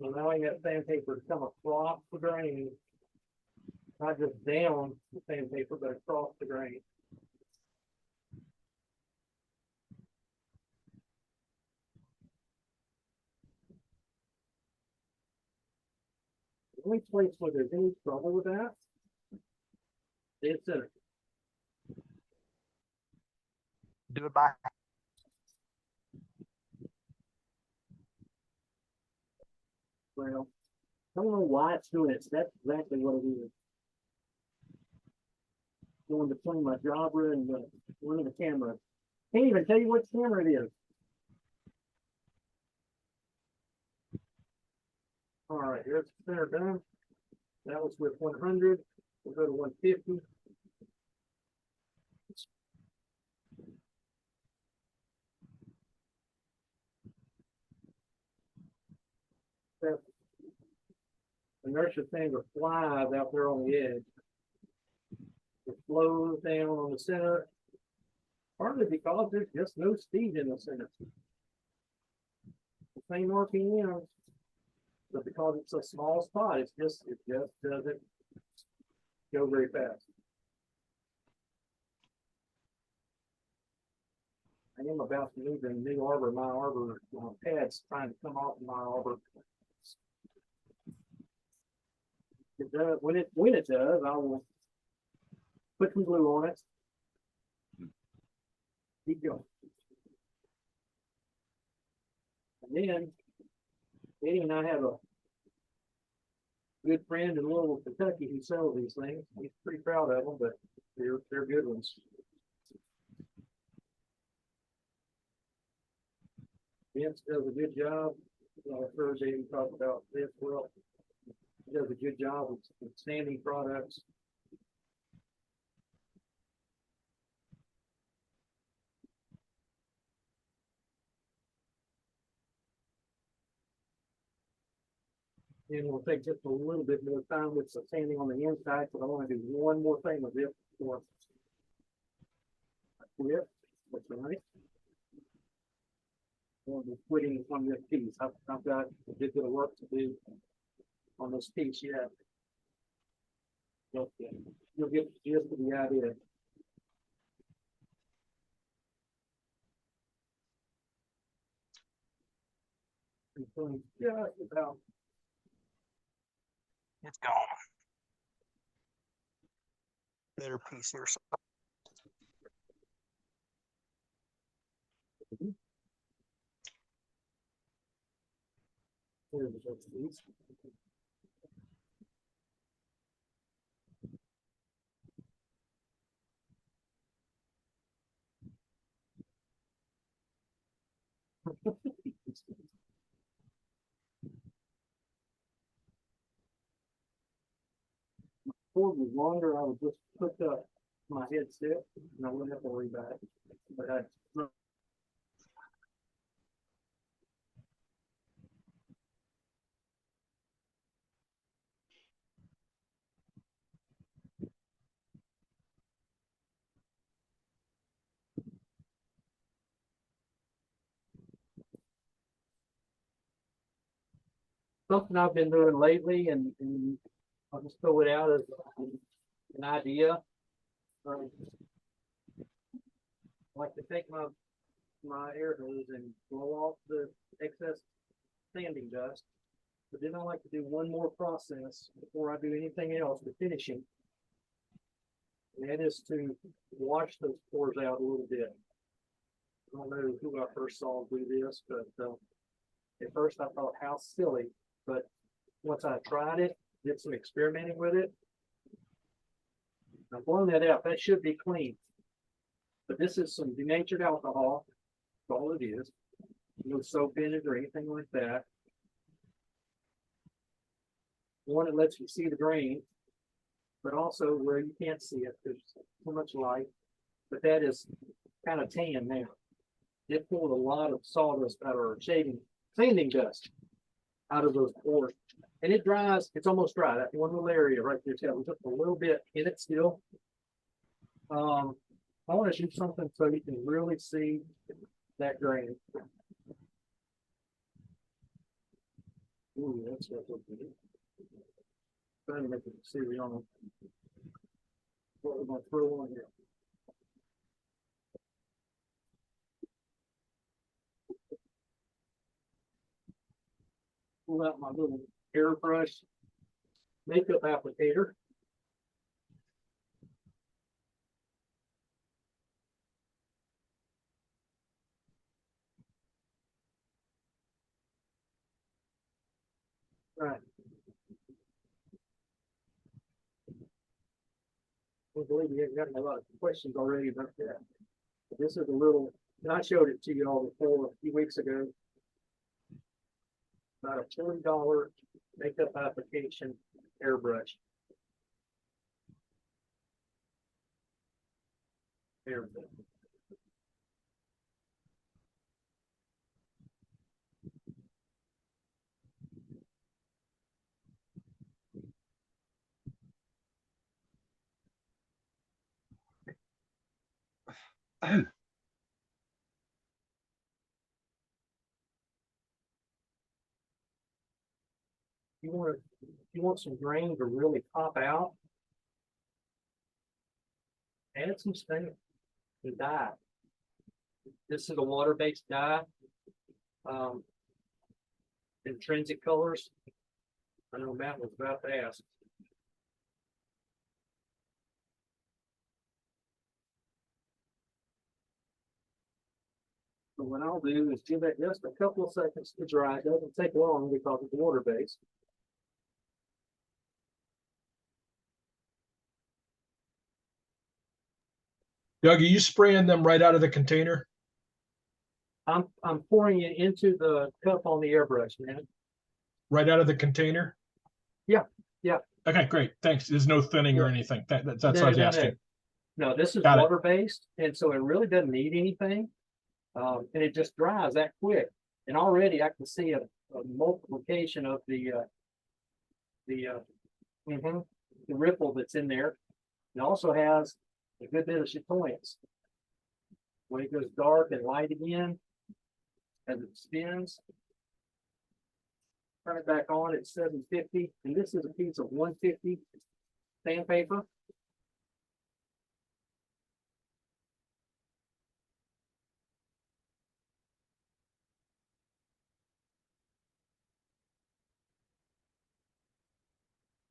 Allowing that sandpaper to come across the grain, not just down the sandpaper, but across the grain. The only place where there's any trouble with that, it's in it. Do it by. Well, I don't know why it's doing it. That's exactly what it is. Going between my Jabra and one of the cameras. Can't even tell you what camera it is. All right, here's the center done. That was with 100. We'll go to 150. That inertia finger flies out there on the edge. It flows down on the center, partly because there's just no speed in the center. The same RPM, but because it's a small spot, it just doesn't go very fast. I am about to move the new arbor. My arbor pad's trying to come off of my arbor. It does, when it does, I will put some glue on it. Keep going. And then Eddie and I have a good friend in Louisville, Kentucky who sells these things. He's pretty proud of them, but they're good ones. Vince does a good job. I've heard Eddie talk about this. Well, he does a good job with sanding products. And we'll take just a little bit more time with the sanding on the inside, but I want to do one more thing with this before. Yep, that's right. We'll be quitting on this piece. I've got a bit of work to do on this piece yet. Okay. You'll get the gist of the idea. Just about. It's gone. Better piece here. Cord was longer, I would just put up my headset and I wouldn't have to worry about it. But I. Something I've been doing lately, and I'll just throw it out as an idea. I like to take my air hose and blow off the excess sanding dust. But then I like to do one more process before I do anything else to finishing. And that is to wash those pores out a little bit. I don't know who I first saw do this, but at first I thought, how silly. But once I tried it, did some experimenting with it, I've blown that out. That should be clean. But this is some denatured alcohol. That's all it is. No soap in it or anything like that. One, it lets you see the grain, but also where you can't see it, there's too much light. But that is kind of tan now. It pulled a lot of sawdust out of our sanding dust out of those pores. And it dries, it's almost dry. That one little area right there, we took a little bit in it still. I want to shoot something so you can really see that grain. Ooh, that's what we're doing. Trying to make it see on what we're going to throw on here. Pull out my little airbrush makeup applicator. All right. I believe you have gotten a lot of questions already about that. This is a little, and I showed it to you all before a few weeks ago. About a $40 makeup application airbrush. Airbrush. You want some grain to really pop out, add some stain, the dye. This is a water-based dye. Intrinsic colors. I know Matt was about to ask. So what I'll do is give it just a couple of seconds to dry. It doesn't take long because it's water-based. Doug, are you spraying them right out of the container? I'm pouring it into the cup on the airbrush, man. Right out of the container? Yeah, yeah. Okay, great. Thanks. There's no thinning or anything. That's what I was asking. No, this is Got it. water-based, and so it really doesn't need anything. And it just dries that quick. And already I can see a multiplication of the ripple that's in there. It also has a good bit of chatoyance. When it goes dark and light again, as it spins, turn it back on at 750, and this is a piece of 150 sandpaper.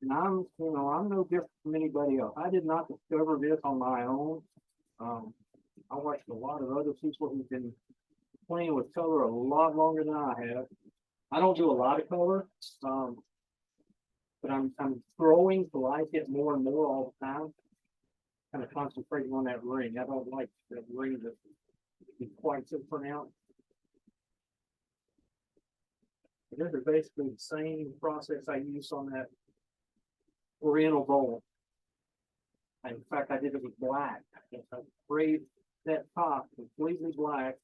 And I'm no different from anybody else. I did not discover this on my own. I watched a lot of other people who've been playing with color a lot longer than I have. I don't do a lot of color, but I'm growing to like it more and more all the time. Kind of concentrating on that ring. I don't like that ring that is quite so pronounced. This is basically the same process I used on that Oriental bowl. And in fact, I did it with black. I sprayed that top completely black,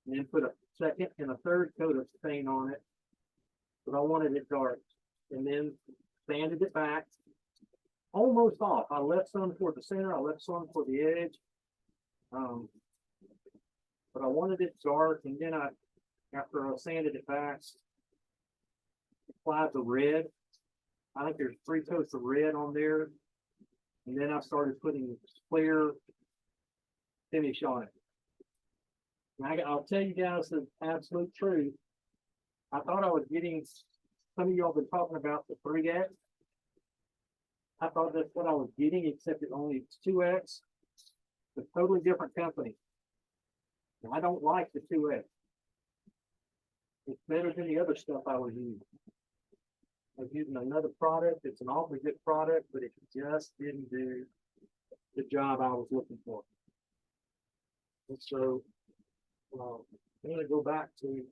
and then put a second and a third coat of stain on it, but I wanted it dark, and then sanded it back almost off. I left some toward the center, I left some for the edge, but I wanted it dark, and then after I sanded it back, applied the red. I think there's 3 coats of red on there, and then I started putting clear finish on it. And I'll tell you guys the absolute truth. I thought I was getting, some of y'all been talking about the 3X. I thought that's what I was getting, except it only it's 2X. It's a totally different company. And I don't like the 2X. It's better than the other stuff I was using. I was using another product. It's an awfully good product, but it just didn't do the job I was looking for. And so I'm going to go back to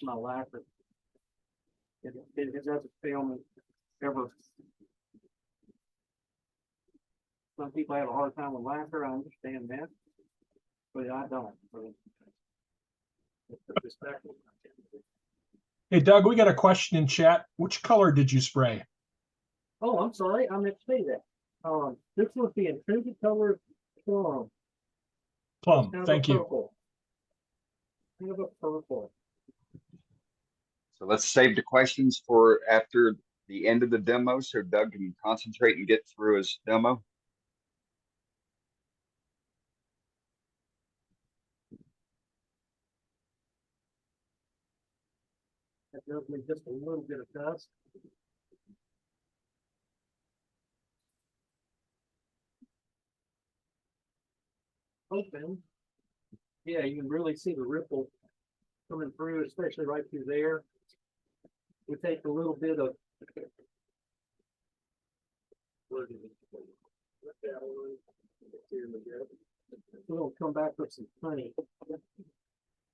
my lacquer. It doesn't fail me ever. Some people have a hard time with lacquer. I understand that, but I don't. Hey, Doug, we got a question in chat. Which color did you spray? Oh, I'm sorry. I meant to say that. This was the intrinsic color plum. Plum. Kind of Thank a you. purple. Kind of a purple. So let's save the questions for after the end of the demo so Doug can concentrate and get through his demo. That does me just a little bit of dust. Open. Yeah, you can really see the ripple coming through, especially right through there. We take a little bit of we'll come back with some honey,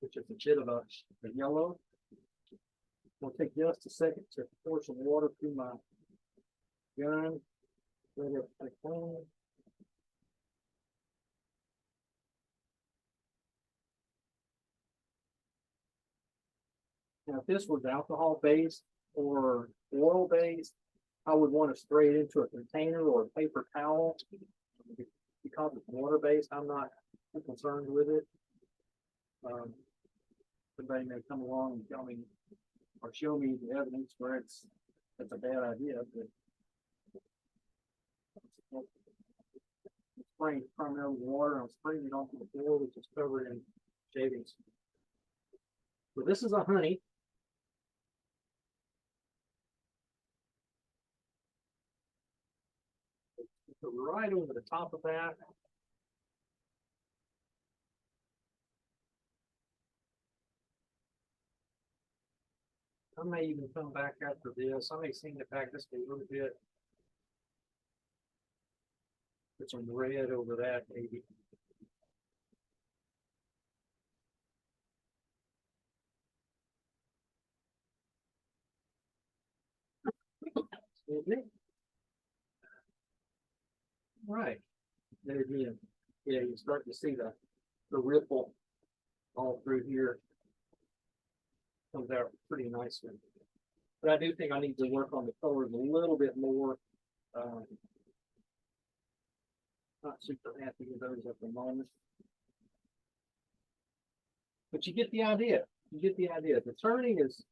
which is a bit of a yellow. We'll take just a second to pour some water through my gun. Let it clean. Now, if this was alcohol based or oil based, I would want to spray it into a container or a paper towel. Because it's water based, I'm not too concerned with it. Somebody may come along and tell me or show me the evidence where it's a bad idea, but spraying primarily water, I'm spraying it onto the floor, which is covered in shavings. So this is a honey. So right over the top of that. I may even come back after this. I may sing it back just a little bit. Put some red over that, maybe. Excuse me. Right. There again. Yeah, you start to see the ripple all through here. Comes out pretty nicely. But I do think I need to work on the colors a little bit more. Not super happy with those at the moment. But you get the idea. You get the idea. The turning is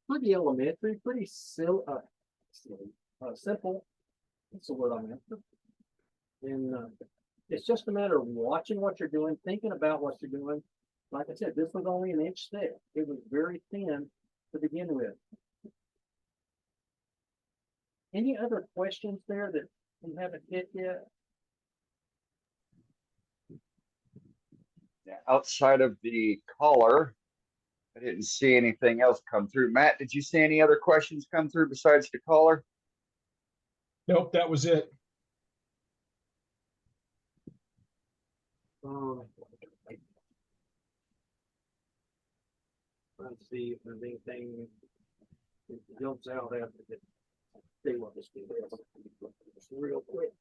pretty elementary, pretty simple. That's the word I'm after. And it's just a matter of watching what you're doing, thinking about what you're doing. Like I said, this was only an inch thick. It was very thin, to begin with. Any other questions there that we haven't hit yet? Yeah, outside of the caller, I didn't see anything else come through. Matt, did you see any other questions come through besides the caller? Nope, that was it. Let's see if there's anything that jumps out after this. See what this is. Just real quick.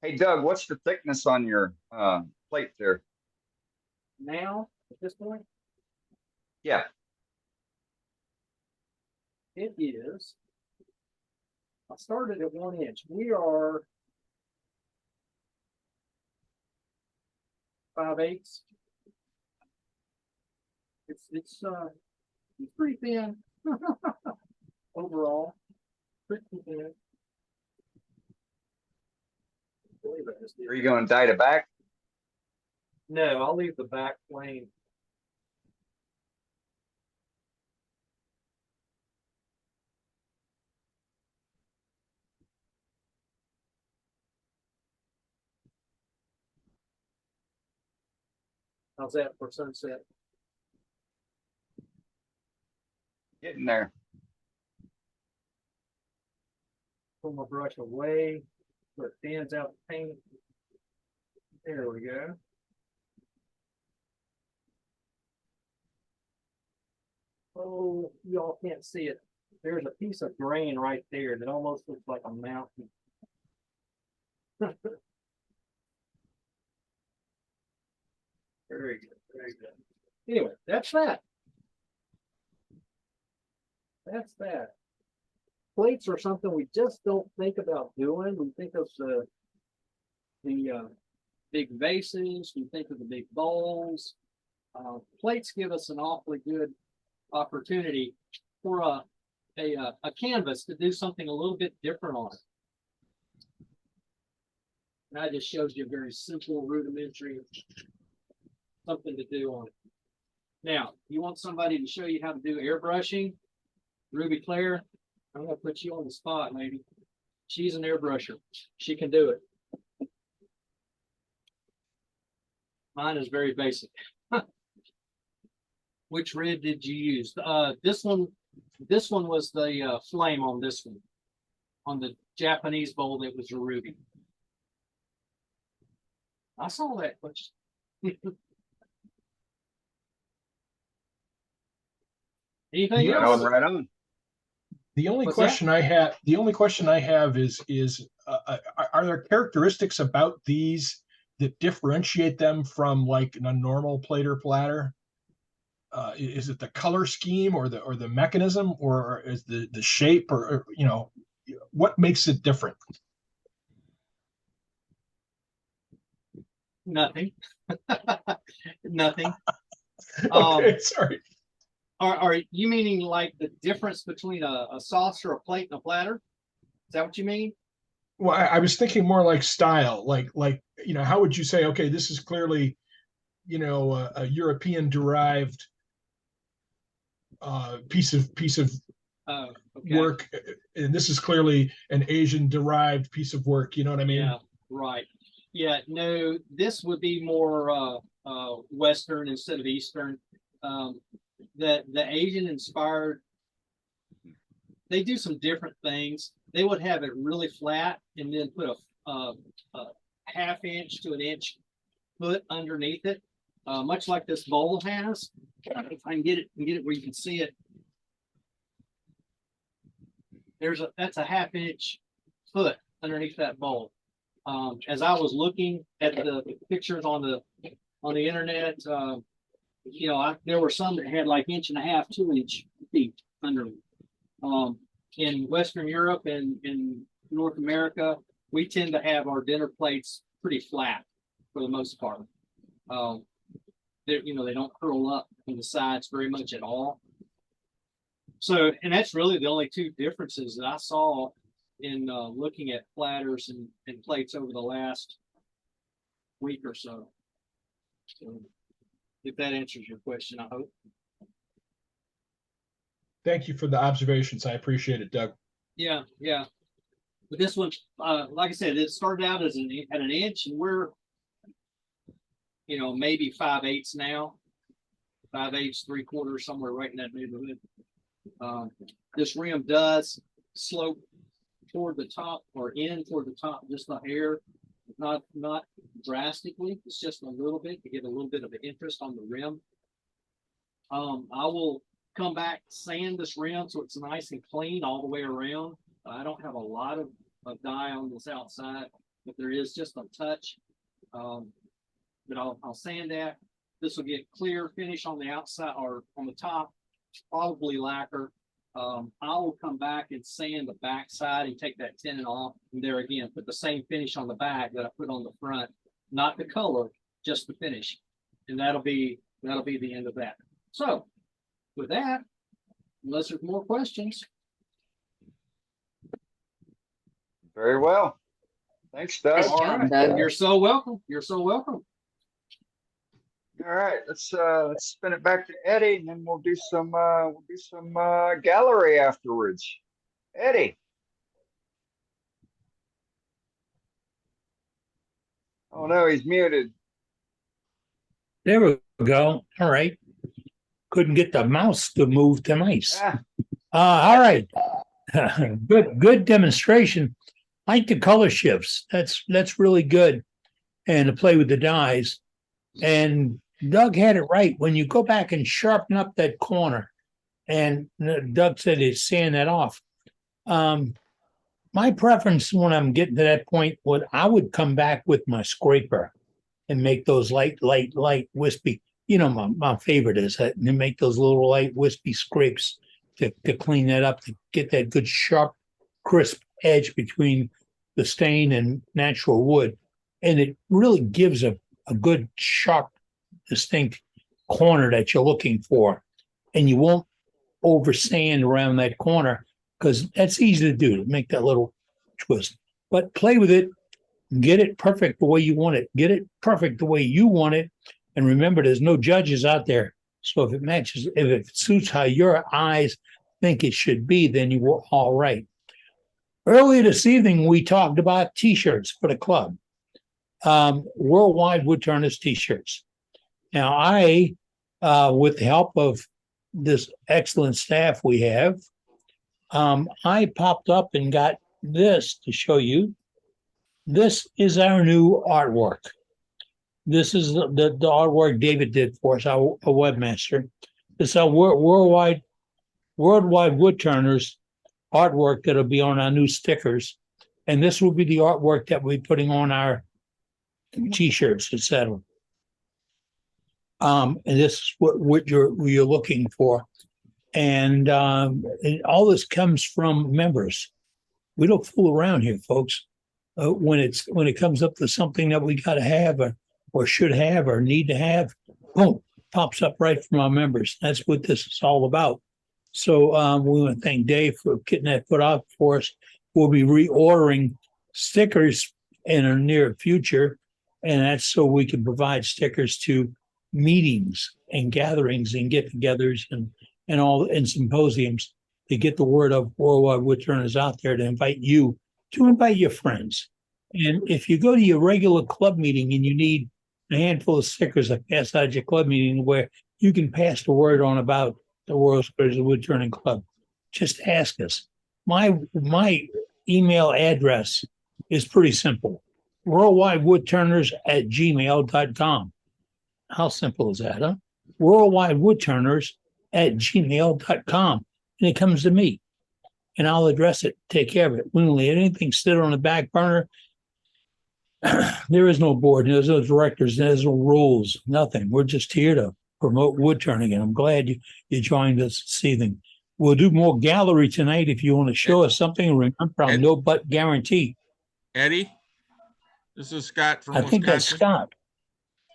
Hey, Doug, what's the thickness on your plate there? Now, at this point, Yeah, it is. I started at 1 inch. We are 5/8. It's pretty thin overall. Pretty thin. are you going to dye it back? No, I'll leave the back plain. How's that for sunset? Getting there. Pull my brush away so it thins out the paint. There we go. Oh, y'all can't see it. There's a piece of grain right there that almost looks like a mountain. Very good, very good. Anyway, that's that. That's that. Plates are something we just don't think about doing. We think of the big vases, we think of the big bowls. Plates give us an awfully good opportunity for a canvas to do something a little bit different on it. And I just showed you a very simple, rudimentary something to do on it. Now, you want somebody to show you how to do airbrushing? Ruby Claire, I'm gonna put you on the spot, lady. She's an airbrusher. She can do it. Mine is very basic. Which red did you use? This one was the flame on this one. On the Japanese bowl, it was a ruby. I saw that. Anything Yeah, Right else? on, right on. The only What's question I have is are there characteristics about these that differentiate them from like a normal plate or platter? Is it the color scheme or the mechanism, or is the shape, or you know, what makes it different? Nothing. Nothing. Okay, sorry. Are you meaning like the difference between a saucer, a plate, and a platter? Is that what you mean? Well, I was thinking more like style, like you know, how would you say, okay, this is clearly, you know, a European derived piece of Okay. work, and this is clearly an Asian derived piece of work. You know what I mean? Yeah, right. Yeah, no, this would be more Western instead of Eastern. The Asian inspired, they do some different things. They would have it really flat and then put a ½ inch to an inch foot underneath it, much like this bowl has. If I can get it where you can see it. That's a ½ inch foot underneath that bowl. As I was looking at the pictures on the internet, you know, there were some that had like 1.5 to 2 inch feet under them. In Western Europe and in North America, we tend to have our dinner plates pretty flat for the most part. You know, they don't curl up on the sides very much at all. So, and that's really the only two differences that I saw in looking at platters and plates over the last week or so. If that answers your question, I hope. Thank you for the observations. I appreciate it, Doug. Yeah, yeah. But this one, like I said, it started out as at an inch, and we're, maybe 5/8 now, 5/8, 3/4, somewhere right in that neighborhood. This rim does slope toward the top or in toward the top, just a hair, not drastically. It's just a little bit to get a little bit of an interest on the rim. I will come back, sand this rim so it's nice and clean all the way around. I don't have a lot of dye on this outside, but there is just a touch. But I'll sand that. This will get clear finish on the outside or on the top, probably lacquer. I will come back and sand the back side and take that tenon off, and there again, put the same finish on the back that I put on the front, not the color, just the finish. And that'll be the end of that. So with that, unless there's more questions. Very well. Thanks, Doug. All right. You're so welcome. You're so welcome. All right, let's spin it back to Eddie, and then we'll do some gallery afterwards. Eddie. Oh no, he's muted. There we go. All right. Couldn't get the mouse to move tonight. All right. Good demonstration. Like the color shifts. That's really good. And to play with the dyes. And Doug had it right. When you go back and sharpen up that corner, and Doug said he'd sand that off. My preference when I'm getting to that point, I would come back with my scraper and make those light, wispy. My favorite is that, and make those little light, wispy scrapes to clean that up, to get that good, sharp, crisp edge between the stain and natural wood. And it really gives a good, sharp, distinct corner that you're looking for. And you won't over sand around that corner because that's easy to do, to make that little twist. But play with it, get it perfect the way you want it. Get it perfect the way you want it. And remember, there's no judges out there. So if it matches, if it suits how your eyes think it should be, then you were all right. Earlier this evening, we talked about T-shirts for the club. Worldwide Woodturners T-shirts. Now, I, with the help of this excellent staff we have, I popped up and got this to show you. This is our new artwork. This is the artwork David did for us, our webmaster. This is our worldwide Woodturners artwork that'll be on our new stickers. And this will be the artwork that we're putting on our T-shirts, etc. And this is what you're looking for. And all this comes from members. We don't fool around here, folks. When it comes up to something that we got to have or should have or need to have, boom, pops up right from our members. That's what this is all about. So we want to thank Dave for getting that put out for us. We'll be reordering stickers in the near future, and that's so we can provide stickers to meetings and gatherings and get-togethers and symposiums to get the word of Worldwide Woodturners out there, to invite your friends. And if you go to your regular club meeting and you need a handful of stickers that pass out at your club meeting where you can pass the word on about the World Series of Woodturning Club, just ask us. My email address is pretty simple. worldwidewoodturners@gmail.com. How simple is that, huh? worldwidewoodturners@gmail.com. And it comes to me. And I'll address it, take care of it. We don't let anything sit on the back burner. There is no board, there's no directors, there's no rules, nothing. We're just here to promote wood turning, and I'm glad you joined us this evening. We'll do more gallery tonight if you want to show us something. Remember, I'm no but guarantee. Eddie, this is Scott from I think that's Scott.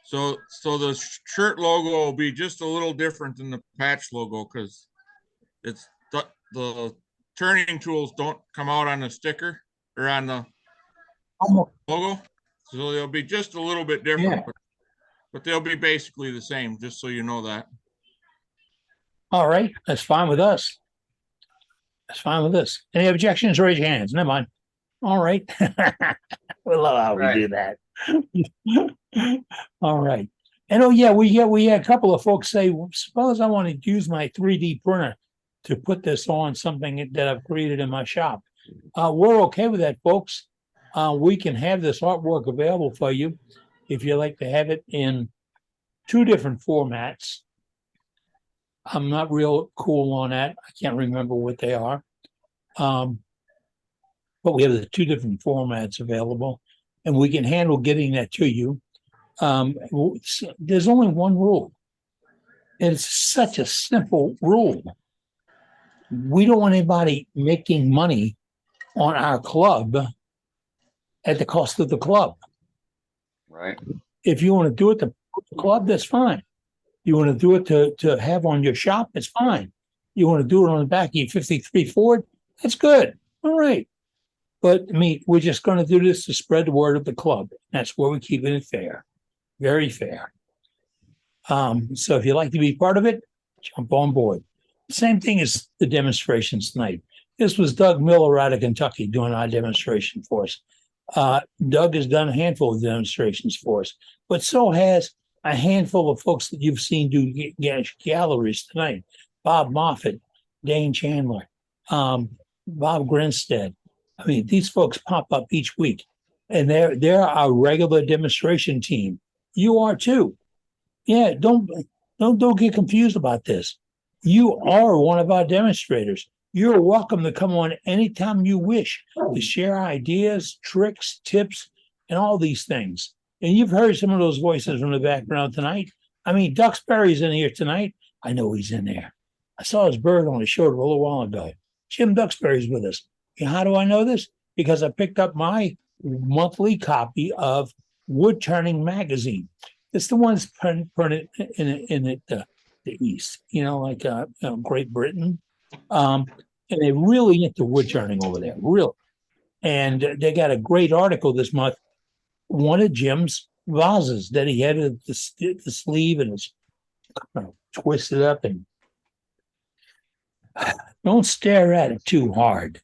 So the shirt logo will be just a little different than the patch logo because it's the turning tools don't come out on the sticker or on the logo. So they'll be just a little bit different. Yeah. but they'll be basically the same, just so you know that. All right, that's fine with us. That's fine with us. Any objections? Raise your hands. Never mind. All right. We love how we do that. All right. And oh yeah, we had a couple of folks say, suppose I want to use my 3D printer to put this on something that I've created in my shop. We're okay with that, folks. We can have this artwork available for you if you like to have it in 2 different formats. I'm not real cool on that. I can't remember what they are. But we have the 2 different formats available, and we can handle getting that to you. There's only one rule. And it's such a simple rule. We don't want anybody making money on our club at the cost of the club. Right. If you want to do it to the club, that's fine. You want to do it to have on your shop, it's fine. You want to do it on the back of your 53 Ford, that's good. All right. But I mean, we're just going to do this to spread the word of the club. That's where we're keeping it fair. Very fair. So if you'd like to be part of it, jump on board. Same thing as the demonstrations tonight. This was Doug Miller out of Kentucky doing our demonstration for us. Doug has done a handful of demonstrations for us, but so has a handful of folks that you've seen do galleries tonight. Bob Moffett, Dane Chandler, Bob Grinstead. I mean, these folks pop up each week, and they're our regular demonstration team. You are too. Yeah, don't get confused about this. You are one of our demonstrators. You're welcome to come on anytime you wish to share ideas, tricks, tips, and all these things. And you've heard some of those voices from the background tonight. I mean, Duxbury's in here tonight. I know he's in there. I saw his bird on his shoulder a little while ago. Jim Duxbury's with us. And how do I know this? Because I picked up my monthly copy of Wood Turning Magazine. It's the ones printed in the East, like Great Britain. And they really into wood turning over there, really. And they got a great article this month. One of Jim's vases that he had at the sleeve and it's twisted up. And don't stare at it too hard.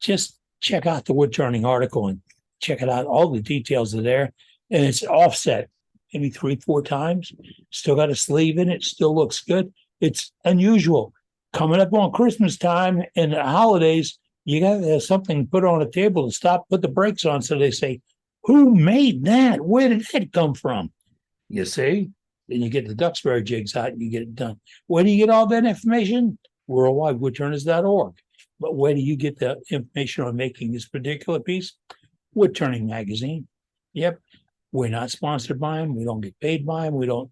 Just check out the wood turning article and check it out. All the details are there. And it's offset maybe 3-4 times. Still got a sleeve in it. Still looks good. It's unusual. Coming up on Christmas time and the holidays, you got to have something put on a table to put the brakes on. So they say, who made that? Where did that come from? You see? Then you get the Duxbury jigs out and you get it done. Where do you get all that information? WorldwideWoodturners.org. But where do you get the information on making this particular piece? Wood Turning Magazine. Yep. We're not sponsored by them. We don't get paid by them.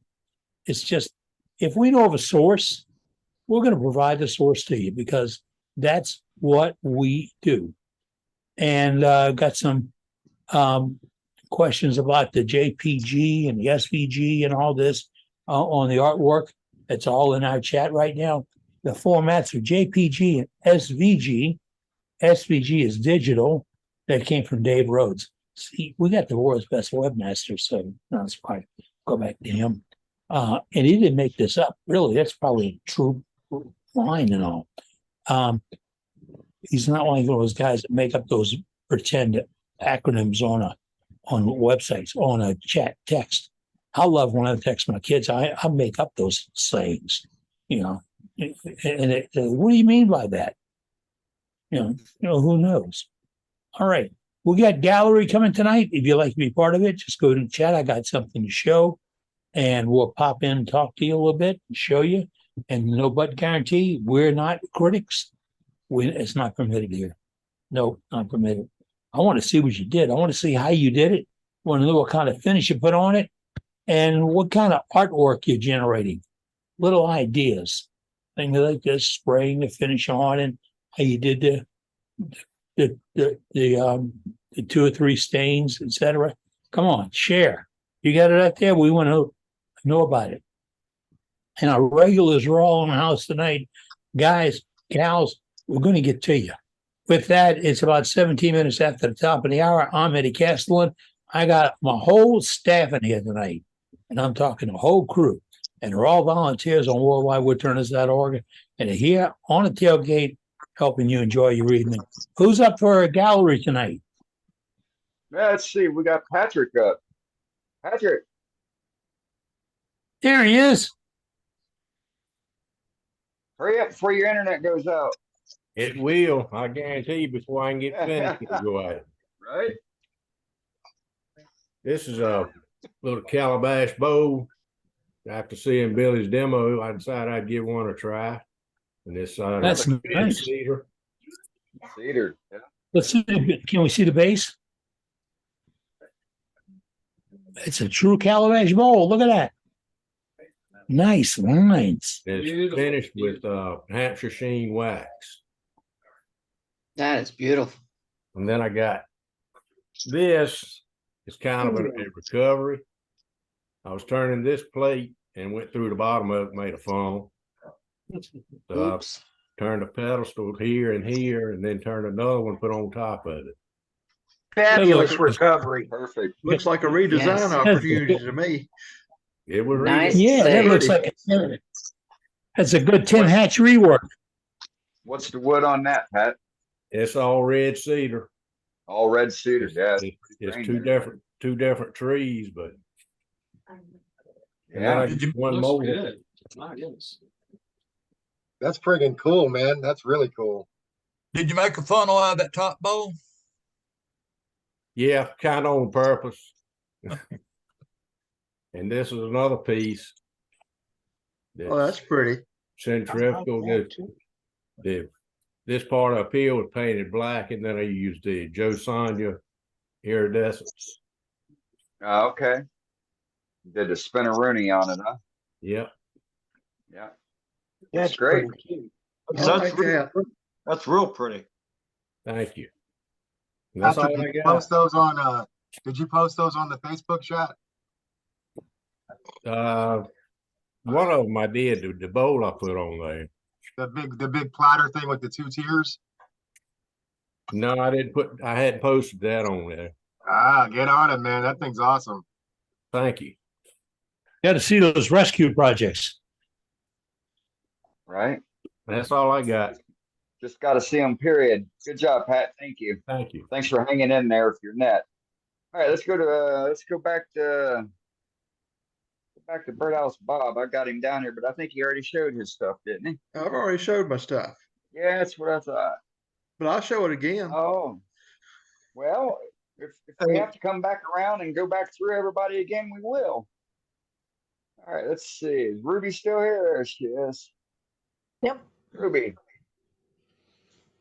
It's just, if we know of a source, we're going to provide the source to you because that's what we do. And got some questions about the JPG and the SVG and all this on the artwork. It's all in our chat right now. The formats are JPG and SVG. SVG is digital. That came from Dave Rhodes. See, we got the world's best webmaster, so that's why go back to him. And he didn't make this up. Really, that's probably a true line and all. He's not one of those guys that make up those pretend acronyms on websites, on a chat text. I love when I text my kids. I make up those sayings, And what do you mean by that? Who knows? All right. We got gallery coming tonight. If you'd like to be part of it, just go to the chat. I got something to show. And we'll pop in and talk to you a little bit and show you. And no but guarantee, we're not critics. It's not permitted here. No, not permitted. I want to see what you did. I want to see how you did it. I want to know what kind of finish you put on it and what kind of artwork you're generating. Little ideas. Things like this, spraying the finish on and how you did the 2 or 3 stains, etc. Come on, share. You got it out there. We want to know about it. And our regulars are all in the house tonight. Guys, gals, we're going to get to you. With that, it's about 17 minutes after the top of the hour. I'm Eddie Castellan. I got my whole staff in here tonight. and I'm talking the whole crew, and they're all volunteers on worldwidewoodturners.org, and they're here on a tailgate helping you enjoy your evening. Who's up for a gallery tonight? Let's see. We got Patrick up. Patrick. There he is. Hurry up before your internet goes out. It will. I guarantee you before I can get finished, it'll go out. Right? This is a little calabash bowl. After seeing Billy's demo, I decided I'd give one a try. And this That's nice. cedar. Cedar. Yeah. Let's see. Can we see the base? It's a true calabash bowl. Look at that. Nice lines. It's finished with Hampshire sheen wax. That is beautiful. And then I got this. It's kind of a recovery. I was turning this plate and went through the bottom of it, made a foam. So I turned a pedestal here and here, and then turned another one, put on top of it. Fabulous recovery. Perfect. Looks like a redesign opportunity to me. It was Nice. Yeah, that looks like that's a good tin hatch rework. What's the wood on that, Pat? It's all red cedar. All red cedar. Yeah. It's two different trees, but Yeah. one more. My goodness. That's friggin' cool, man. That's really cool. Did you make a funnel out of that top bowl? Yeah, kind of on purpose. And this is another piece. Oh, that's pretty. Centrifugal. This part up here was painted black, and then I used the Joe Sonja iridescence. Okay. Did a spinneroonie on it, huh? Yep. Yeah. That's great. pretty cute. That's real pretty. Thank you. And that's Patrick, all I did you got. post those on did you post those on the Facebook chat? One of them I did, the bowl I put on there. The big platter thing with the 2 tiers? No, I hadn't posted that on there. Ah, get on it, man. That thing's awesome. Thank you. Got to see those rescue projects. Right. That's all I got. Just got to see them, period. Good job, Pat. Thank you. Thank you. Thanks for hanging in there with your net. All right, let's go back to Birdhouse Bob. I got him down here, but I think he already showed his stuff, didn't he? I've already showed my stuff, Yeah, that's what I thought. but I'll show it again. Oh, well, if we have to come back around and go back through everybody again, we will. All right, let's see. Is Ruby still here? There she is. Yep. Ruby.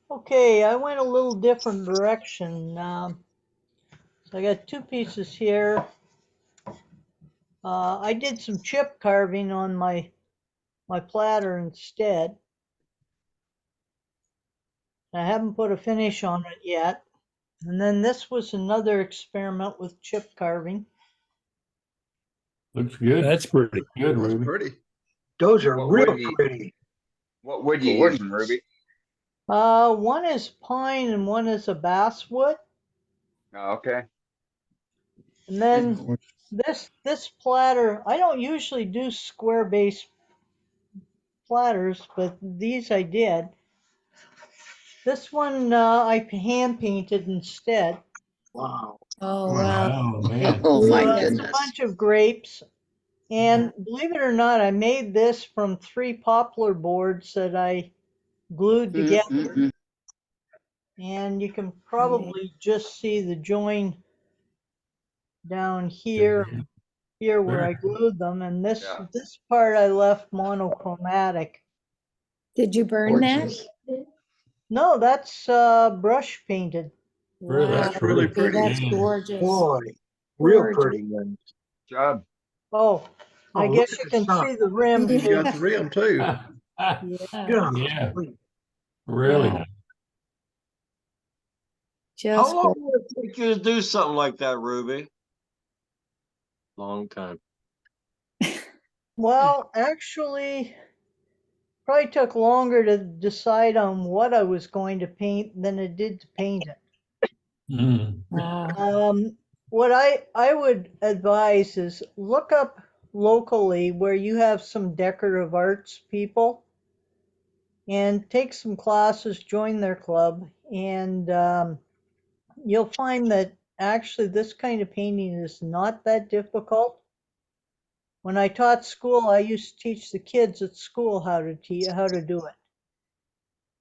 Okay, I went a little different direction. So I got 2 pieces here. I did some chip carving on my platter instead. I haven't put a finish on it yet. And then this was another experiment with chip carving. Looks good. That's pretty good, That's Ruby. pretty. Those are What real would you- pretty. What wood you using, Ruby? One is pine and one is a basswood. Oh, okay. And then this platter, I don't usually do square base platters, but these I did. This one I hand painted instead. Wow. Oh, wow. Oh, man. Oh, my It's goodness. a bunch of grapes. And believe it or not, I made this from 3 poplar boards that I glued together. And you can probably just see the join down here, where I glued them. And this part I left monochromatic. Did you burn that? No, that's brush painted. Really? That's really Okay, pretty. that's gorgeous. Boy, real Gorgeous. pretty one. Job. Oh, I Oh, guess look you at can the sun. see the rim You too. got the rim too. Yeah. Yeah, really nice. Just How long would it take you to do something like that, Ruby? Long time. Well, actually, probably took longer to decide on what I was going to paint than it did to paint it. Mm. What I would advise is look up locally where you have some decorative arts people and take some classes, join their club, and you'll find that actually this kind of painting is not that difficult. When I taught school, I used to teach the kids at school how to do it.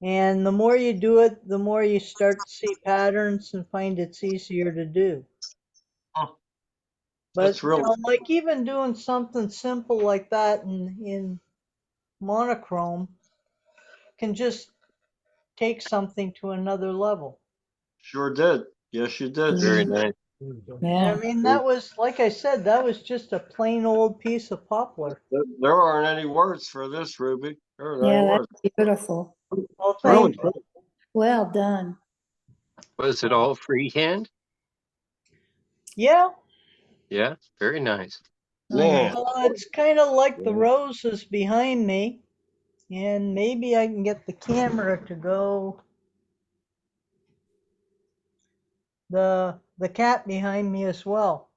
And the more you do it, the more you start to see patterns and find it's easier to do. But That's really like even doing something simple like that in monochrome can just take something to another level. sure did. Yes, you did. Very nice. I mean, that was, like I said, that was just a plain old piece of poplar. There aren't any words for this, Ruby. There aren't any Yeah, words. that's beautiful. Well, Really thank cool. Well done. Was it all freehand? Yeah. Yeah, very nice. Man. Well, it's kind of like the roses behind me. And maybe I can get the camera to go. The cat behind me as well.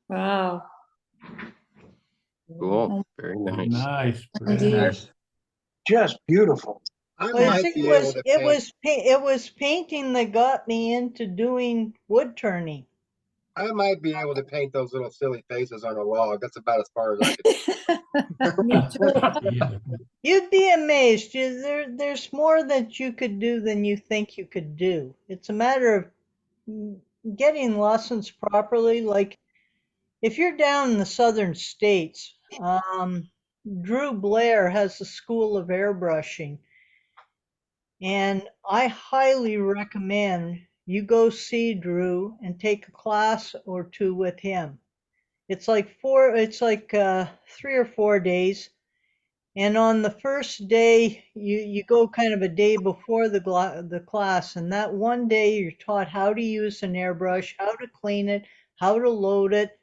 Wow. Cool. Very nice. Nice. Thank Very you. nice. Just beautiful. I Well, I might think be able to paint. it was painting that got me into doing wood turning. I might be able to paint those little silly faces on a log. That's about as far as I could. Me too. Yeah. You'd be amazed. There's more that you could do than you think you could do. It's a matter of getting lessons properly. Like if you're down in the southern states, Drew Blair has a school of airbrushing, and I highly recommend you go see Drew and take a class or two with him. It's like 3 or 4 days. And on the first day, you go kind of a day before the class, and that one day you're taught how to use an airbrush, how to clean it, how to load it,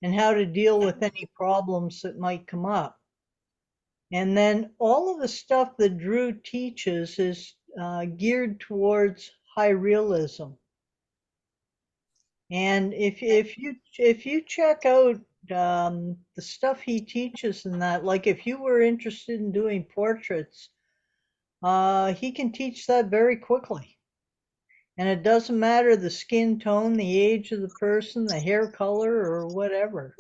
and how to deal with any problems that might come up. And then all of the stuff that Drew teaches is geared towards high realism. And if you check out the stuff he teaches in that, like if you were interested in doing portraits, he can teach that very quickly. And it doesn't matter the skin tone, the age of the person, the hair color, or whatever.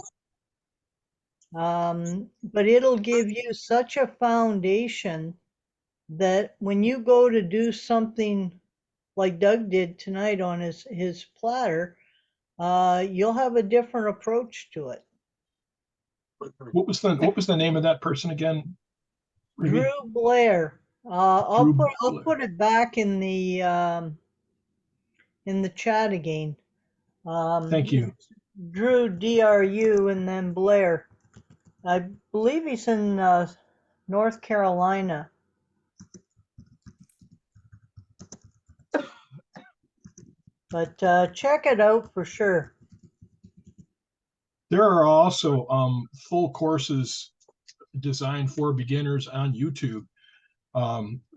But it'll give you such a foundation that when you go to do something like Doug did tonight on his platter, you'll have a different approach to it. What was the name of that person again? Ruby? Drew Blair. I'll Drew put it back in the chat again. Thank you. Drew, DRU, and then Blair. I believe he's in North Carolina. But check it out for sure. There are also full courses designed for beginners on YouTube.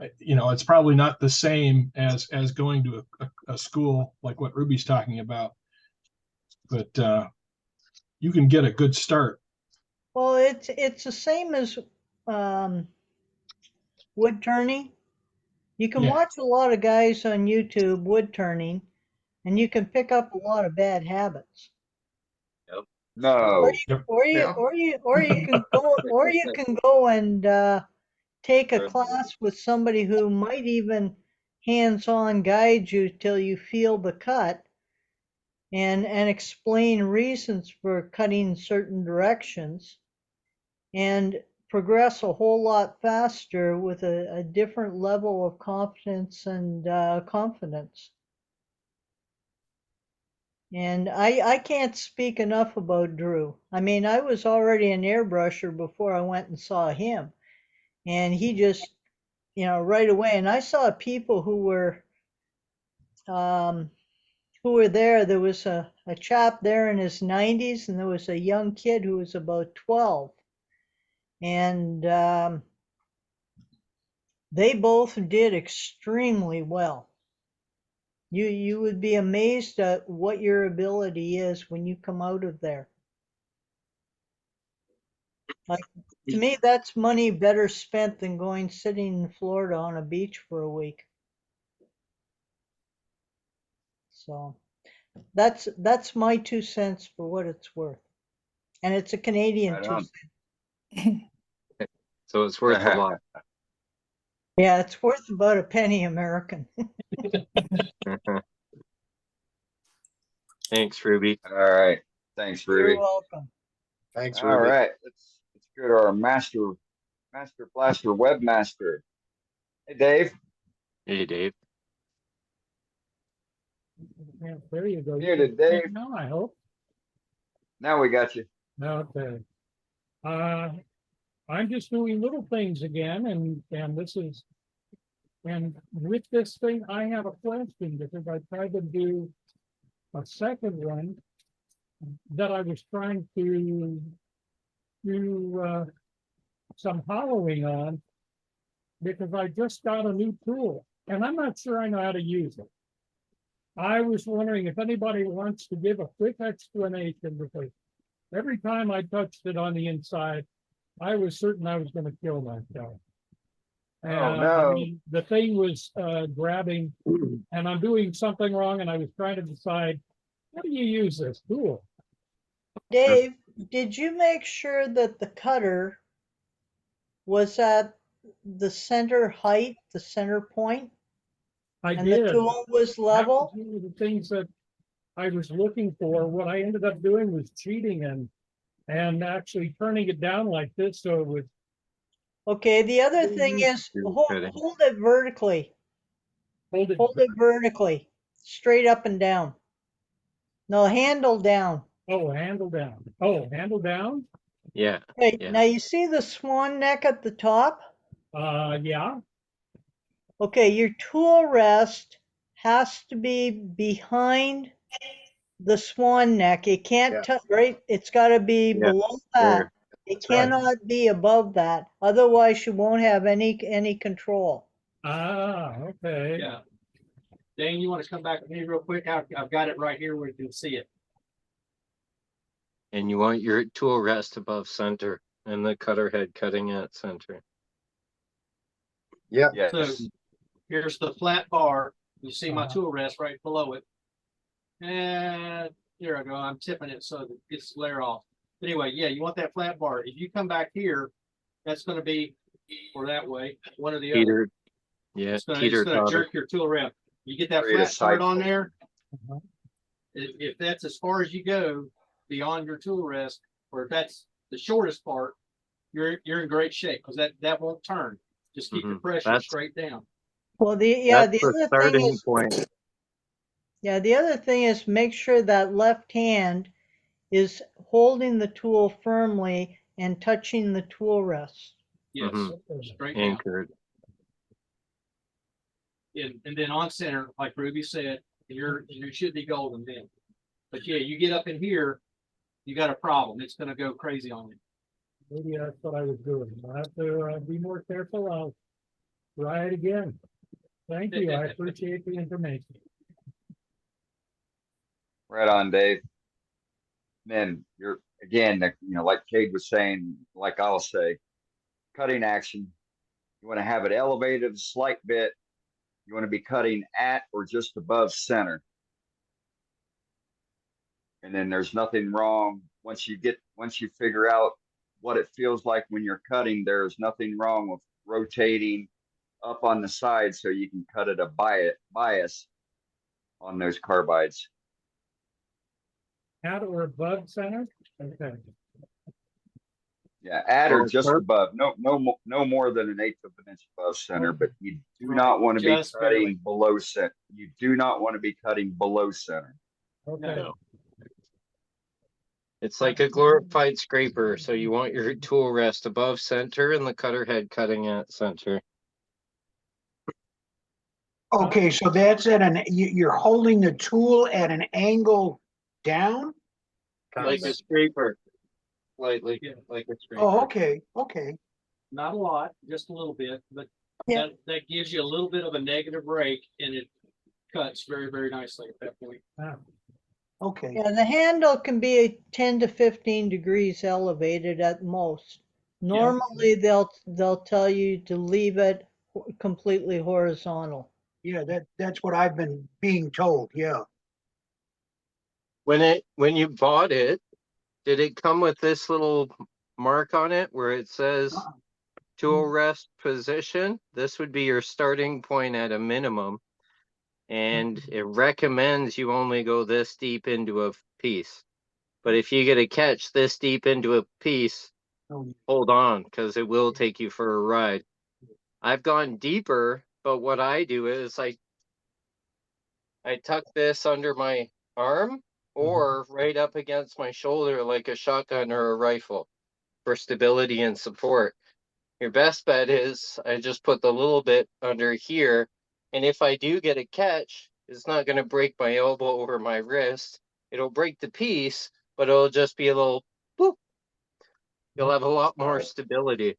It's probably not the same as going to a school like what Ruby's talking about, but you can get a good start. Well, it's the same as wood turning. You can watch a lot of guys on YouTube wood turning, and you can pick up a lot of bad habits. No. Or you can go and take a class with somebody who might even hands-on guide you till you feel the cut and explain reasons for cutting certain directions and progress a whole lot faster with a different level of confidence and confidence. And I can't speak enough about Drew. I mean, I was already an airbrusher before I went and saw him. And he just, right away. And I saw people who were there. There was a chap there in his 90s, and there was a young kid who was about 12. And they both did extremely well. You would be amazed at what your ability is when you come out of there. Like, to me, that's money better spent than going sitting in Florida on a beach for a week. So that's my 2 cents for what it's worth. And it's a Canadian Right 2 on. cents. So it's worth a lot. Yeah, it's worth about a penny American. Thanks, Ruby. All right. Thanks, Ruby. You're welcome. Thanks, All Ruby. right. Let's go to our master blaster webmaster. Hey, Dave. Hey, Dave. Yeah, there you go. Muted, Dave. Now, I hope. Now we got you. Okay. I'm just doing little things again, and this is, and with this thing, I have a question because I tried to do a second one that I was trying to do some hollowing on because I just got a new tool and I'm not sure I know how to use it. I was wondering if anybody wants to give a quick explanation because every time I touched it on the inside, I was certain I was going to kill myself. And no. I mean, the thing was grabbing and I'm doing something wrong and I was trying to decide, how do you use this tool? Dave, did you make sure that the cutter was at the center height, the center point? I And did. the tool was That level? was one of the things that I was looking for. What I ended up doing was cheating and actually turning it down like this so it was. Okay, the other thing is hold it vertically. Hold it vertically, straight up and down. No, handle down. Oh, handle down. Oh, handle down? Yeah. Okay, Yeah. now you see the swan neck at the top? Yeah. Okay, your tool rest has to be behind the swan neck. It can't touch, right? It's got to be Yeah, below that. It That's right. cannot be above that. Otherwise, you won't have any control. Ah, okay. Yeah. Dane, you want to come back with me real quick? I've got it right here where you can see it. And you want your tool rest above center and the cutter head cutting at center. Yeah. Yes. So here's the flat bar. You see my tool rest right below it. And here I go. I'm tipping it so that it's flare off. Anyway, yeah, you want that flat bar. If you come back here, that's going to be, or that way, one or the other. Teeter. Yeah, It's going teeter to totter. jerk your tool around. You get that Create a flat part on cycle. there. If that's as far as you go beyond your tool rest, or if that's the shortest part, you're in great shape because that won't turn. Just keep your pressure That's- straight down. Well, the That's other thing starting is, point. yeah, the other thing is make sure that left hand is holding the tool firmly and touching the tool rest. Yes, straight down. Anchored. And then on center, like Ruby said, you should be golden then. But yeah, you get up in here, you got a problem. It's gonna go crazy on you. Maybe that's what I was doing. I'll have to be more careful. I'll try it again. Thank you. I appreciate the information. Right on, Dave. Then you're again, like Cade was saying, like I'll say, cutting action. You want to have it elevated a slight bit. You want to be cutting at or just above center. And then there's nothing wrong once you figure out what it feels like when you're cutting, there's nothing wrong with rotating up on the side so you can cut at a bias on those carbides. At or above center? Okay. Yeah, at or just above. No more than 1/8 of an inch above center, but you do not want to be Just cutting barely. below center. You do not want to be cutting below center. Okay. No. It's like a glorified scraper, so you want your tool rest above center and the cutter head cutting at center. Okay, so that's you're holding the tool at an angle down? Like a scraper. Slightly, Yeah. like a scraper. Oh, okay. Not a lot, just a little bit, but that gives you a little bit of a negative rake and it cuts very, very nicely at that point. Okay. Yeah, the handle can be 10 to 15 degrees elevated at most. Normally, they'll tell you to leave it completely horizontal. Yeah, that's what I've been being told, yeah. When you bought it, did it come with this little mark on it where it says tool rest position? This would be your starting point at a minimum. And it recommends you only go this deep into a piece. But if you get a catch this deep into a piece, hold on, because it will take you for a ride. I've gone deeper, but what I do is I tuck this under my arm or right up against my shoulder like a shotgun or a rifle for stability and support. Your best bet is I just put the little bit under here, and if I do get a catch, it's not going to break my elbow or my wrist. It'll break the piece, but it'll just be a little boop. You'll have a lot more stability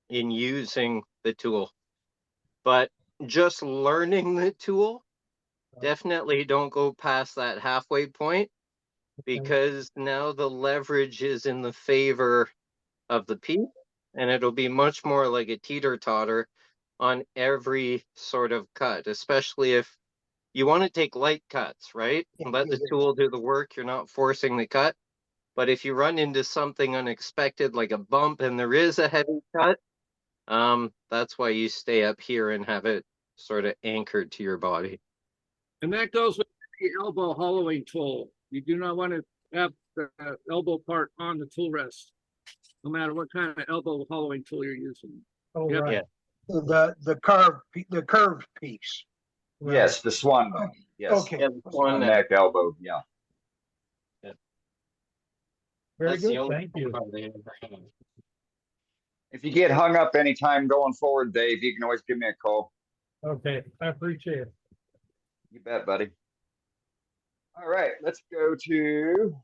in using the tool. But just learning the tool, definitely don't go past that halfway point, because now the leverage is in the favor of the piece, and it'll be much more like a teeter-totter on every sort of cut, especially if you want to take light cuts, right? Let the tool do the work. You're not forcing the cut. But if you run into something unexpected like a bump and there is a heavy cut, that's why you stay up here and have it sort of anchored to your body. And that goes with the elbow hollowing tool. You do not want to have the elbow part on the tool rest, no matter what kind of elbow hollowing tool you're using. Oh, Yep. right. The curved piece. Yes, the swan bone. Yes. Okay. Yeah, Swan neck elbow. Yeah. Very That's the good, only thank you. part they ever have. If you get hung up anytime going forward, Dave, you can always give me a call. Okay, I appreciate it. You bet, buddy. All right, let's go to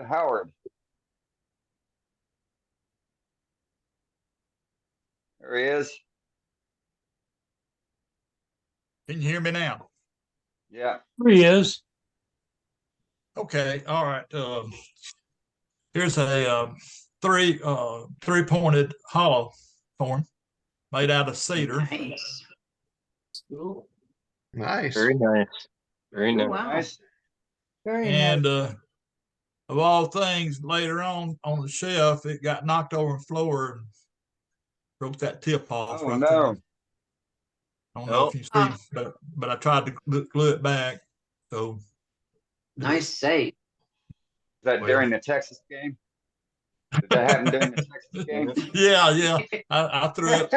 Howard. There he is. Can you hear me now? Yeah. Here he is. Okay, all right. Here's a three-pointed hollow form made out of cedar. Nice. Nice. Very nice. Very nice. Wow. Very And nice. of all things, later on the shelf, it got knocked over the floor and broke that tip off. Oh, right no. there. I don't know if you see, but I tried to glue it back. So Nice save. Is that during the Texas game? Did that happen during the Texas game? yeah, I threw it.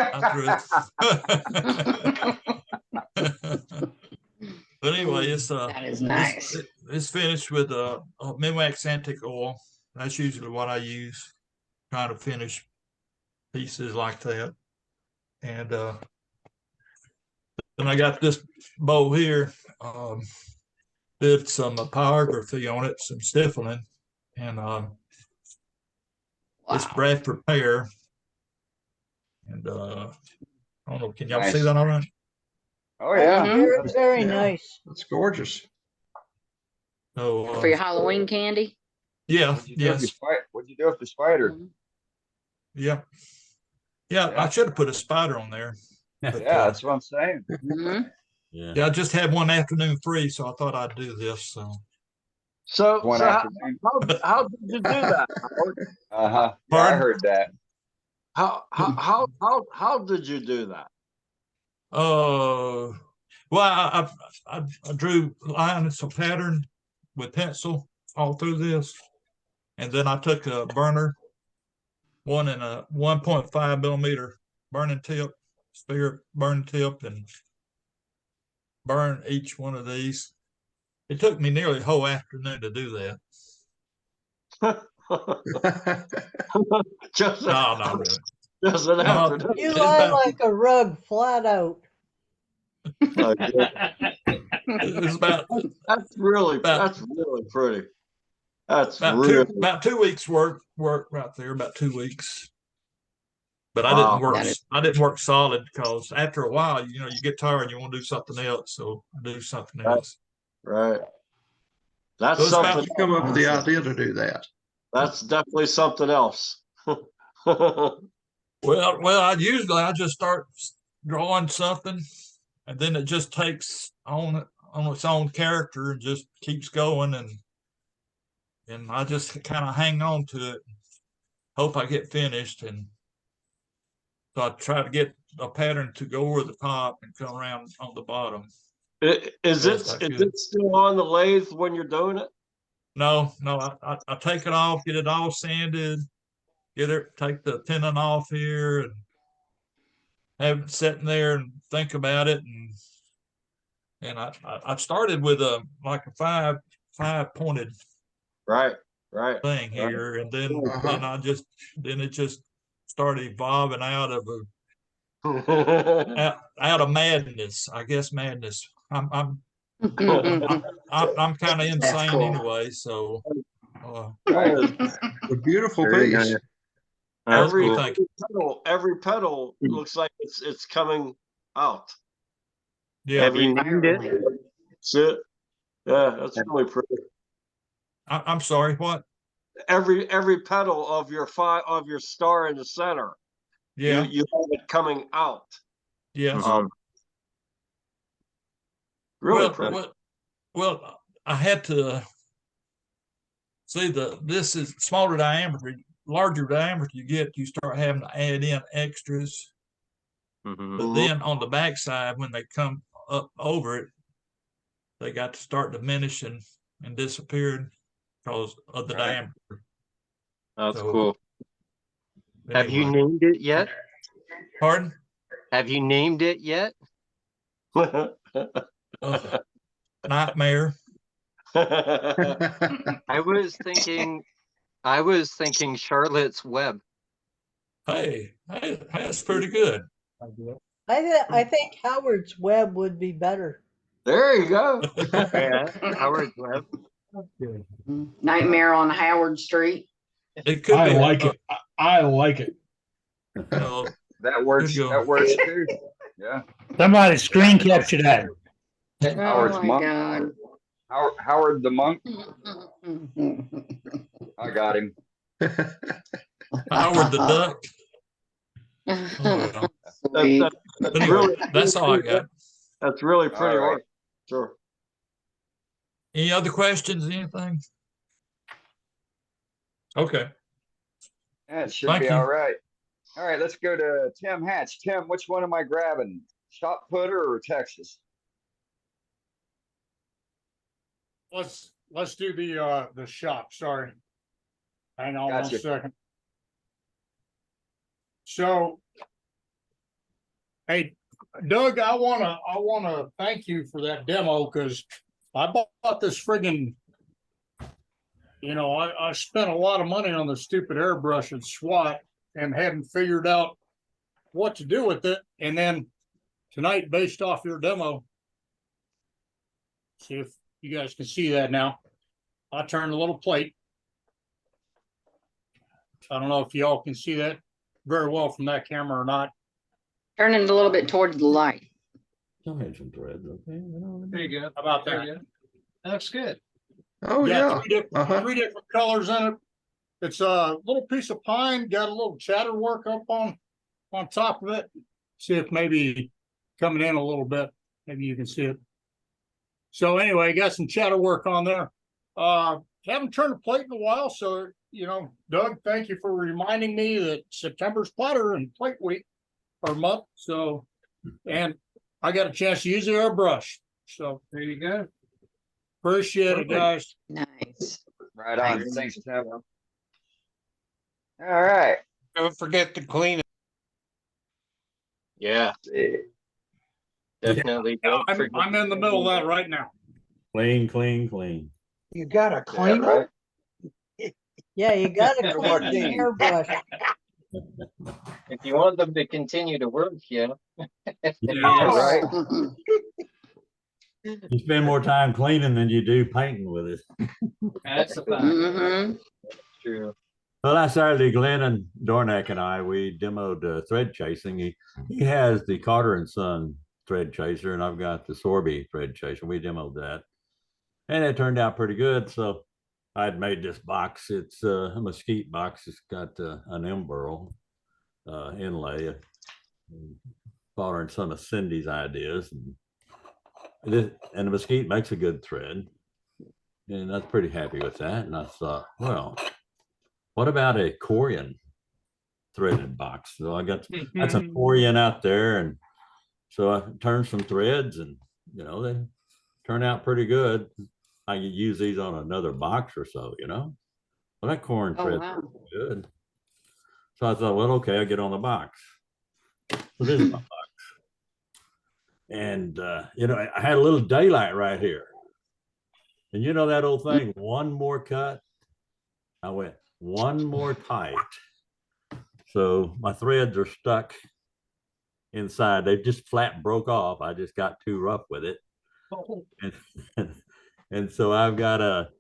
But anyway, it's That is nice. It's finished with Minwax antique oil. That's usually what I use, trying to finish pieces like that. And then I got this bow here. Did some pyrography on it, some stiffling, and it's Bradford pear. And I don't know, can y'all see that all right? Oh yeah, Very, very nice. That's gorgeous. So For your Halloween candy? yeah, What'd you do with yes, what'd you do with the spider? yeah, I should have put a spider on there. But, Yeah, that's what I'm saying. Mhm. yeah, I just had one afternoon free, so I thought I'd do this. So So, One so afternoon. how did you do that? Howard? Yeah, I Pardon? heard that. How did you do that? well, I drew lines of pattern with pencil all through this, and then I took a burner, one and a 1.5 millimeter burning tip, sphere burning tip, and burn each one of these. It took me nearly a whole afternoon to do that. Just No, not really. just an No, afternoon. You it's lie about- like a rug flat out. It's about That's really About- pretty. That's about really about 2 weeks work right there, about 2 weeks. But I Wow. didn't work. That is- I didn't work solid because after a while, you get tired and you want to do something else. So I do something else. right. That's So it's about- something. You come up with the idea to do that. That's definitely something else. I usually I just start drawing something, and then it just takes on its own character and just keeps going, and I just kind of hang on to it, hope I get finished, and so I try to get a pattern to go over the top and come around on the bottom. Is it still on the lathe when you're doing it? No, I take it off, get it all sanded, take the tenon off here, and have it sitting there and think about it, and I started with a five pointed right thing here, and then it just started evolving out of out of madness. I guess madness. I'm kind of insane cool. anyway, so A beautiful There you piece. go. Every pedal looks like it's coming out. Yeah. Have you named it? That's it. Yeah, that's really pretty. I'm sorry, what? Every pedal of your star in the center. Yeah. You have it coming out. Yes. Really pretty. Well, I had to see this is smaller diameter, larger diameter you get, you start having to add in extras. But then on the backside, when they come up over it, they got to start diminishing and disappeared because of the diameter. That's So, cool. Have you anyway. named it yet? Pardon? Have you named it yet? Nightmare. I was thinking Charlotte's Web. Hey, that's pretty good. I think Howard's Web would be better. There you go. Yeah, Howard's Web. Nightmare on Howard Street. It could I be. like it. I like it. That works. Good That works too. Yeah. Somebody screen capture that. Howard's Oh my monk. God. Howard the monk. I got him. Howard the Duck. Oh, That's Anyway, really that's all I got. That's really pretty. All right. Art. Sure. Any other questions? Anything? Okay. That should Thank be you. all right. All right, let's go to Tim Hatch. Tim, which one am I grabbing? Shot putter or Texas? Let's do the shop. Sorry. Hang on Gotcha. 1 second. So, hey, Doug, I wanna thank you for that demo because I bought this friggin', I spent a lot of money on the stupid airbrush and SWAT and hadn't figured out what to do with it. And then tonight, based off your demo, see if you guys can see that now. I turned a little plate. I don't know if y'all can see that very well from that camera or not. Turn it a little bit towards the light. Some had some threads, okay? There you go. How about that? That looks good. Oh, yeah. Three different colors in it. It's a little piece of pine, got a little chatter work up on top of it. See if maybe coming in a little bit, maybe you can see it. So anyway, got some chatter work on there. Haven't turned a plate in a while, so Doug, thank you for reminding me that September's platter and plate week or month. So, and I got a chance to use the airbrush. So there you go. Appreciate it, guys. Nice. Right on. Thanks, Tim. All right. Don't forget to clean it. Yeah. Definitely. Don't forget. I'm in the middle of that right now. Clean, clean, clean. You got a cleaner? Yeah, you gotta clean the airbrush. If you want them to continue to work, yeah. Right. You spend more time cleaning than you do painting with it. That's a fact. Mhm. True. Well, last Saturday, Glenn and Dornack and I, we demoed thread chasing. He has the Carter and Son thread chaser, and I've got the Sorby thread chaser. We demoed that, and it turned out pretty good. So I'd made this box. It's a mesquite box. It's got an emburl inlay, following some of Cindy's ideas, and the mesquite makes a good thread, and I was pretty happy with that. And I thought, well, what about a Corian threaded box? So I got some Corian out there, and so I turned some threads, and they turn out pretty good. I could use these on another box or so, Well, that corn thread is good. So I thought, well, okay, I'll get on the box. So this is my box. And, I had a little daylight right here. And that old thing, one more cut. I went one more tight. So my threads are stuck inside. They just flat broke off. I just got too rough with it. And so I've got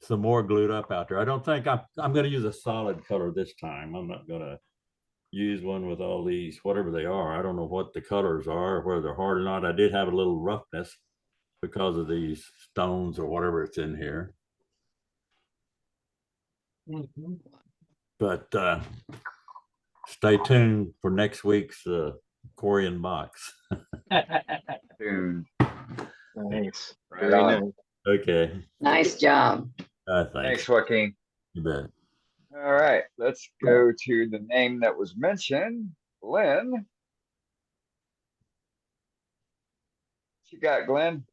some more glued up out there. I don't think I'm going to use a solid color this time. I'm not going to use one with all these, whatever they are. I don't know what the colors are, whether they're hard or not. I did have a little roughness because of these stones or whatever it's in here. But stay tuned for next week's Corian box. Nice. Right Very on. nice. Okay. Nice job. Thanks, Joaquin. You bet. All right, let's go to the name that was mentioned, Glenn. What you got, Glenn?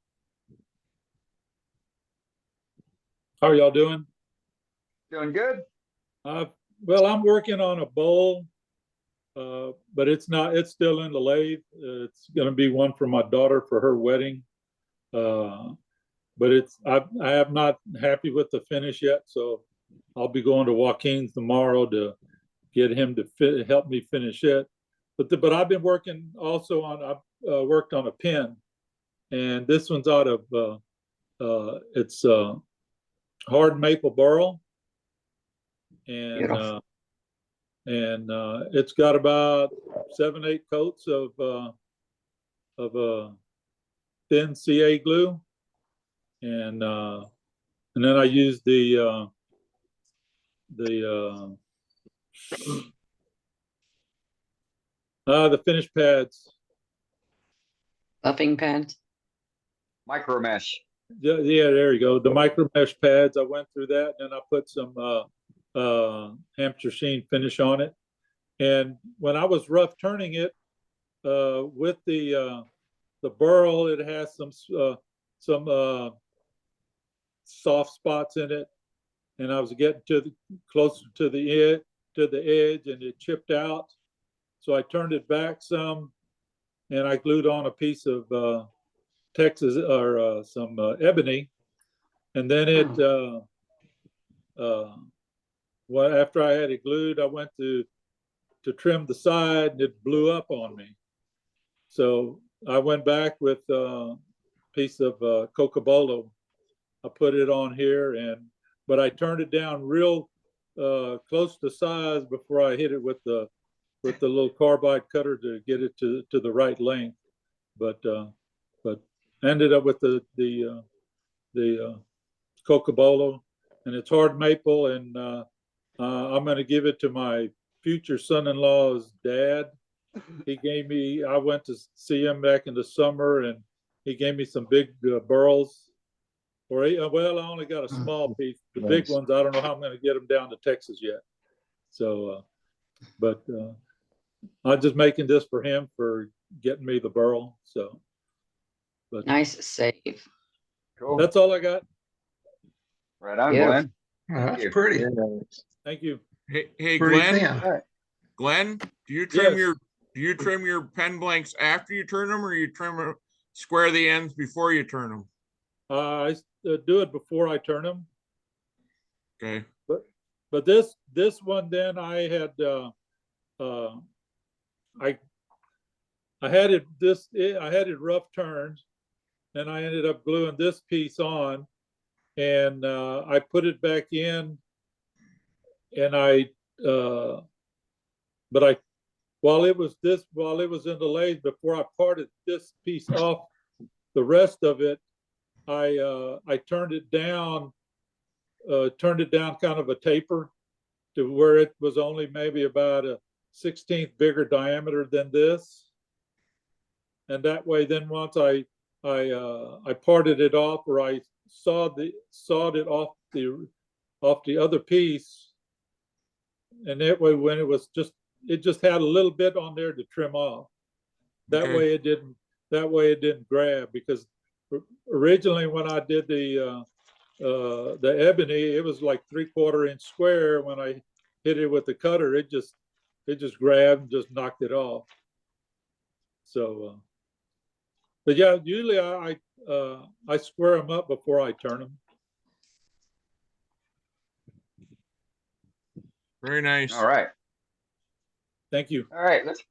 How are y'all doing? Doing good. Well, I'm working on a bowl, but it's still in the lathe. It's going to be one for my daughter for her wedding. But I am not happy with the finish yet, so I'll be going to Joaquin's tomorrow to get him to help me finish it. But I've been working also I've worked on a pen, and this one's out of it's hard maple burl, and it's got about 7-8 coats of thin CA glue, and then I used the finish pads. Buffing pads. Micro mesh. Yeah, there you go. The micro mesh pads. I went through that, and I put some Hampshire sheen finish on it. And when I was rough turning it with the burl, it has some soft spots in it, and I was getting closer to the edge, and it chipped out. So I turned it back some, and I glued on a piece of Texas or some ebony, and then it after I had it glued, I went to trim the side, and it blew up on me. So I went back with a piece of Cocobolo. I put it on here, but I turned it down real close to size before I hit it with the little carbide cutter to get it to the right length. But ended up with the Cocobolo, and it's hard maple, and I'm going to give it to my future son-in-law's dad. I went to see him back in the summer, and he gave me some big burls. Well, I only got a small piece. The big ones, I don't know how I'm going to get them down to Texas yet. So, but I'm just making this for him for getting me the burl. So, but nice save. Cool. That's all I got. Right on, Yeah. Glenn. That's pretty. Thank you. Hey, Pretty Glenn. thin. Glenn, do you trim Yes. your pen blanks after you turn them, or you square the ends before you turn them? I do it before I turn them. Okay. But this one, then I had I had it rough turned, and I ended up gluing this piece on, and I put it back in, and while it was in the lathe, before I parted this piece off, the rest of it, I turned it down turned it down kind of a taper to where it was only maybe about a 16th bigger diameter than this. And that way, then once I parted it off, or I sawed it off the other piece, and that way when it just had a little bit on there to trim off. That Okay. way it didn't grab, because originally when I did the ebony, it was like 3/4 inch square. When I hit it with the cutter, it just grabbed and just knocked it off. So, but yeah, usually I square them up before I turn them. Very nice. All right. Thank you. All right. Let's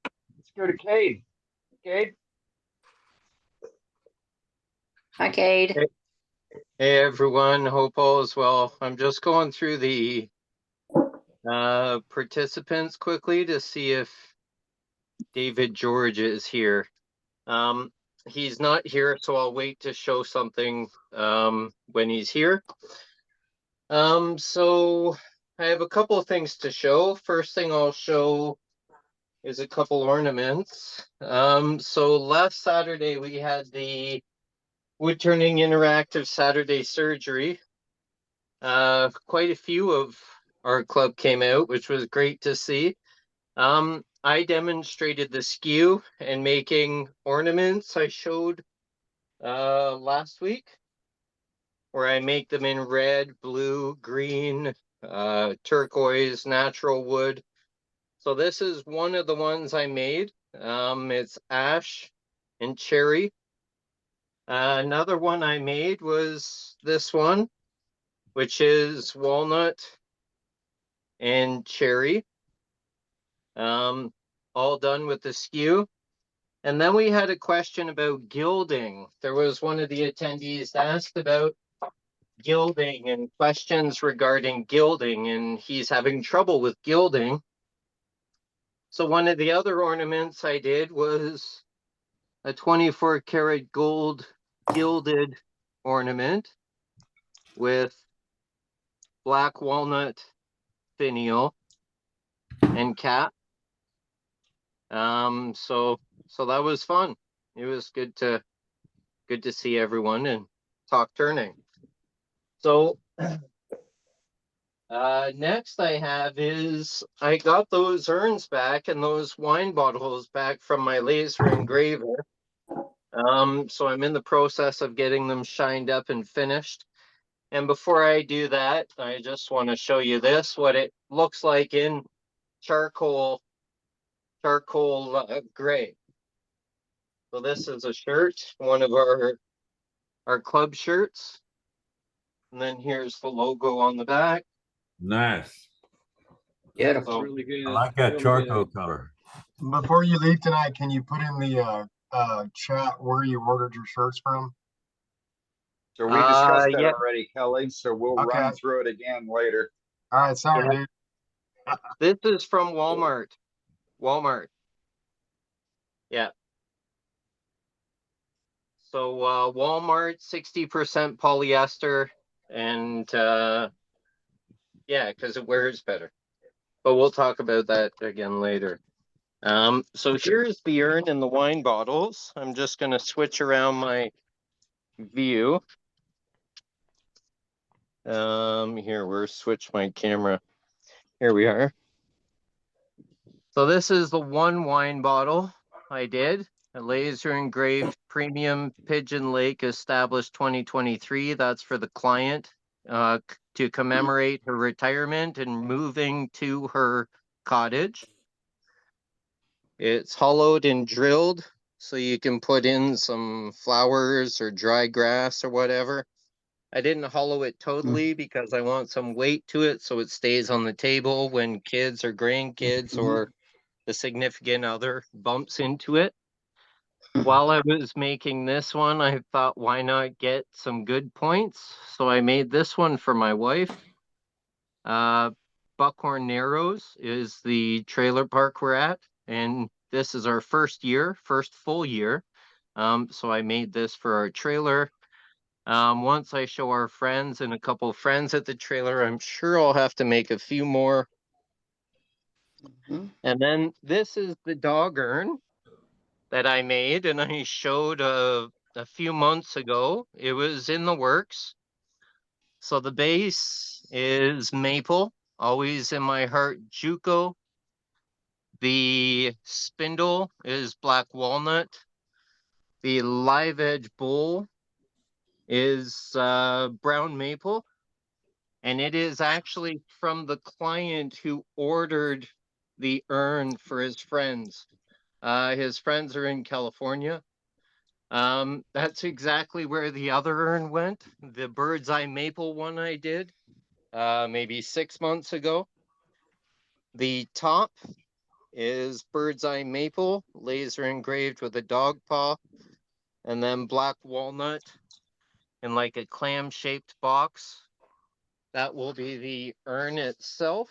go to Cade. Cade. Hi, Cade. Hey everyone, hope all is well. I'm just going through the participants quickly to see if David George is here. He's not here, so I'll wait to show something when he's here. So I have a couple of things to show. First thing I'll show is a couple ornaments. So last Saturday we had the Wood Turning Interactive Saturday Surgery. Quite a few of our club came out, which was great to see. I demonstrated the skew and making ornaments I showed last week, where I make them in red, blue, green, turquoise, natural wood. So this is one of the ones I made. It's ash and cherry. Another one I made was this one, which is walnut and cherry. All done with the skew. And then we had a question about gilding. There was one of the attendees asked about gilding and questions regarding gilding, and he's having trouble with gilding. So one of the other ornaments I did was a 24 karat gold gilded ornament with black walnut finial and cap. So that was fun. It was good to see everyone and talk turning. So next I have is I got those urns back and those wine bottles back from my laser engraver. So I'm in the process of getting them shined up and finished. And before I do that, I just want to show you this, what it looks like in charcoal gray. So this is a shirt, one of our club shirts. And then here's the logo on the back. Nice. Yeah, So, Really good. I like that Really charcoal good. color. Before you leave tonight, can you put in the chat where you ordered your shirts from? So we discussed that yeah. already, Kelly. So we'll Okay. run through it again later. All right, sorry, Yeah. dude. This is from Walmart. Yeah. So Walmart, 60% polyester, and yeah, because it wears better. But we'll talk about that again later. So here's the urn and the wine bottles. I'm just going to switch around my view. Here, we're switch my camera. Here we are. So this is the one wine bottle I did. A laser engraved premium Pigeon Lake established 2023. That's for the client to commemorate her retirement and moving to her cottage. It's hollowed and drilled so you can put in some flowers or dry grass or whatever. I didn't hollow it totally because I want some weight to it so it stays on the table when kids or grandkids or the significant other bumps into it. While I was making this one, I thought, why not get some good points? So I made this one for my wife. Buckhorn Narrows is the trailer park we're at, and this is our first full year. So I made this for our trailer. Once I show our friends and a couple friends at the trailer, I'm sure I'll have to make a few more. And then this is the dog urn that I made and I showed a few months ago. It was in the works. So the base is maple, always in my heart, Juco. The spindle is black walnut. The live edge bowl is brown maple. And it is actually from the client who ordered the urn for his friends. His friends are in California. That's exactly where the other urn went. The bird's eye maple one I did maybe 6 months ago. The top is bird's eye maple, laser engraved with a dog paw, and then black walnut in like a clam shaped box. That will be the urn itself.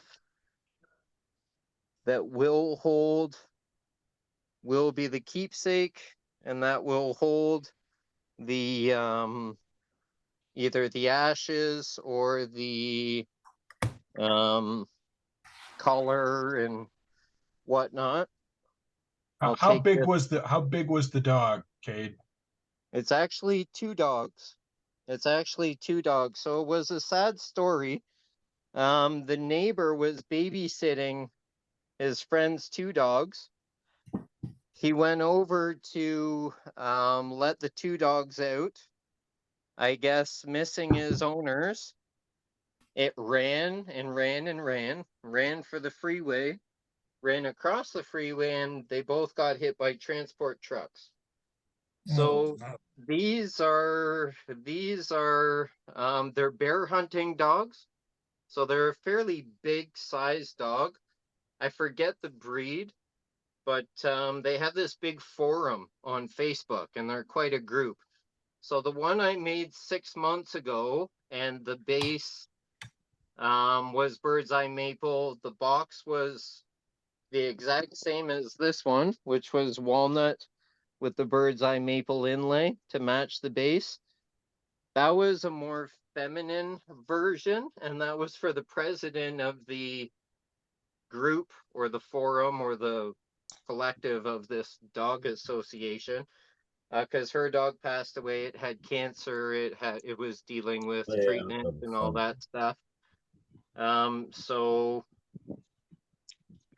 That will be the keepsake, and that will hold the either the ashes or the collar and whatnot. How big was the dog, Cade? It's actually 2 dogs. It's actually 2 dogs. So it was a sad story. The neighbor was babysitting his friend's 2 dogs. He went over to let the 2 dogs out, I guess missing his owners. It ran and ran and ran for the freeway, ran across the freeway, and they both got hit by transport trucks. So these are they're bear hunting dogs. So they're a fairly big sized dog. I forget the breed, but they have this big forum on Facebook and they're quite a group. So the one I made 6 months ago and the base was bird's eye maple. The box was the exact same as this one, which was walnut with the bird's eye maple inlay to match the base. That was a more feminine version, and that was for the president of the group or the forum or the collective of this dog association, because her dog passed away. It had cancer. It was dealing with treatment and all that stuff. So a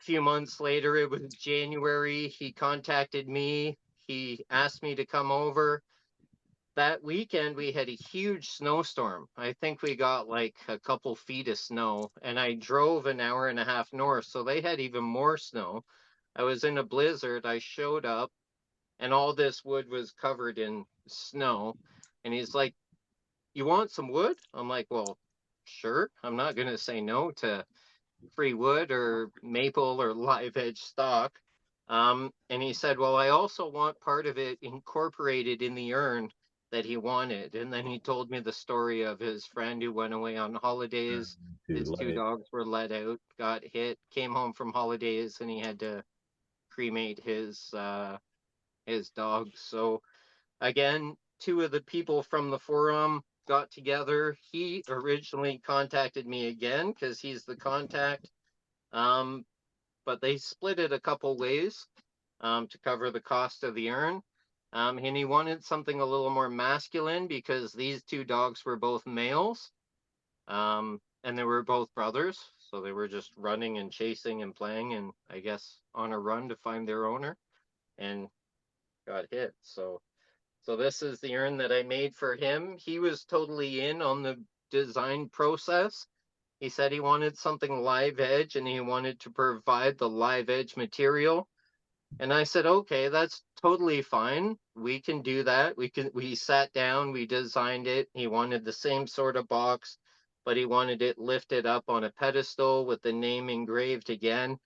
few months later, it was January, he contacted me. He asked me to come over. That weekend, we had a huge snowstorm. I think we got like a couple feet of snow, and I drove an hour and a half north, so they had even more snow. I was in a blizzard. I showed up, and all this wood was covered in snow. And he's like, "You want some wood?" I'm like, "Well, sure. I'm not going to say no to free wood or maple or live edge stock." And he said, "Well, I also want part of it incorporated in the urn that he wanted." And then he told me the story of his friend who went away on holidays. His 2 dogs were let out, got hit, came home from holidays, and he had to cremate his dogs. So again, 2 of the people from the forum got together. He originally contacted me again because he's the contact. But they split it a couple ways to cover the cost of the urn. And he wanted something a little more masculine because these 2 dogs were both males. And they were both brothers. So they were just running and chasing and playing and I guess on a run to find their owner and got hit. So this is the urn that I made for him. He was totally in on the design process. He said he wanted something live edge and he wanted to provide the live edge material. And I said, okay, that's totally fine. We can do that. We sat down, we designed it. He wanted the same sort of box, but he wanted it lifted up on a pedestal with the name engraved again.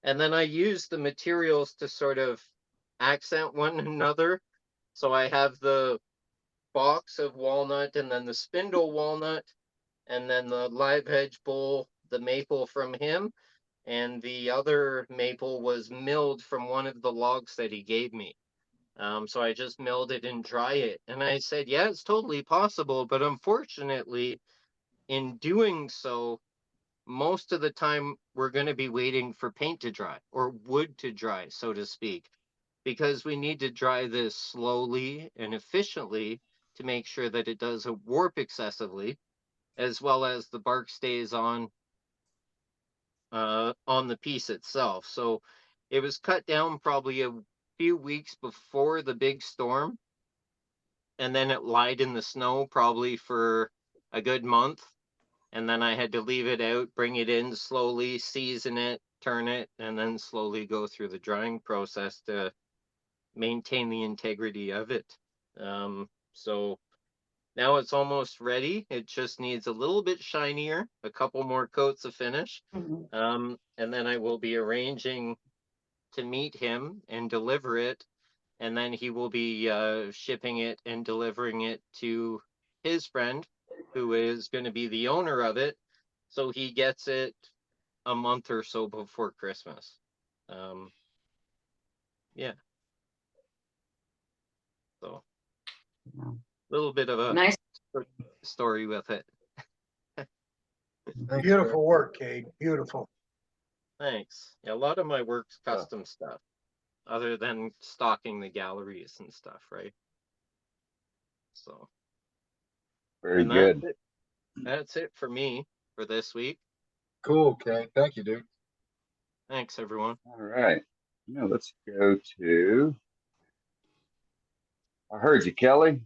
And then I used the materials to sort of accent one another. So I have the box of walnut and then the spindle walnut and then the live edge bowl, the maple from him. And the other maple was milled from one of the logs that he gave me. So I just milled it and dry it. And I said, yeah, it's totally possible. But unfortunately, in doing so, most of the time we're going to be waiting for paint to dry or wood to dry, so to speak, because we need to dry this slowly and efficiently to make sure that it doesn't warp excessively, as well as the bark stays on the piece itself. So it was cut down probably a few weeks before the big storm, and then it lied in the snow probably for a good month. And then I had to leave it out, bring it in slowly, season it, turn it, and then slowly go through the drying process to maintain the integrity of it. So now it's almost ready. It just needs a little bit shinier, a couple more coats of finish. And then I will be arranging to meet him and deliver it. And then he will be shipping it and delivering it to his friend, who is going to be the owner of it. So he gets it a month or so before Christmas. Yeah. So a little bit of a Nice. story with it. Beautiful work, Cade. Beautiful. Thanks. Yeah, a lot of my work's custom stuff, other than stocking the galleries and stuff, right? So Very and good. That's it for me for this week. Cool, okay. Thank you, dude. Thanks, everyone. All right. Now let's go to. I heard you, Kelly.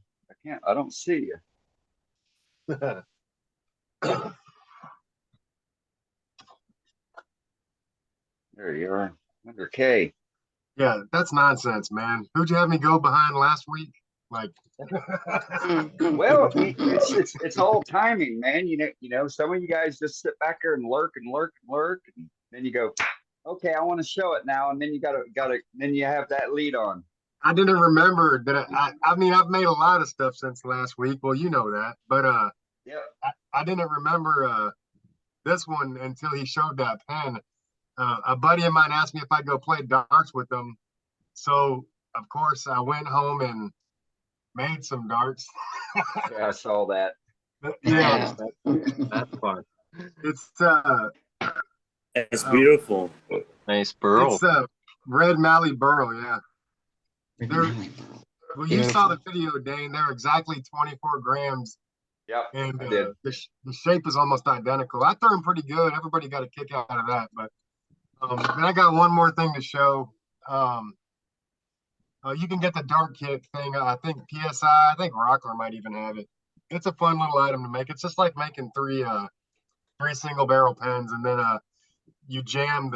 I don't see you. There you are. Under K. Yeah, that's nonsense, man. Who'd you have me go behind last week? Like, Well, it's all timing, man. You know, some of you guys just sit back there and lurk and lurk and lurk, and then you go, okay, I want to show it now, and then you gotta then you have that lead on. I didn't remember that. I mean, I've made a lot of stuff since last week. Well, you know that, but yeah, I didn't remember this one until he showed that pen. A buddy of mine asked me if I'd go play darts with him, so of course I went home and made some darts. Yeah, I saw that. Yeah, that's fun. It's It's beautiful. Nice burl. It's red Mally burl. Yeah. They're, well, you saw the video, Dane. They're exactly 24 grams. Yeah, and I did. The shape is almost identical. I threw them pretty good. Everybody got a kick out of that. But then I got one more thing to show. You can get the dart kit thing. I think PSI. I think Rockler might even have it. It's a fun little item to make. It's just like making three single barrel pens, and then you jam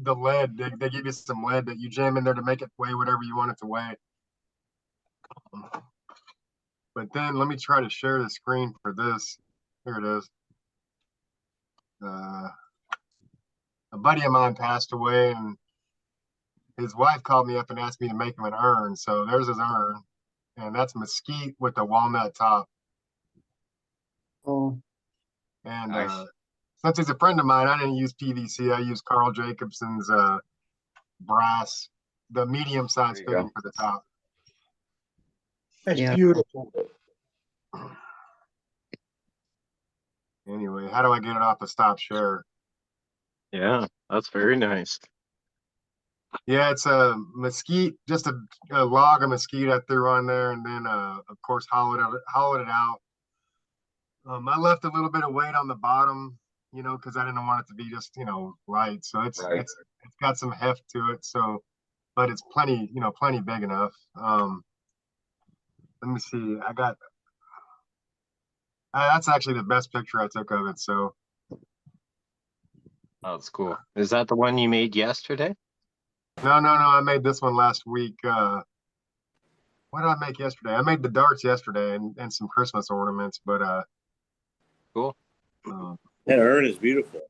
the lead. They give you some lead that you jam in there to make it weigh whatever you want it to weigh. But then let me try to share the screen for this. Here it is. A buddy of mine passed away, and his wife called me up and asked me to make him an urn. So there's his urn, and that's mesquite with the walnut top. Oh. And Nice. Since he's a friend of mine, I didn't use PVC. I used Carl Jacobson's brass, the medium size There you fitting go. for the top. That's Yeah. beautiful. Anyway, how do I get it off the stop share? Yeah, that's very nice. Yeah, it's a mesquite, just a log of mesquite I threw on there, and then of course hollowed it out. I left a little bit of weight on the bottom, you know, because I didn't want it to be just, you know, light. So it's Right. it's got some heft to it. So, but it's plenty, you know, plenty big enough. Let me see. That's actually the best picture I took of it. So Oh, that's cool. Is that the one you made yesterday? no, I made this one last week. What did I make yesterday? I made the darts yesterday and some Christmas ornaments, but Cool. That urn is beautiful.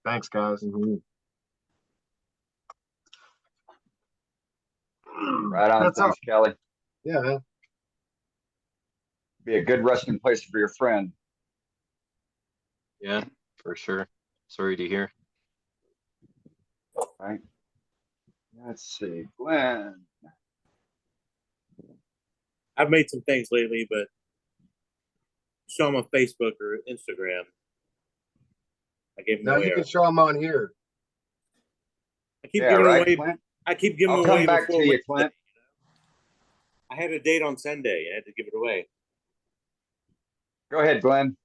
thanks, guys. Right on. That's all. Thanks, Kelly. Yeah, man. Be a good resting place for your friend. Yeah, for sure. Sorry to hear. Right. Let's see, Glenn. I've made some things lately, but show them on Facebook or Instagram. I gave them Now away. you can show them on here. I keep Yeah, giving right, away. Clint? I keep giving I'll away come back to before you, Wednesday. Clint. I had a date on Sunday. I had to give it away. Go ahead, Glenn.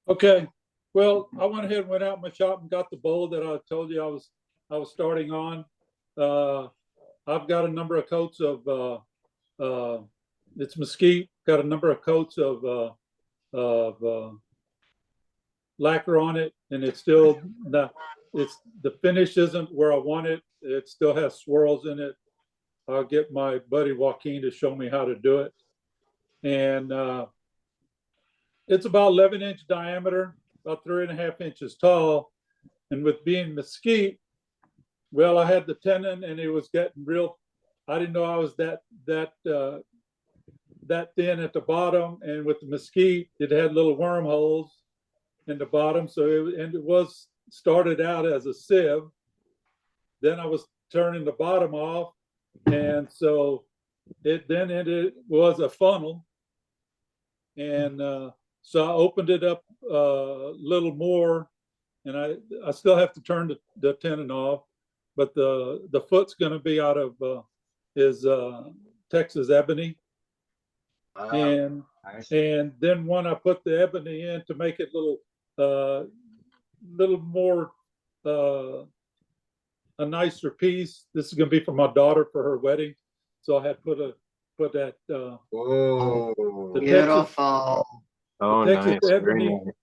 Okay, well, I went ahead and went out in my shop and got the bowl that I told you I was starting on. I've got a number of coats of it's mesquite. Got a number of coats of lacquer on it, and it's still not. It's the finish isn't where I want it. It still has swirls in it. I'll get my buddy Joaquin to show me how to do it, and it's about 11-inch diameter, about 3.5 inches tall, and with being mesquite, well, I had the tenon and it was getting real. I didn't know I was that thin at the bottom, and with the mesquite, it had little wormholes in the bottom. So it was started out as a sieve. Then I was turning the bottom off, and so it was a funnel, and so I opened it up a little more, and I still have to turn the tenon off, but the foot's going to be out of Texas ebony. And then when I put the ebony in to make it little more a nicer piece. This is going to be for my daughter for her wedding, so I had put that. Whoa! Beautiful. Oh, nice. Very nice.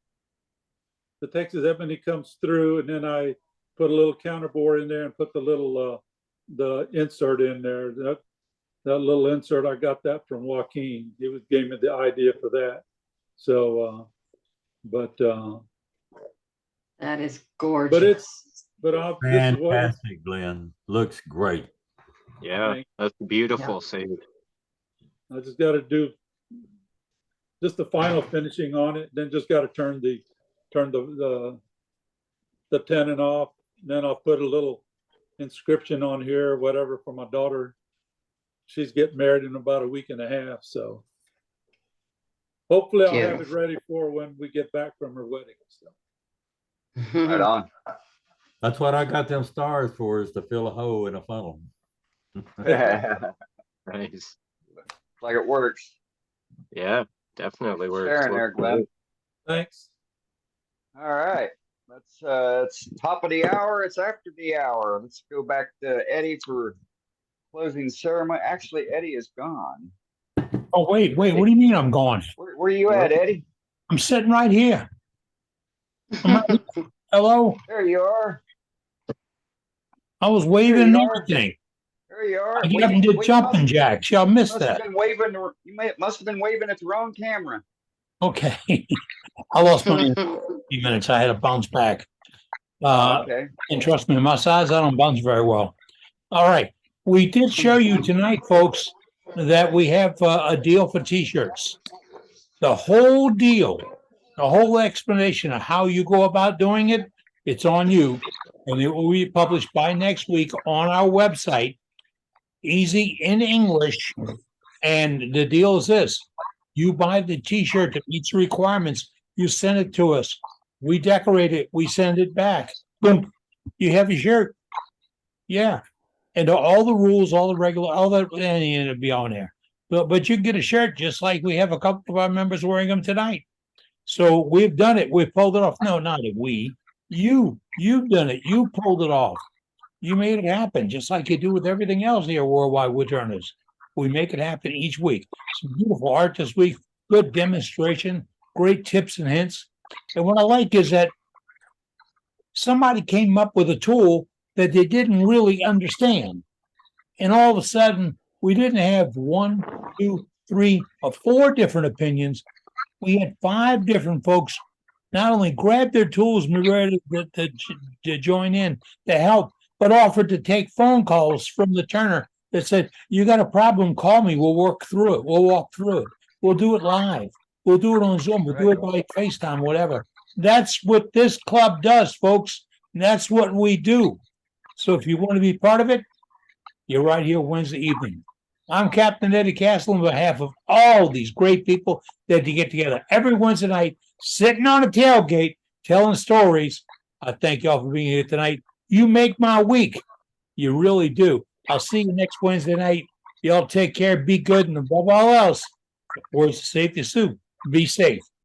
The Texas ebony comes through, and then I put a little counterbore in there and put the little the insert in there. That little insert, I got that from Joaquin. He gave me the idea for that. So, that is gorgeous. Fantastic, Glenn. Looks great. Yeah, that's beautiful, Sage. I just got to do just the final finishing on it. Then just got to turn the tenon off. Then I'll put a little inscription on here, whatever, for my daughter. She's getting married in about a week and a half, so hopefully I'll have it ready for when we get back from her wedding. So. Right on. That's what I got them stars for, is to fill a hole in a funnel. Nice. Like it works. Yeah, definitely works. Sharon there, Glenn. Thanks. All right. It's top of the hour. It's after the hour. Let's go back to Eddie for closing ceremony. Actually, Eddie is gone. Oh, wait. What do you mean I'm gone? Where you at, Eddie? I'm sitting right here. Hello? There you are. I was waving and everything. There you are. I even did jumping jacks. Y'all missed that. Must have been waving at the wrong camera. Okay. I lost my few minutes. I had to bounce back. Okay. And trust me, my size, I don't bounce very well. All right. We did show you tonight, folks, that we have a deal for t-shirts. The whole deal, the whole explanation of how you go about doing it, it's on you. And it will be published by next week on our website, easy in English. And the deal is this: you buy the t-shirt that meets the requirements, you send it to us, we decorate it, we send it back. Boom, you have your shirt. Yeah. And all the rules, all the regular, all that, and it'll be on there. But you can get a shirt just like we have a couple of our members wearing them tonight. So we've done it. We've pulled it off. No, not we. You've done it. You pulled it off. You made it happen, just like you do with everything else here at Worldwide Woodturners. We make it happen each week. Some beautiful art this week, good demonstration, great tips and hints. And what I like is that somebody came up with a tool that they didn't really understand. And all of a sudden, we didn't have 1, 2, 3, or 4 different opinions. We had 5 different folks not only grab their tools and be ready to join in to help, but offered to take phone calls from the turner that said, you got a problem, call me, we'll work through it. We'll walk through it. We'll do it live. We'll do it on Zoom. We'll do it by FaceTime, whatever. That's what this club does, folks. And that's what we do. So if you want to be part of it, you're right here Wednesday evening. I'm Captain Eddie Castle on behalf of all these great people that you get together every Wednesday night, sitting on a tailgate, telling stories. I thank y'all for being here tonight. You make my week. You really do. I'll see you next Wednesday night. Y'all take care, be good, and above all else, words of safety soup. Be safe.